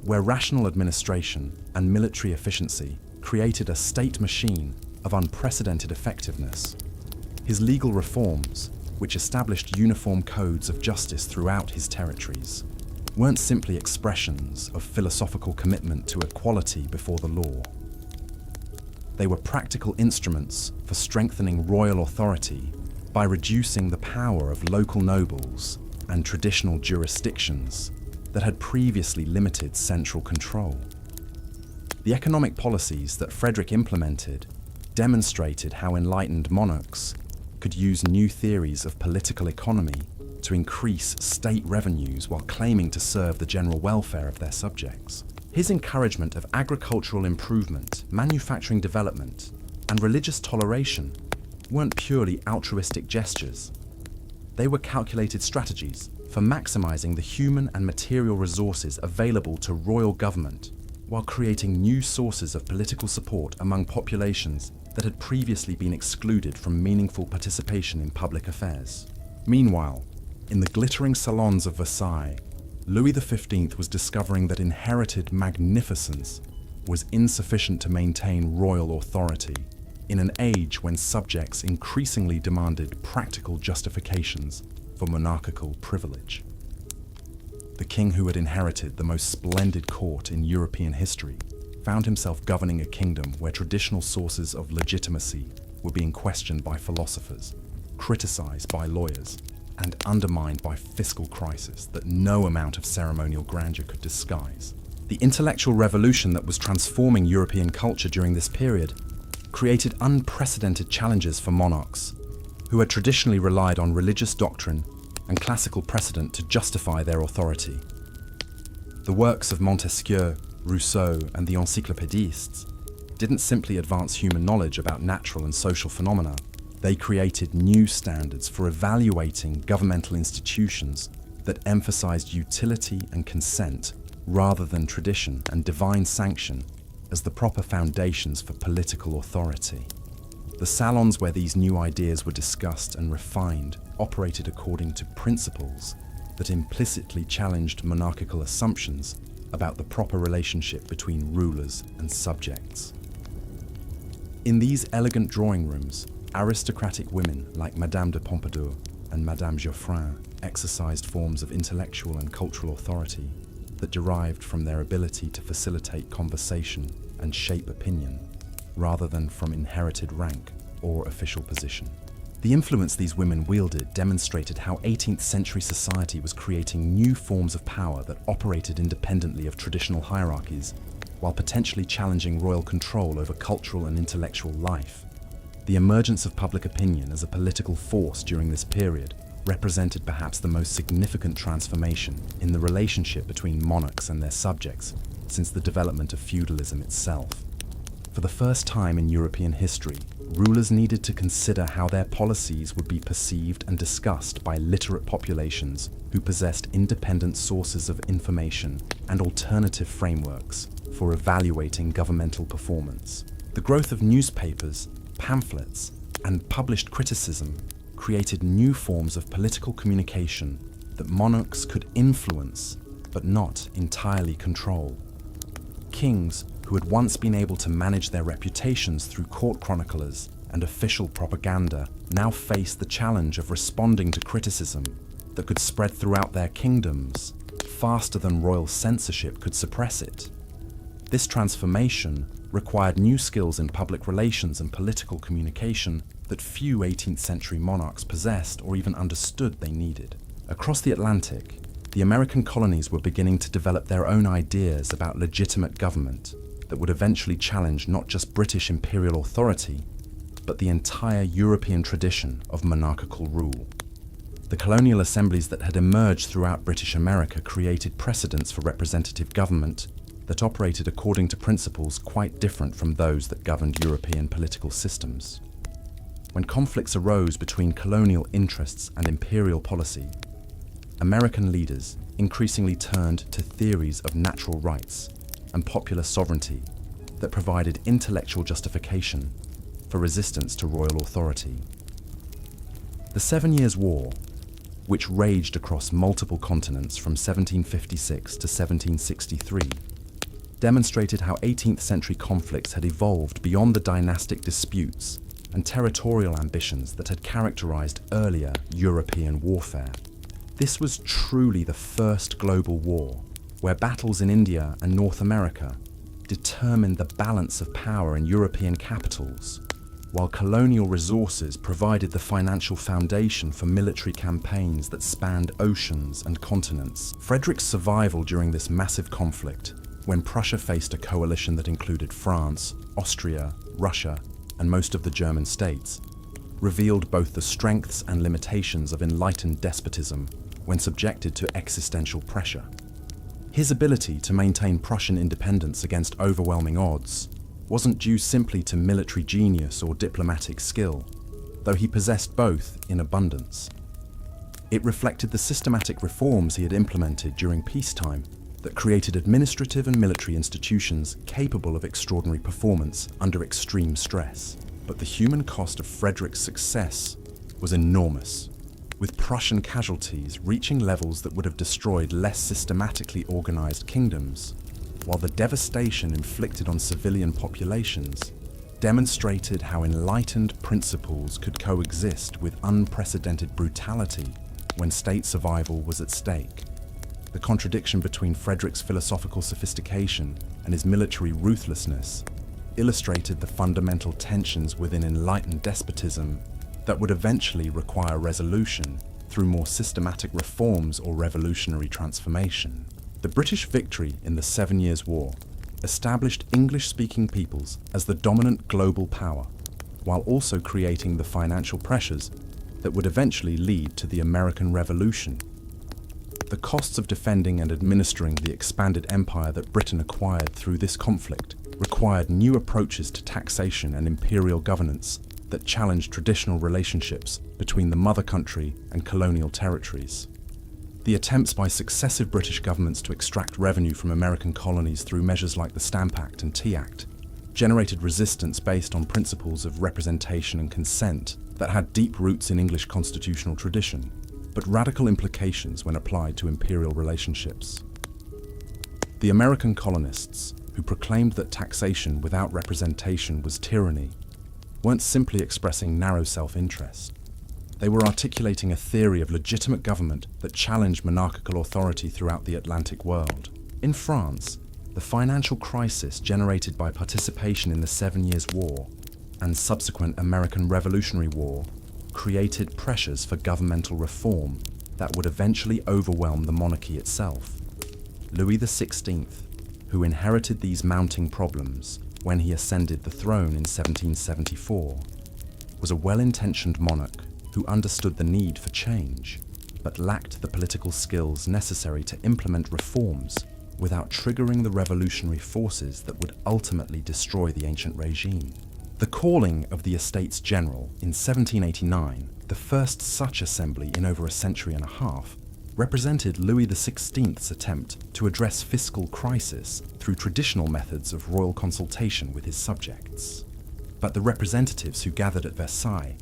where rational administration and military efficiency created a state machine of unprecedented effectiveness. His legal reforms, which established uniform codes of justice throughout his territories, weren't simply expressions of philosophical commitment to equality before the law. They were practical instruments for strengthening royal authority by reducing the power of local nobles and traditional jurisdictions that had previously limited central control. The economic policies that Frederick implemented demonstrated how enlightened monarchs could use new theories of political economy to increase state revenues while claiming to serve the general welfare of their subjects. His encouragement of agricultural improvement, manufacturing development, and religious toleration weren't purely altruistic gestures. They were calculated strategies for maximizing the human and material resources available to royal government while creating new sources of political support among populations that had previously been excluded from meaningful participation in public affairs. Meanwhile, in the glittering salons of Versailles, Louis XV was discovering that inherited magnificence was insufficient to maintain royal authority in an age when subjects increasingly demanded practical justifications for monarchical privilege. The king who had inherited the most splendid court in European history found himself governing a kingdom where traditional sources of legitimacy were being questioned by philosophers, criticized by lawyers, and undermined by fiscal crisis that no amount of ceremonial grandeur could disguise. The intellectual revolution that was transforming European culture during this period created unprecedented challenges for monarchs who had traditionally relied on religious doctrine and classical precedent to justify their authority. The works of Montesquieu, Rousseau, and the encyclopédistes didn't simply advance human knowledge about natural and social phenomena. They created new standards for evaluating governmental institutions that emphasized utility and consent rather than tradition and divine sanction as the proper foundations for political authority. The salons where these new ideas were discussed and refined operated according to principles that implicitly challenged monarchical assumptions about the proper relationship between rulers and subjects. In these elegant drawing rooms, aristocratic women like Madame de Pompadour and Madame Geoffrin exercised forms of intellectual and cultural authority that derived from their ability to facilitate conversation and shape opinion, rather than from inherited rank or official position. The influence these women wielded demonstrated how 18th century society was creating new forms of power that operated independently of traditional hierarchies, while potentially challenging royal control over cultural and intellectual life. The emergence of public opinion as a political force during this period represented perhaps the most significant transformation in the relationship between monarchs and their subjects since the development of feudalism itself. For the first time in European history, rulers needed to consider how their policies would be perceived and discussed by literate populations who possessed independent sources of information and alternative frameworks for evaluating governmental performance. The growth of newspapers, pamphlets, and published criticism created new forms of political communication that monarchs could influence but not entirely control. Kings, who had once been able to manage their reputations through court chroniclers and official propaganda, now faced the challenge of responding to criticism that could spread throughout their kingdoms faster than royal censorship could suppress it. This transformation required new skills in public relations and political communication that few 18th century monarchs possessed or even understood they needed. Across the Atlantic, the American colonies were beginning to develop their own ideas about legitimate government that would eventually challenge not just British imperial authority, but the entire European tradition of monarchical rule. The colonial assemblies that had emerged throughout British America created precedents for representative government that operated according to principles quite different from those that governed European political systems. When conflicts arose between colonial interests and imperial policy, American leaders increasingly turned to theories of natural rights and popular sovereignty that provided intellectual justification for resistance to royal authority. The 7 Years' War, which raged across multiple continents from 1756 to 1763, demonstrated how 18th century conflicts had evolved beyond the dynastic disputes and territorial ambitions that had characterized earlier European warfare. This was truly the first global war, where battles in India and North America determined the balance of power in European capitals, while colonial resources provided the financial foundation for military campaigns that spanned oceans and continents. Frederick's survival during this massive conflict, when Prussia faced a coalition that included France, Austria, Russia, and most of the German states, revealed both the strengths and limitations of enlightened despotism when subjected to existential pressure. His ability to maintain Prussian independence against overwhelming odds wasn't due simply to military genius or diplomatic skill, though he possessed both in abundance. It reflected the systematic reforms he had implemented during peacetime that created administrative and military institutions capable of extraordinary performance under extreme stress. But the human cost of Frederick's success was enormous, with Prussian casualties reaching levels that would have destroyed less systematically organized kingdoms, while the devastation inflicted on civilian populations demonstrated how enlightened principles could coexist with unprecedented brutality when state survival was at stake. The contradiction between Frederick's philosophical sophistication and his military ruthlessness illustrated the fundamental tensions within enlightened despotism that would eventually require resolution through more systematic reforms or revolutionary transformation. The British victory in the 7 Years' War established English-speaking peoples as the dominant global power, while also creating the financial pressures that would eventually lead to the American Revolution. The costs of defending and administering the expanded empire that Britain acquired through this conflict required new approaches to taxation and imperial governance that challenged traditional relationships between the mother country and colonial territories. The attempts by successive British governments to extract revenue from American colonies through measures like the Stamp Act and Tea Act generated resistance based on principles of representation and consent that had deep roots in English constitutional tradition, but radical implications when applied to imperial relationships. The American colonists, who proclaimed that taxation without representation was tyranny, weren't simply expressing narrow self-interest. They were articulating a theory of legitimate government that challenged monarchical authority throughout the Atlantic world. In France, the financial crisis generated by participation in the 7 Years' War and subsequent American Revolutionary War created pressures for governmental reform that would eventually overwhelm the monarchy itself. Louis XVI, who inherited these mounting problems when he ascended the throne in 1774, was a well-intentioned monarch who understood the need for change, but lacked the political skills necessary to implement reforms without triggering the revolutionary forces that would ultimately destroy the ancient regime. The calling of the Estates General in 1789, the first such assembly in over a century and a half, represented Louis XVI's attempt to address fiscal crisis through traditional methods of royal consultation with his subjects. But the representatives who gathered at Versailles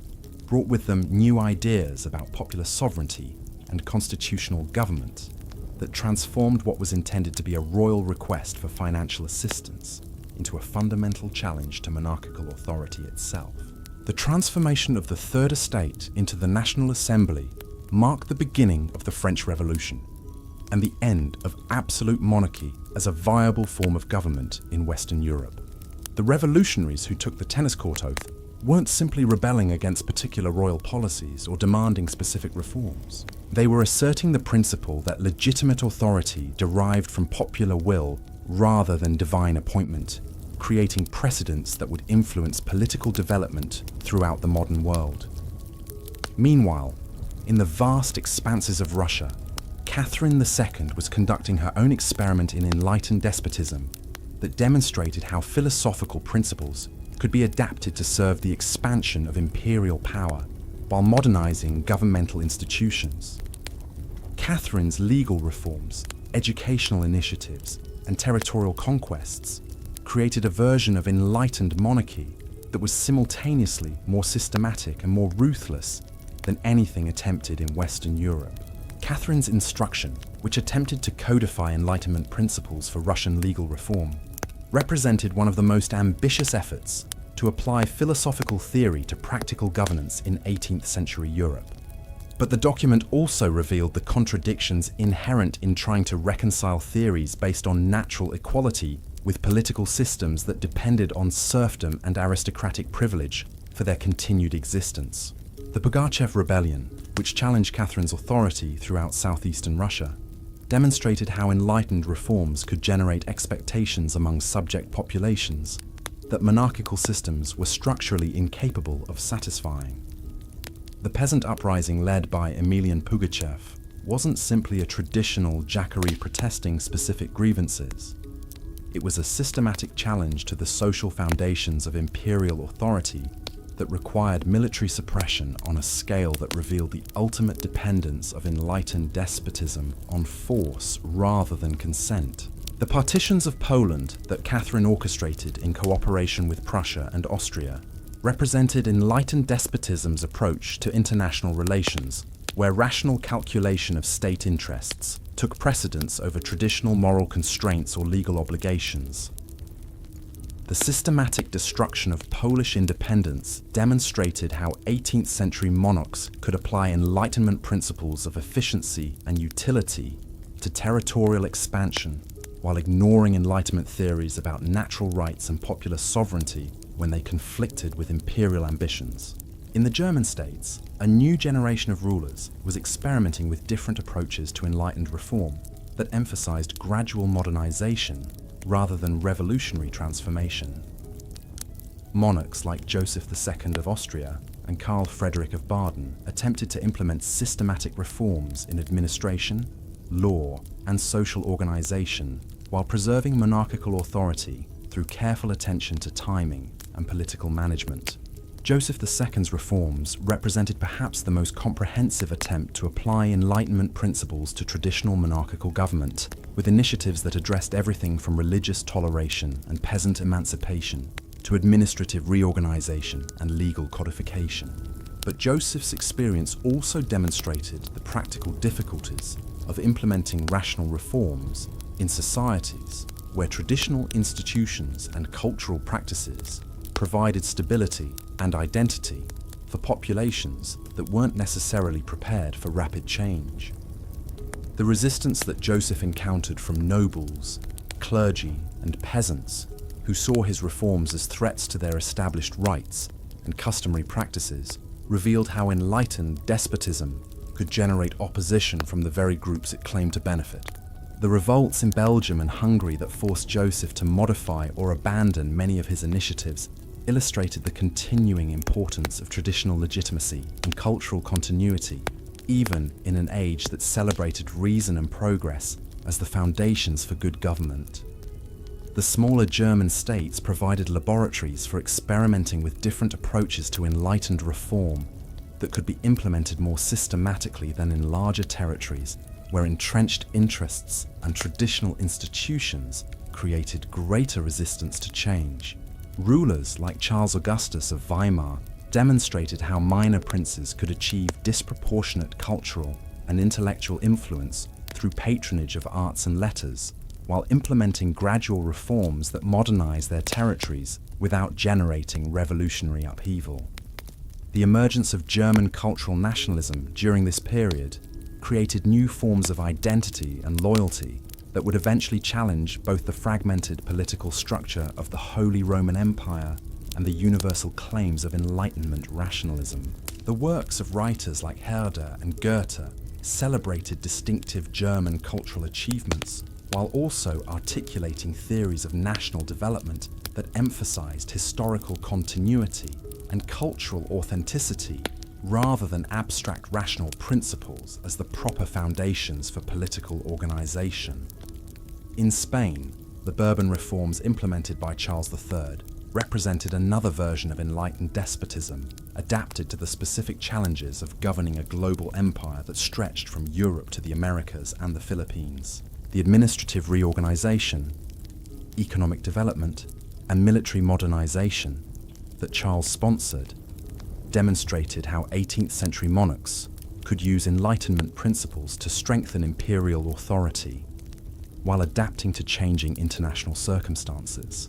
brought with them new ideas about popular sovereignty and constitutional government that transformed what was intended to be a royal request for financial assistance into a fundamental challenge to monarchical authority itself. The transformation of the Third Estate into the National Assembly marked the beginning of the French Revolution and the end of absolute monarchy as a viable form of government in Western Europe. The revolutionaries who took the tennis court oath weren't simply rebelling against particular royal policies or demanding specific reforms. They were asserting the principle that legitimate authority derived from popular will rather than divine appointment, creating precedents that would influence political development throughout the modern world. Meanwhile, in the vast expanses of Russia, Catherine II was conducting her own experiment in enlightened despotism that demonstrated how philosophical principles could be adapted to serve the expansion of imperial power while modernizing governmental institutions. Catherine's legal reforms, educational initiatives, and territorial conquests created a version of enlightened monarchy that was simultaneously more systematic and more ruthless than anything attempted in Western Europe. Catherine's instruction, which attempted to codify Enlightenment principles for Russian legal reform, represented one of the most ambitious efforts to apply philosophical theory to practical governance in 18th century Europe. But the document also revealed the contradictions inherent in trying to reconcile theories based on natural equality with political systems that depended on serfdom and aristocratic privilege for their continued existence. The Pugachev Rebellion, which challenged Catherine's authority throughout southeastern Russia, demonstrated how enlightened reforms could generate expectations among subject populations that monarchical systems were structurally incapable of satisfying. The peasant uprising led by Emelian Pugachev wasn't simply a traditional jacquerie protesting specific grievances. It was a systematic challenge to the social foundations of imperial authority that required military suppression on a scale that revealed the ultimate dependence of enlightened despotism on force rather than consent. The partitions of Poland that Catherine orchestrated in cooperation with Prussia and Austria represented enlightened despotism's approach to international relations, where rational calculation of state interests took precedence over traditional moral constraints or legal obligations. The systematic destruction of Polish independence demonstrated how 18th century monarchs could apply Enlightenment principles of efficiency and utility to territorial expansion while ignoring Enlightenment theories about natural rights and popular sovereignty when they conflicted with imperial ambitions. In the German states, a new generation of rulers was experimenting with different approaches to enlightened reform that emphasized gradual modernization rather than revolutionary transformation. Monarchs like Joseph II of Austria and Karl Frederick of Baden attempted to implement systematic reforms in administration, law, and social organization while preserving monarchical authority through careful attention to timing and political management. Joseph II's reforms represented perhaps the most comprehensive attempt to apply Enlightenment principles to traditional monarchical government, with initiatives that addressed everything from religious toleration and peasant emancipation to administrative reorganization and legal codification. But Joseph's experience also demonstrated the practical difficulties of implementing rational reforms in societies where traditional institutions and cultural practices provided stability and identity for populations that weren't necessarily prepared for rapid change. The resistance that Joseph encountered from nobles, clergy, and peasants who saw his reforms as threats to their established rights and customary practices revealed how enlightened despotism could generate opposition from the very groups it claimed to benefit. The revolts in Belgium and Hungary that forced Joseph to modify or abandon many of his initiatives illustrated the continuing importance of traditional legitimacy and cultural continuity, even in an age that celebrated reason and progress as the foundations for good government. The smaller German states provided laboratories for experimenting with different approaches to enlightened reform that could be implemented more systematically than in larger territories where entrenched interests and traditional institutions created greater resistance to change. Rulers like Charles Augustus of Weimar demonstrated how minor princes could achieve disproportionate cultural and intellectual influence through patronage of arts and letters, while implementing gradual reforms that modernize their territories without generating revolutionary upheaval. The emergence of German cultural nationalism during this period created new forms of identity and loyalty that would eventually challenge both the fragmented political structure of the Holy Roman Empire and the universal claims of Enlightenment rationalism. The works of writers like Herder and Goethe celebrated distinctive German cultural achievements while also articulating theories of national development that emphasized historical continuity and cultural authenticity rather than abstract rational principles as the proper foundations for political organization. In Spain, the Bourbon reforms implemented by Charles III represented another version of enlightened despotism, adapted to the specific challenges of governing a global empire that stretched from Europe to the Americas and the Philippines. The administrative reorganization, economic development, and military modernization that Charles sponsored demonstrated how 18th century monarchs could use Enlightenment principles to strengthen imperial authority while adapting to changing international circumstances.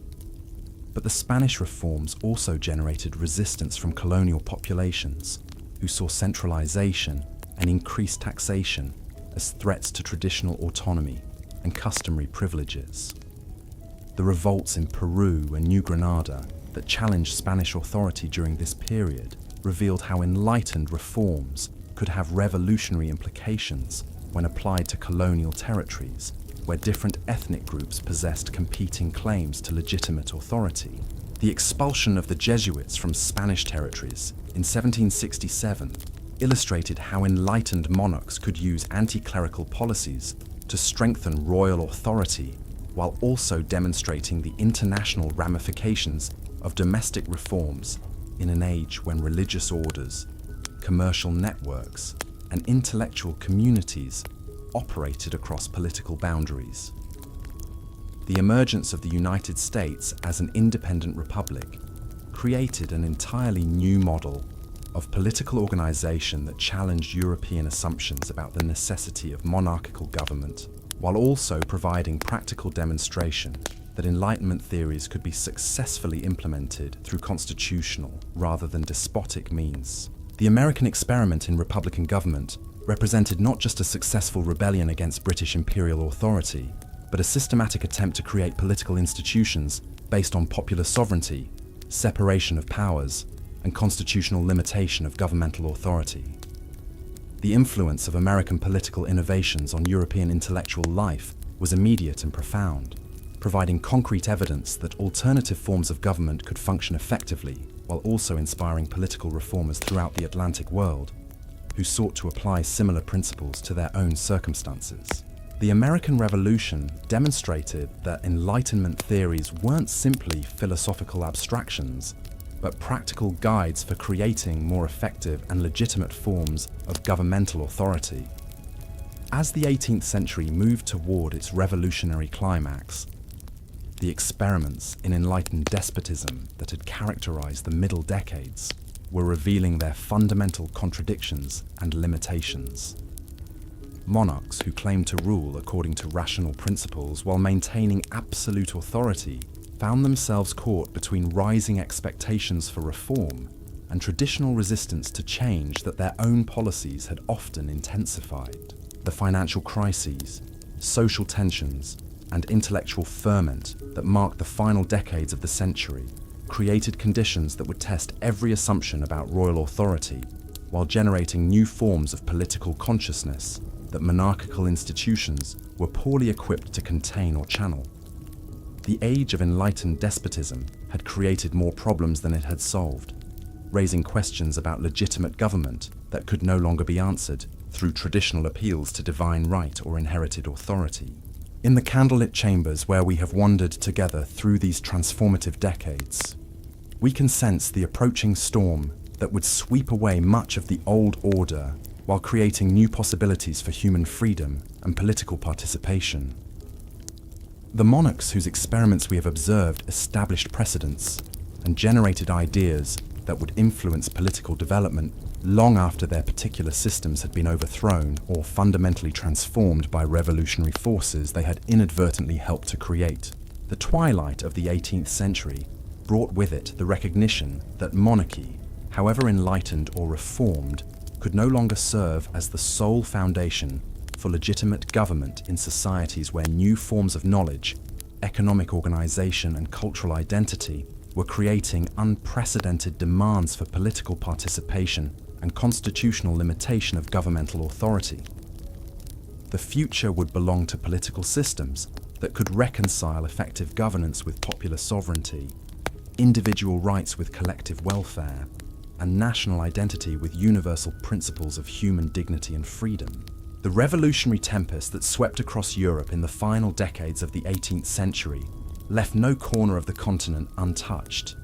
But the Spanish reforms also generated resistance from colonial populations who saw centralization and increased taxation as threats to traditional autonomy and customary privileges. The revolts in Peru and New Granada that challenged Spanish authority during this period revealed how enlightened reforms could have revolutionary implications when applied to colonial territories where different ethnic groups possessed competing claims to legitimate authority. The expulsion of the Jesuits from Spanish territories in 1767 illustrated how enlightened monarchs could use anti-clerical policies to strengthen royal authority while also demonstrating the international ramifications of domestic reforms in an age when religious orders, commercial networks, and intellectual communities operated across political boundaries. The emergence of the United States as an independent republic created an entirely new model of political organization that challenged European assumptions about the necessity of monarchical government, while also providing practical demonstration that Enlightenment theories could be successfully implemented through constitutional rather than despotic means. The American experiment in republican government represented not just a successful rebellion against British imperial authority, but a systematic attempt to create political institutions based on popular sovereignty, separation of powers, and constitutional limitation of governmental authority. The influence of American political innovations on European intellectual life was immediate and profound, providing concrete evidence that alternative forms of government could function effectively, while also inspiring political reformers throughout the Atlantic world who sought to apply similar principles to their own circumstances. The American Revolution demonstrated that Enlightenment theories weren't simply philosophical abstractions, but practical guides for creating more effective and legitimate forms of governmental authority. As the 18th century moved toward its revolutionary climax, the experiments in enlightened despotism that had characterized the middle decades were revealing their fundamental contradictions and limitations. Monarchs who claimed to rule according to rational principles while maintaining absolute authority found themselves caught between rising expectations for reform and traditional resistance to change that their own policies had often intensified. The financial crises, social tensions, and intellectual ferment that marked the final decades of the century created conditions that would test every assumption about royal authority while generating new forms of political consciousness that monarchical institutions were poorly equipped to contain or channel. The age of enlightened despotism had created more problems than it had solved, raising questions about legitimate government that could no longer be answered through traditional appeals to divine right or inherited authority. In the candlelit chambers where we have wandered together through these transformative decades, we can sense the approaching storm that would sweep away much of the old order while creating new possibilities for human freedom and political participation. The monarchs whose experiments we have observed established precedents and generated ideas that would influence political development long after their particular systems had been overthrown or fundamentally transformed by revolutionary forces they had inadvertently helped to create. The twilight of the 18th century brought with it the recognition that monarchy, however enlightened or reformed, could no longer serve as the sole foundation for legitimate government in societies where new forms of knowledge, economic organization, and cultural identity were creating unprecedented demands for political participation and constitutional limitation of governmental authority. The future would belong to political systems that could reconcile effective governance with popular sovereignty, individual rights with collective welfare, and national identity with universal principles of human dignity and freedom. The revolutionary tempest that swept across Europe in the final decades of the 18th century left no corner of the continent untouched,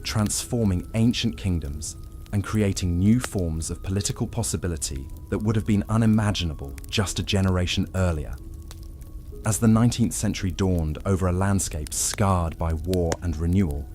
transforming ancient kingdoms and creating new forms of political possibility that would have been unimaginable just a generation earlier. As the 19th century dawned over a landscape scarred by war and renewal,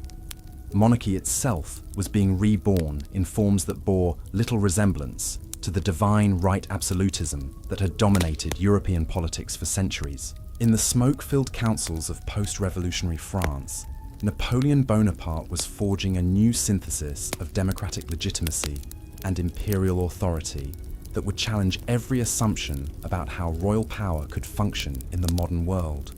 monarchy itself was being reborn in forms that bore little resemblance to the divine right absolutism that had dominated European politics for centuries. In the smoke-filled councils of post-revolutionary France, Napoleon Bonaparte was forging a new synthesis of democratic legitimacy and imperial authority that would challenge every assumption about how royal power could function in the modern world.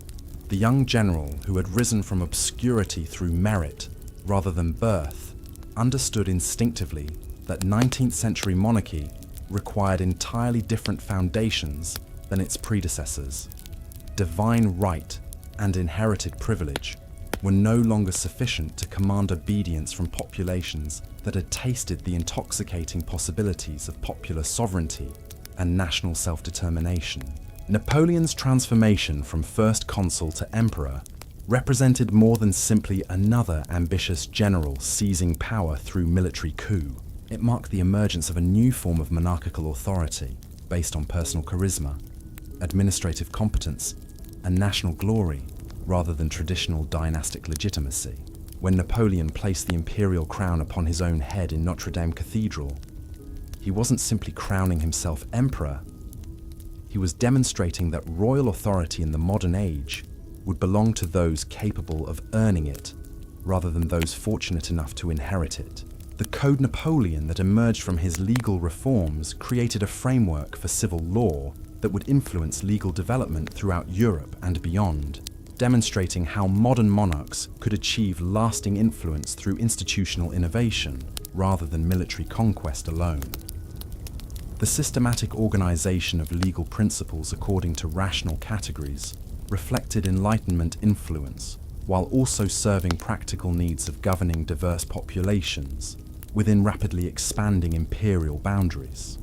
The young general, who had risen from obscurity through merit rather than birth, understood instinctively that 19th century monarchy required entirely different foundations than its predecessors. Divine right and inherited privilege were no longer sufficient to command obedience from populations that had tasted the intoxicating possibilities of popular sovereignty and national self-determination. Napoleon's transformation from first consul to emperor represented more than simply another ambitious general seizing power through military coup. It marked the emergence of a new form of monarchical authority based on personal charisma, administrative competence, and national glory, rather than traditional dynastic legitimacy. When Napoleon placed the imperial crown upon his own head in Notre Dame Cathedral, he wasn't simply crowning himself emperor. He was demonstrating that royal authority in the modern age would belong to those capable of earning it, rather than those fortunate enough to inherit it. The Code Napoleon that emerged from his legal reforms created a framework for civil law that would influence legal development throughout Europe and beyond, demonstrating how modern monarchs could achieve lasting influence through institutional innovation rather than military conquest alone. The systematic organization of legal principles according to rational categories reflected Enlightenment influence, while also serving practical needs of governing diverse populations within rapidly expanding imperial boundaries.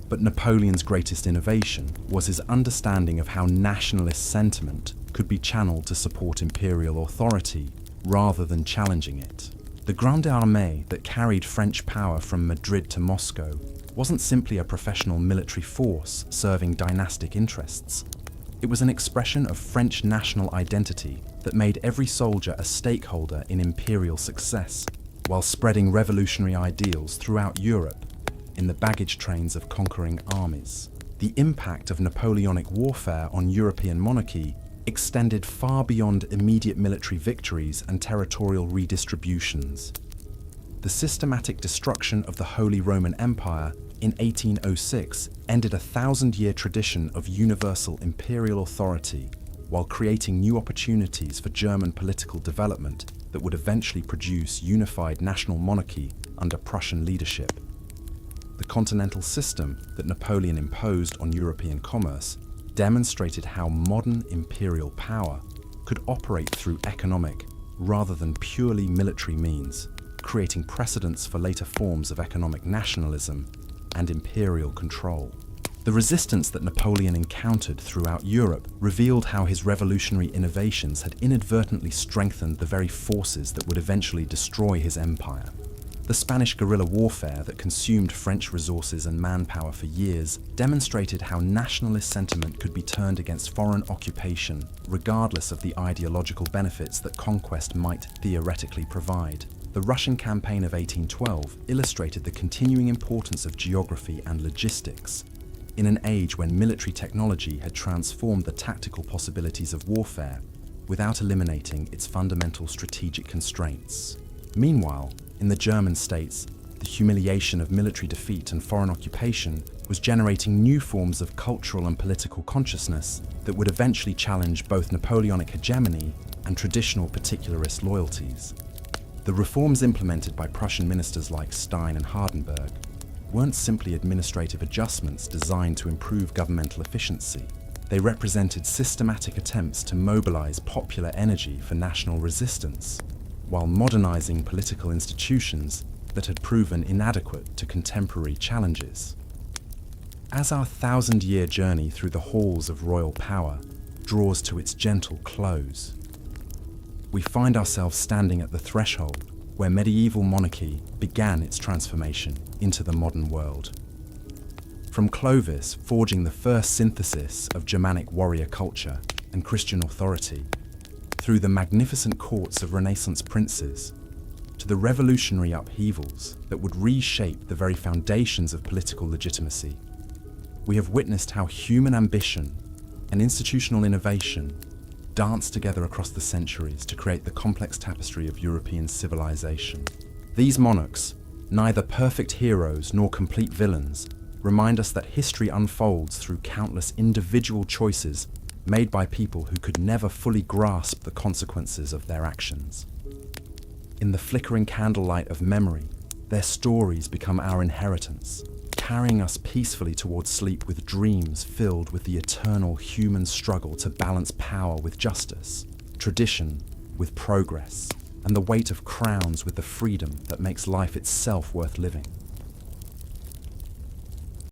But Napoleon's greatest innovation was his understanding of how nationalist sentiment could be channeled to support imperial authority rather than challenging it. The Grande Armée that carried French power from Madrid to Moscow wasn't simply a professional military force serving dynastic interests. It was an expression of French national identity that made every soldier a stakeholder in imperial success, while spreading revolutionary ideals throughout Europe in the baggage trains of conquering armies. The impact of Napoleonic warfare on European monarchy extended far beyond immediate military victories and territorial redistributions. The systematic destruction of the Holy Roman Empire in 1806 ended a 1,000-year tradition of universal imperial authority, while creating new opportunities for German political development that would eventually produce unified national monarchy under Prussian leadership. The continental system that Napoleon imposed on European commerce demonstrated how modern imperial power could operate through economic rather than purely military means, creating precedents for later forms of economic nationalism and imperial control. The resistance that Napoleon encountered throughout Europe revealed how his revolutionary innovations had inadvertently strengthened the very forces that would eventually destroy his empire. The Spanish guerrilla warfare that consumed French resources and manpower for years demonstrated how nationalist sentiment could be turned against foreign occupation, regardless of the ideological benefits that conquest might theoretically provide. The Russian campaign of 1812 illustrated the continuing importance of geography and logistics. In an age when military technology had transformed the tactical possibilities of warfare without eliminating its fundamental strategic constraints. Meanwhile, in the German states, the humiliation of military defeat and foreign occupation was generating new forms of cultural and political consciousness that would eventually challenge both Napoleonic hegemony and traditional particularist loyalties. The reforms implemented by Prussian ministers like Stein and Hardenberg weren't simply administrative adjustments designed to improve governmental efficiency. They represented systematic attempts to mobilize popular energy for national resistance, while modernizing political institutions that had proven inadequate to contemporary challenges. As our 1,000-year journey through the halls of royal power draws to its gentle close, we find ourselves standing at the threshold where medieval monarchy began its transformation into the modern world. From Clovis forging the first synthesis of Germanic warrior culture and Christian authority, through the magnificent courts of Renaissance princes, to the revolutionary upheavals that would reshape the very foundations of political legitimacy, we have witnessed how human ambition and institutional innovation dance together across the centuries to create the complex tapestry of European civilization. These monarchs, neither perfect heroes nor complete villains, remind us that history unfolds through countless individual choices made by people who could never fully grasp the consequences of their actions. In the flickering candlelight of memory, their stories become our inheritance, carrying us peacefully towards sleep with dreams filled with the eternal human struggle to balance power with justice, tradition with progress, and the weight of crowns with the freedom that makes life itself worth living.